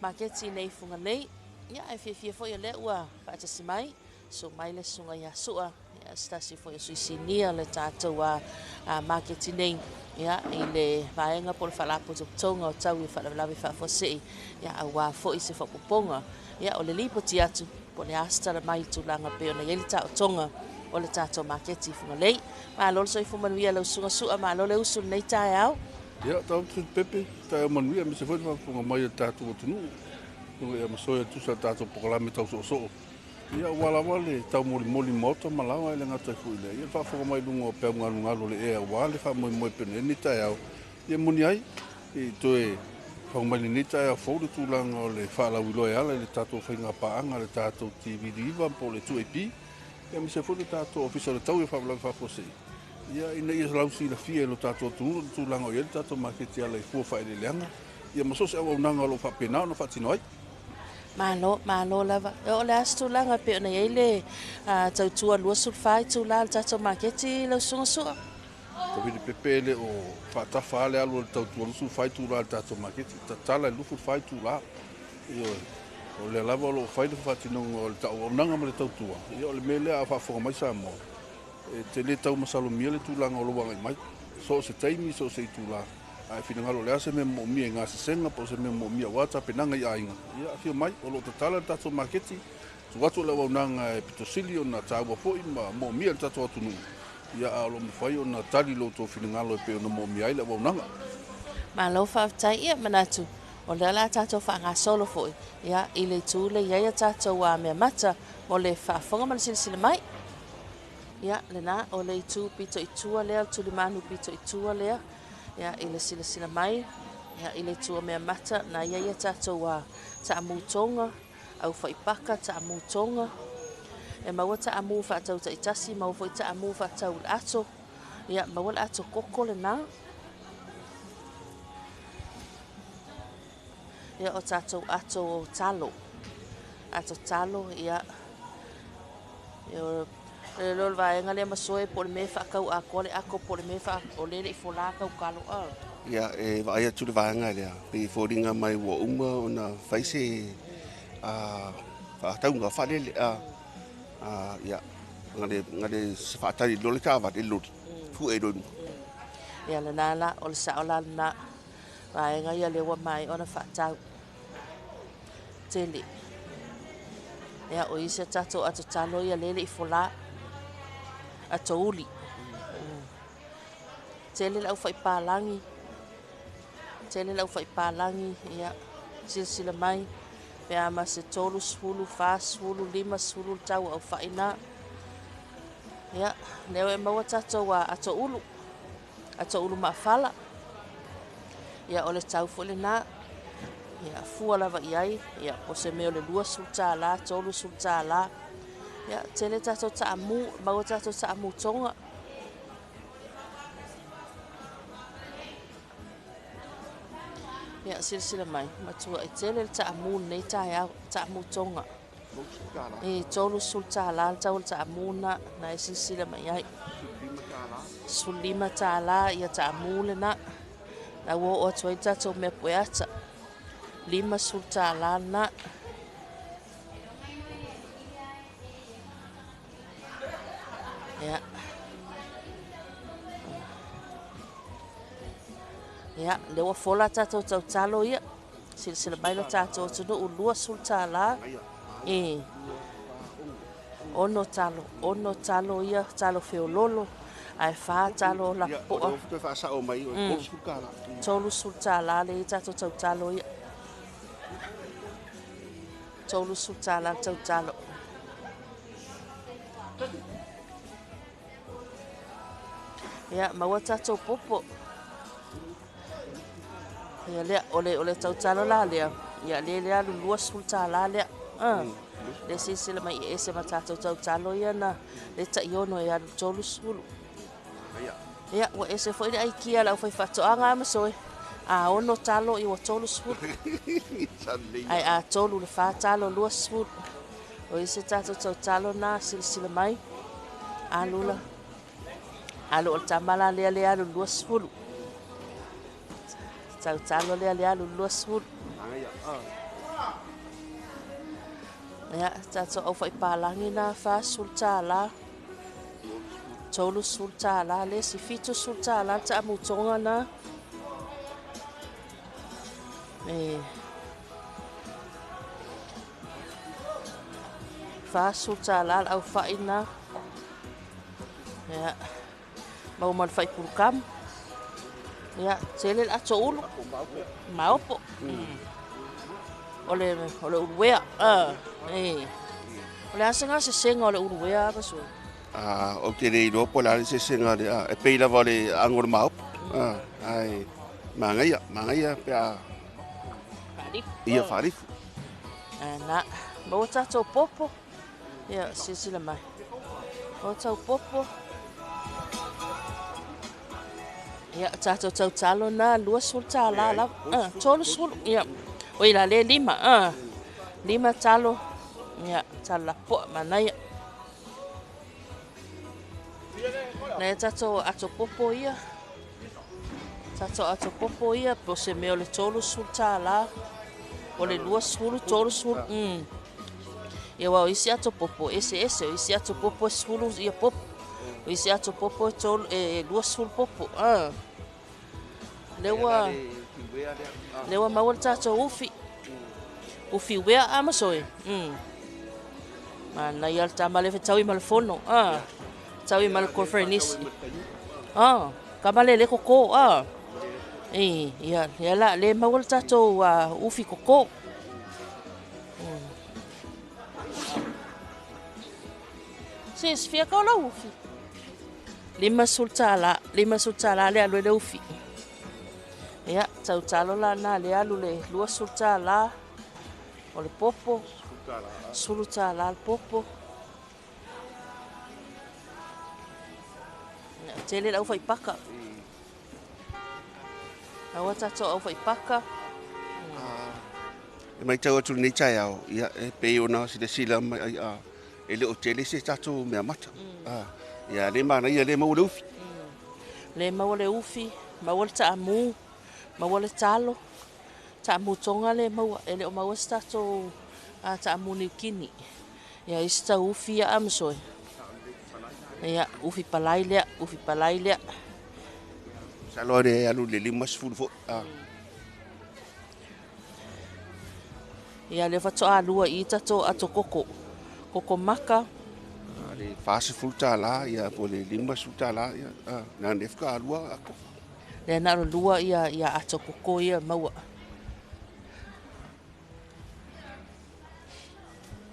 maketi nei funga nei. Ia e fifia fo i le ua whaatasi mai. So mai le sunga ia sua ia stasi fo ia suisinia le tātou marketi nei ia i le vaenga po le whalapo tonga o tau i whalawalawe whafosei ia a wā fo i se whapoponga ia o le lipo ti atu po le astara mai tūlanga pe o na ieli tā o tonga o le tātou marketi funga lei ma lolo so i fumanuia lau sunga sua ma lolo usu nei tae au ia tau pepe tae o manuia me se fwoi funga mai o tātou o tunu ia masoia tusa tātou pokalame tau so ia wala wale tau moli moto malawa ele ngata fuile ia fa fo mai lungo pe ngalo le e wale fa moi pene ni tai au ia muni ai i toe fa mai ni tai fo de tulang le fa la wilo ala le tato finga pa anga le tato tv diva po le tuepi ia mi se fo de tato official tau fa la fa fosi ia ina ia lausi la fie lo tato tulang o ia tato maketi ala fo fa ele langa ia maso se au nanga lo fa pena no fa tinoi Malo lava. O le astu langa pe ona ele tau tua lua sulfai tu la tato maketi lo sunga sua. Ko vidi pepele o fata fale alu tau tua lu sulfai tu la tato maketi tatala lu sulfai tu la. Io o le lava lo fai fa tino o tau nanga me tau tua. Io le mele a fa fo mai sa mo. E te le tau masalo miele tu langa o lo wanga mai. So se taimi so se tu la. Ai fina ngalo le ase me mo mi nga se senga po se me mo mi wata penanga ia inga ia fio mai o lo tatala tato marketi tu watu le wonanga e pitosili na tawa fo ima mo mi tato tunu ia a lo mfai na tali lo to fina ngalo pe no mo mi ai le wonanga ma lo fa tai ia manatu o le ala tato fa nga solo fo ia ile tu le ia tato wa me mata o le fa fonga man silsile mai ia le na o le tu pito itua le tu le manu pito itua le ia ile sila mai ia ile tua mea mata na ia tātou ta mutonga au whaipaka ta mutonga e maua ta amu whaatau ta itasi mau foi ta amu whaatau ato ia maua ato koko le nā ia o tātou ato talo ia le lol vaenga le masoe po le me whaakau a kole ako po le me wha o le i fola kau kalo a Ia e vai atu le vanga le pe foringa mai wo ona faise fa taunga fa le ia ngale fa tali lo le ka va le lo fu e do ia le nala o le sa o la na vai nga ia le wa mai ona fa tau tele ia o isa tato atu talo ia lele i fola ato uli tele lau fai palangi tele lau fai palangi ia silsila mai pe ama se tolu sulu fa sulu lima sulu tau au faina ia leo e maua tato wa ato ulu mafala ia ole tau fole na ia fua lava iai ia o se meo le lua sulta la tolu sulta la ia tele tato ta amu maua tato ta amu tonga ia silsila mai matua e tele ta amu nei tai au ta amu tonga e tolu sulta la tau ta amu na e silsila mai ai sulima ta la ia ta amu le na wo o toi tato me pueata lima sulta la na ia le wa fola tato tau talo ia silsila mai la tato tunu ulua sulta la ono talo ia talo feololo ai fa talo la po fa sa o mai o sulta tolu sulta la le tato tau talo ia tolu sulta la tau talo ia maua tato popo ia le ole tau talo la le ia le alu lua sulta la le le silsila mai e se matato tau talo ia na le ta iono ia tolu sulu ia wa ese foi ai kia la foi fatto anga ma soi ono talo i wa tolu sulu ai a tolu le fa talo lua sulu o ese tato tau talo na silsila mai alula alo o tamala le alu lua sulu tau talo le alu lua sulu ia tato au fai palangi na fa sulta la tolu sulta la le si fitu sulta la ta mutonga na fa sulta la au faina ia mau mal fai pulkam ia tele la to ulu maupo ole uwea ole asanga se senga ole uwea ba so o te rei no pola se senga e peila vale angor mau ai mangaia pe ia farif na bo tato popo ia sisila mai bo tato popo ia tato tau talo na lua sulta la tolu sul ia oi la le lima talo ia tala po manai na tato ato popo ia po se meo le tolu sulta la o le lua sulu tolu sul ia wa isi ato popo ese o isi ato popo sulu ia popo o isi ato popo tolu lua sul popo lewa mawal tato ufi wea amasoi mana yal tamale fe tawi mal fono tawi mal conference kamale le koko ia la le mawal tato ufi koko sis fia kola ufi lima sulta la le alu le ufi ia tau talo la na le alu le lua sulta la o le popo sulta la le popo tele la fai paka awa tato au fai paka e mai tau atu nei tai au ia e pe ona sila mai e le o tele se tato me mata ia le mana ia le mau le ufi le mau le ufi mau ta amu Maua le talo. Ta mutonga le maua. Ele o maua stato ta muni kini. Ia ista ufi a amsoi. Ia ufi palai lea. Salo de alu le lima sfulu fo. Ia le fato alua I tato ato koko. Koko maka. Le fase futa la ia po le lima suta la ia. Na nefka alua ako. Le naro lua ia ato koko ia maua.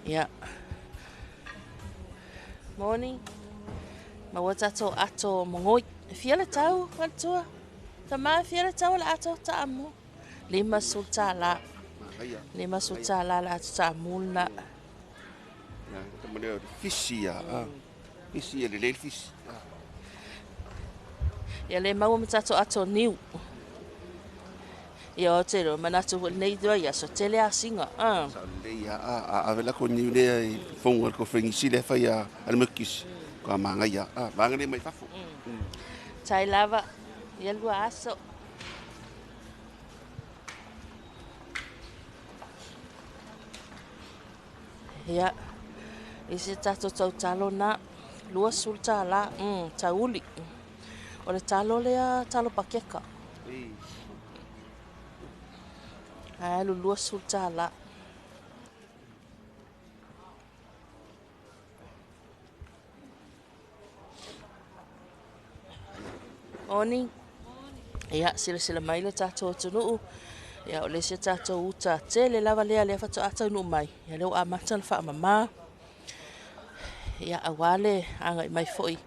Ia. Morning. Maua tato ato mongoi. Fia le tau, atua. Tama fia le tau la ato ta amu. Lima suta la. Lima suta la ato ta amu na. Ya, teman fisi ya. Fisi ya le fisi. Ia le maua matato ato niu. Ia o te ro manatu nei doa ia so tele a singa. Ia a vela ko niu le fonga ko fengisi le fa ya al mekis. Ko manga ya. Manga le mai fafu. Tai lava. Ia lua aso. Ia. Isi tato tau talo na. Lua sulta la. Tauli. O le talo lea talo pakeka. Ai lua sulta la. Morning. Ia sila mai le tato tunu. Ia o le se tato uta te le lava lea le fato ata nu mai. Ia leo amata le fa mama. Ia awale anga I mai foi.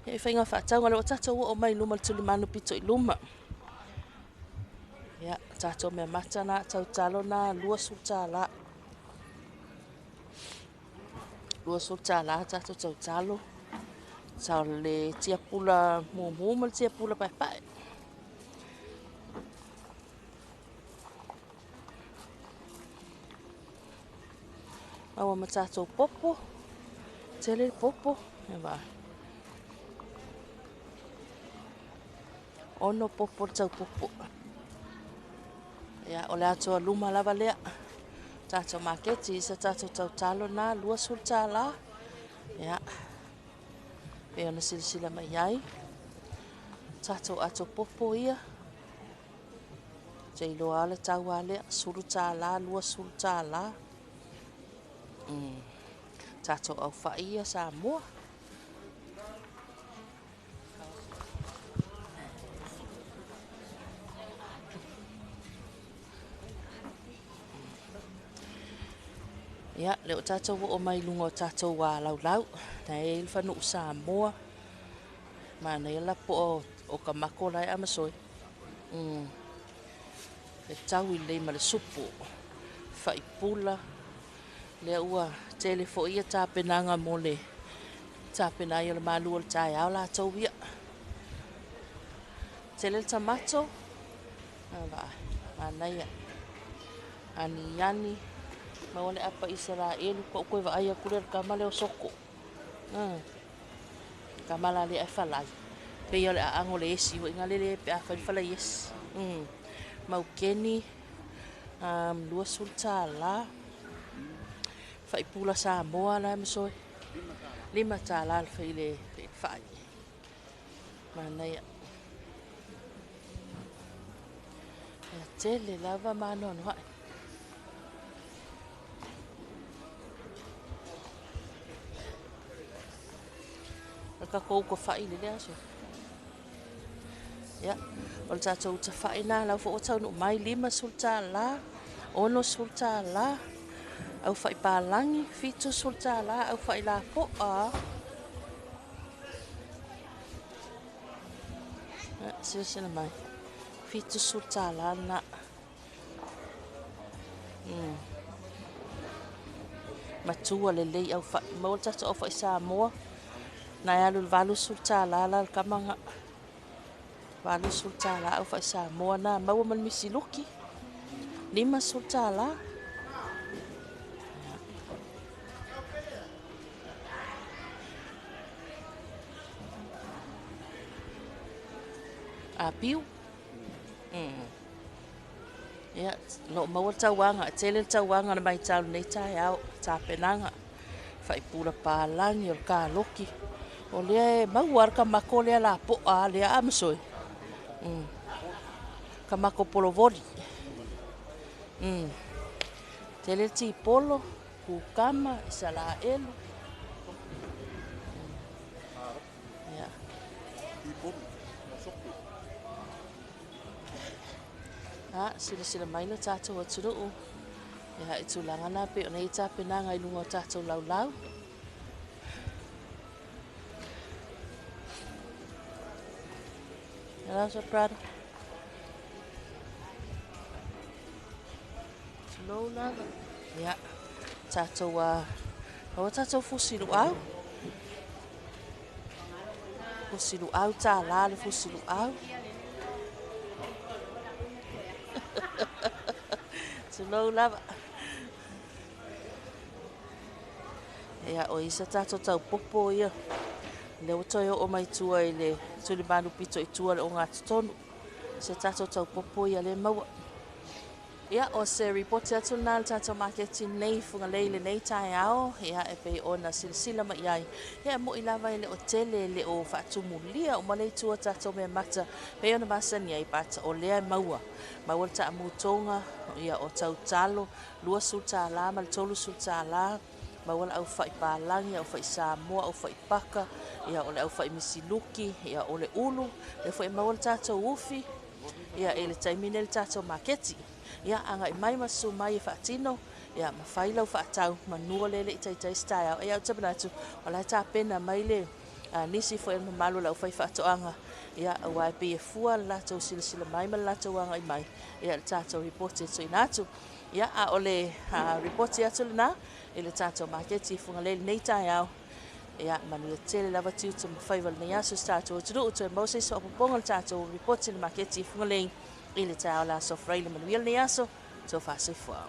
Ia fainga fa tanga le tato o mai luma le tuli manu pito I luma. Ia tato me mata na tau talo na lua sulta la. Lua sulta la tato tau talo. Tau le tia pula mumu le tia pula pai pai. Awa matato popo. Tele popo. Eva. Ono popo tau popo. Ia o le ato luma lava lea. Tato maketi sa tato tau talo na lua sulta la. Ia. E ona sila mai ai. Tato ato popo ia. Te ilo ale tau ale sulta la lua sulta la. Tato au faia Samoa. Ia, leo tato o mai lungo tato wa lau. Nei il fanu Samoa. Ma nei la po o kamako lai amasoi. E tau I le ma le supu. Fai pula. Le ua telefo ia tapenanga mo le. Tapena ia le malu o le tai au la tau ia. Tele le tamato. Anai ani. Ma wale apa Israelu ko koe wa aia kure kamale o soko. Kamala le ai falai. Pe ia le aango le esi o ingale le pe a falai yes. Maukeni lua sulta la. Fai pula Samoa la msoi. Lima tala fai le fai. Mana ya. Ya tele lava mano no hai. Ka ko fai le aso. Ya, o tato uta fai na la fo tau no mai lima sulta la. Ono sulta la. Au fai palangi fitu sulta la au fai la po a. Sila mai. Fitu sulta la na. Matua le lei au fai mo tato au fai Samoa. Na ya lu valu sulta la kamanga. Valu sulta la au fai Samoa na mau man misiluki. Lima sulta la. Apiu. Ia, lo maua tauanga, tele tauanga na mai tau nei tai au, tā penanga. Whai pura pālangi o ka loki. O lea e maua ka mako lea la po a lea amasoi. Ka mako polo vodi. Tele ti polo, kukama, isa la elu. Ia. Sila mai na tātou aturuu. Ia e tūlangana pe o nei tā penanga i lunga o tātou laulau. Hello, Sir Prado. Slow lava. Ia, tātou o tātou fusilu au. Fusilu au tā lale fusilu au. Slow lava. Ia o isa tātou tau popo ia. Le o toi o mai tua i le tuli manu pito i tua le o ngā tutonu. Se tātou tau popo ia le maua. Ia o se reporti atu nā le tātou marketi nei funga leile nei tae ao. Ia e pei o na sila ma iai. Ia mo i lava i le o tele le o whaatumulia o malei tua tātou mea mata. Pei o na masani ai pata o lea maua. Maua le taa mutonga. Ia o tau talo. Lua sulta la, ma le tolu sulta la. Mawala au fai palangi, au fai Samoa, au fai paka, ia ole au fai misiluki, ia ole ulu, le fai mawala tātou ufi, ia ele taimine le tātou maketi, ia anga i mai masu mai e whaatino, ia mawhailau whaatau, manua lele i taitai stai au, ia au tabanatu, wala tā pena mai le nisi fai malu lau fai whaatoanga, ia au ai pe e fua latou sila mai ma latou anga i mai, ia le tātou reporti atu inatu, ia a ole reporti atu le nā, ele tātou maketi funga lele nei tai au. Ia manu e tele lava tiu tu mawhaiwala nei asu tātou o turu uto e mausei so apoponga le tātou reporti le maketi funga lele ele tai au la so freile manu ia nei asu to whasei fuau.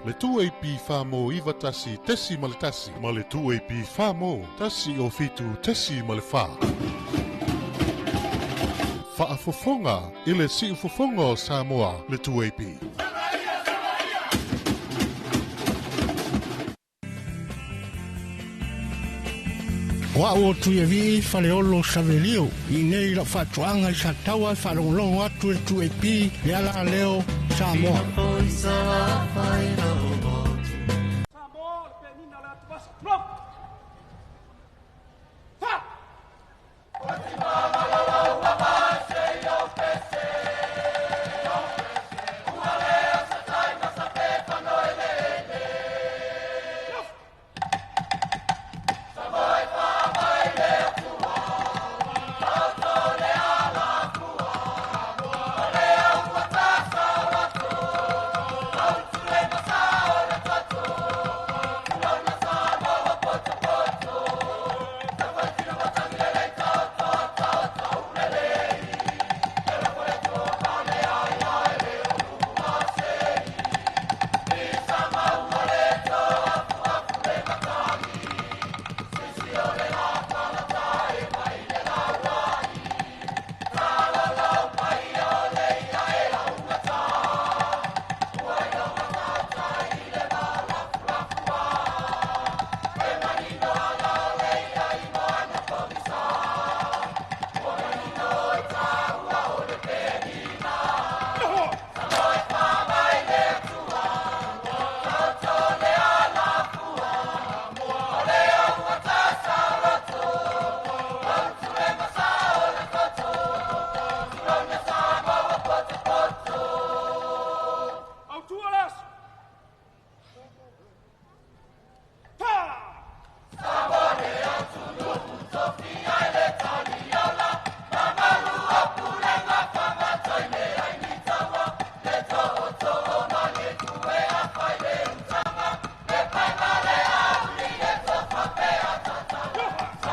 Le tu AP whamo iwa tasi tesi ma le tasi. Ma le tu AP whamo tasi o fitu tesi ma le wha. Whaafofonga i le si ufofonga o Samoa le tu AP. Wa o tu e vi fale olo savelio i nei la fatuanga i sa taua whalonglongo atu e tu e pi le ala leo Samoa. Samoa,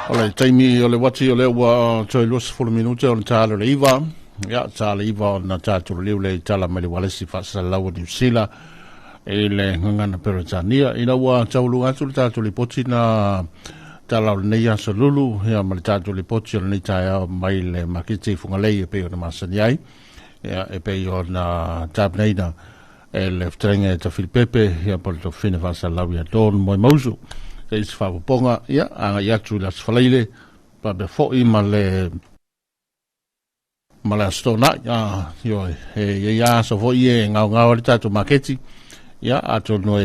Ole taimi ole wati ole wa toi los 4 minute on tala le iwa. Ya tala iwa na tatu le tala mele wale si fasa lawa New Zealand. Ele ngana Peretania ina wa taulu atu tatu le poti na tala le ya solulu ya mal tatu le poti le taya mai le makiti fungalei pe ona masaniai. Ya e pe ona tabneina ele ftrenga ta Filipepe ya porto fine fasa lawa ya don moi mausu. E se fa ponga ya anga ya tu las falaile pa be fo I male stona ya yo ya so fo ye nga tatu maketi ya ato no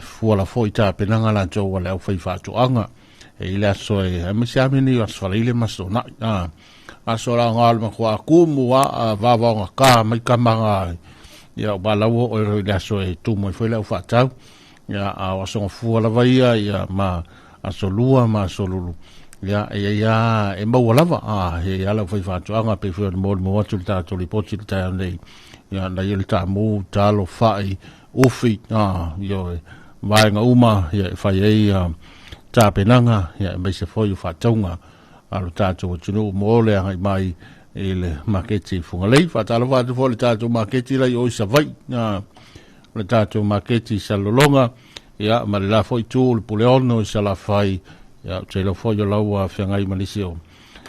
fuala fo ita penanga la jo wala o fai fa tu anga ila so amisiami ni as falaile masona asora ngal ma kwa kumu wa va nga ka mai kamanga ya balawo o ila so tu mo foi la fa tau ya a so fuala vai ya ma asolua ma solulu ya e mo lava ya la foi fa tu anga pe foi mo mo tu ta tu li poti ta nei ya na yel ta mo talo fai ufi yo vai nga uma ya fai ta penanga ya me se foi fa tonga alo ta tu no mo le mai ele maketi fungalei fa talo fa tu fo ta tu maketi la yo sa vai le ta tu maketi salolonga ya ma la foi tu le puleono sa la fai ya te lo foi la wa fengai malisio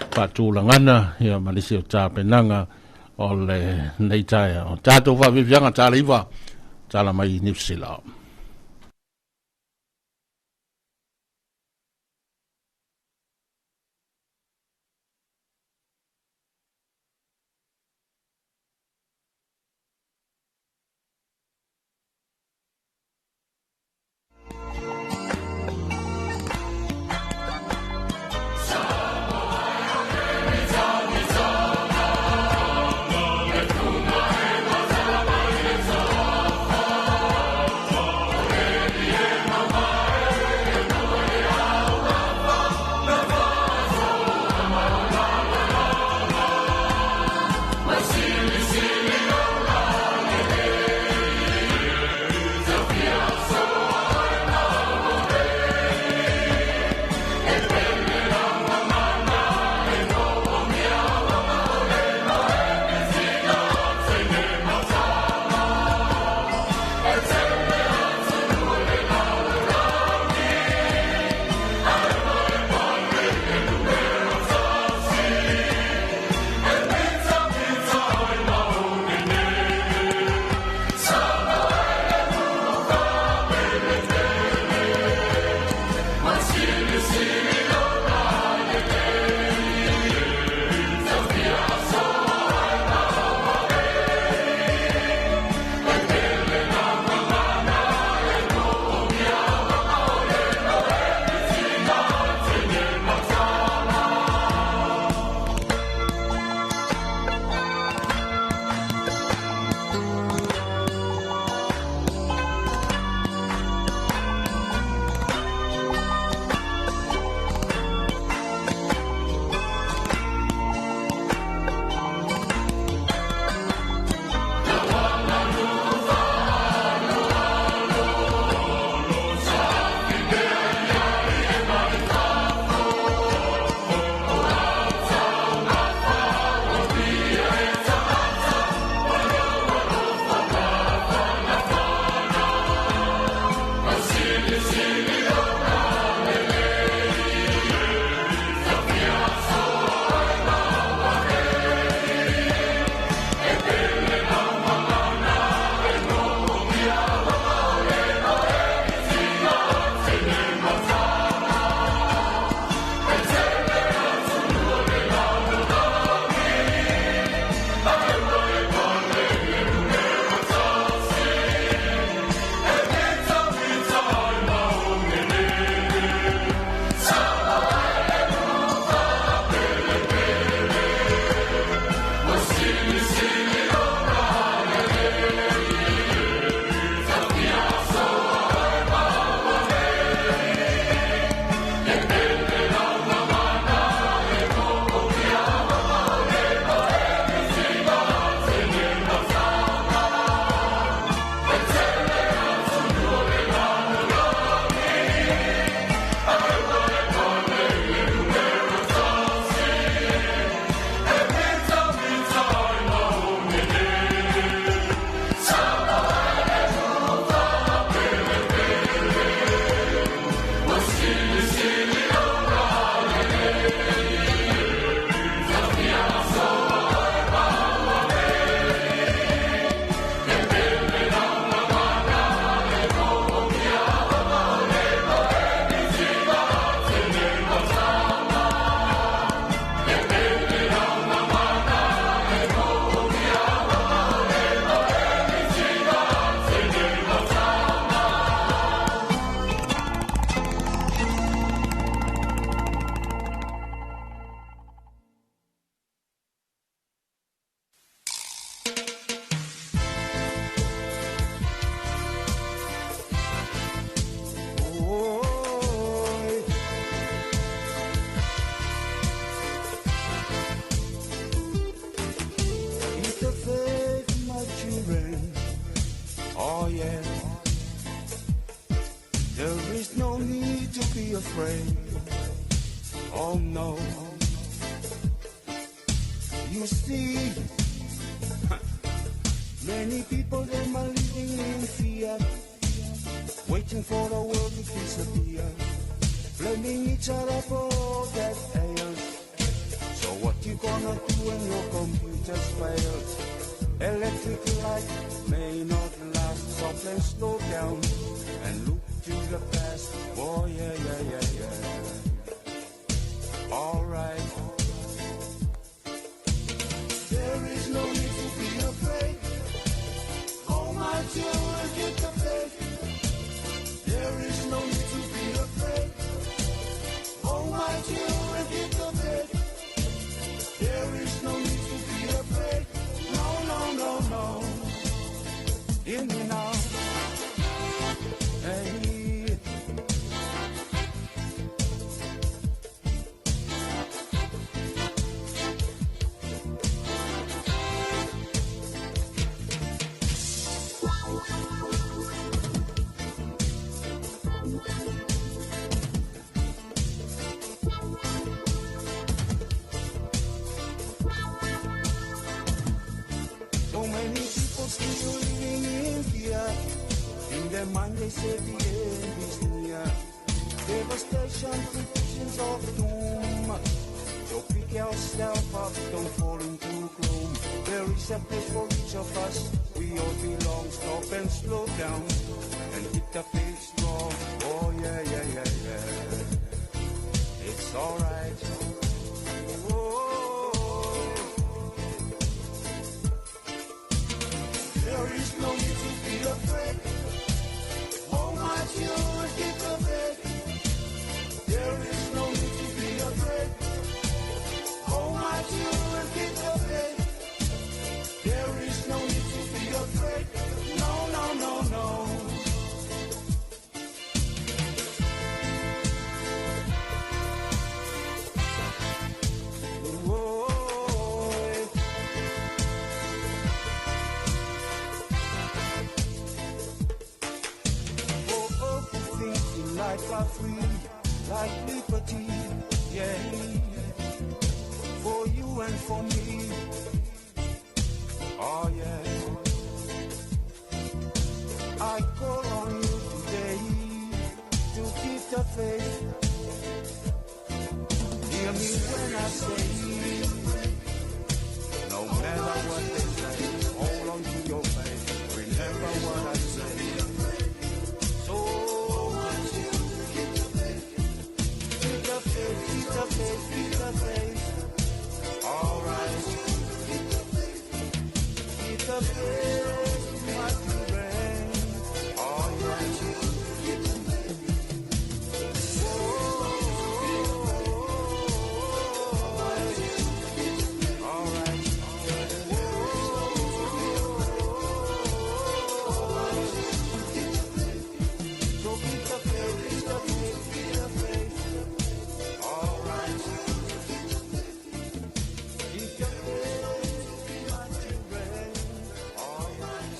fa tu la ngana ya malisio ta penanga o le neitaya o tatou fa'afiafiaga talaiva tala mai New Zealand. afraid. Oh no. You see, many people them are living in fear, waiting for the world to disappear, blaming each other for all that ails. So what you gonna do when your computer's failed? Electric light may not last, so please slow down and look to the past. Oh yeah, yeah, yeah, yeah. All right. There is no need to be afraid. Oh my children, get the faith. There is no need to be afraid. Oh my children, get the faith. There is no need to be afraid. No, no, no, no. Hear me now. Hey. So many people still living in fear. In their mind they say the end is near. Devastation, predictions of doom. So pick yourself up, don't fall into gloom. There is a place for each of us. We all belong. Stop and slow down and keep the faith strong. Oh yeah, yeah, yeah, yeah. It's alright. There is no need to be afraid. Oh my children, get the faith. There is no need to be afraid. Oh my children, get the faith. There is no need to be afraid. No, no, no, no. Life are free, like liberty, yeah, for you and for me, oh yeah. I call on you today to keep the faith. Hear me when I say, no matter what they say, hold on to your faith. Remember what I say. So keep the faith. All right. Keep the faith, my children. All right. All right. So keep the faith, keep the faith, keep the faith. All right. Keep the faith, my children. All right.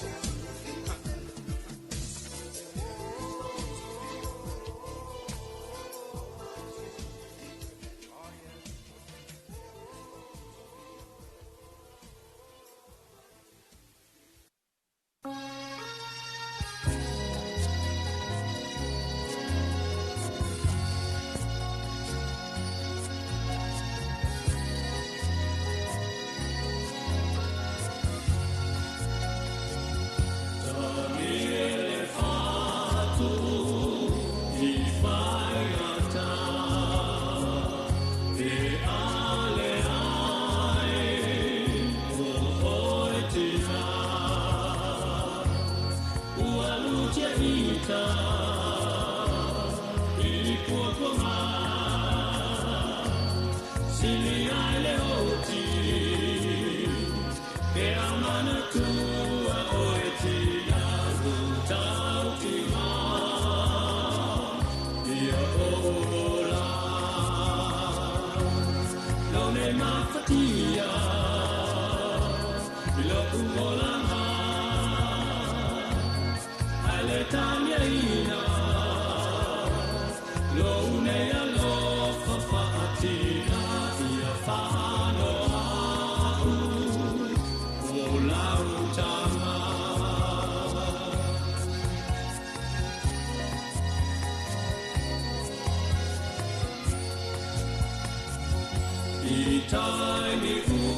Lo une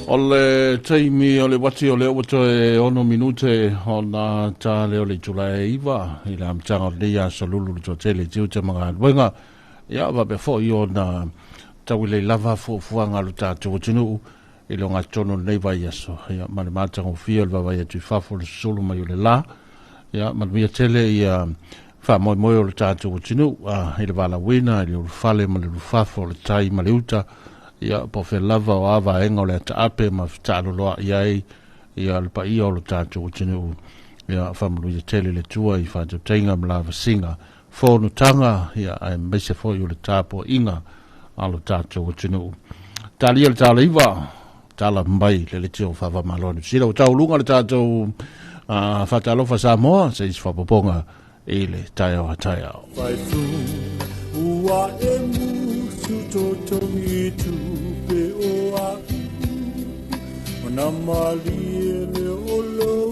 O le taimi o le wati o le wato e ono minute o na ta leo le tula e iwa i le amtanga o leia sa lulu to tele tiu te mga wenga ia wa be fo i o na tawile lava fo fuanga lu tātou tinu i lo ngā tono nei vai aso ia mani mātanga o fia le vai atu fafo le sulu mai o le la ia mani mia tele ia fa moi moi o le tātou tinu i le wala wina i le fale ma le fafo le tai ma le uta ia po fe lava o ava enga o le ata ape ma fitalo loa iai ia le pa ia o le tātou tinu ia whamulu i tele le tua i whātou teinga ma lava singa fōnu tanga ia ai meise fo i o le tāpo inga alo tātou tinu talia le tāla iwa tala mbai le tio whawa malonu sila o taulunga le tātou Talofa Samoa se isi whapoponga i le taiao a taiao Whaifu ua e musu totongi tupe o a o na mali e le olo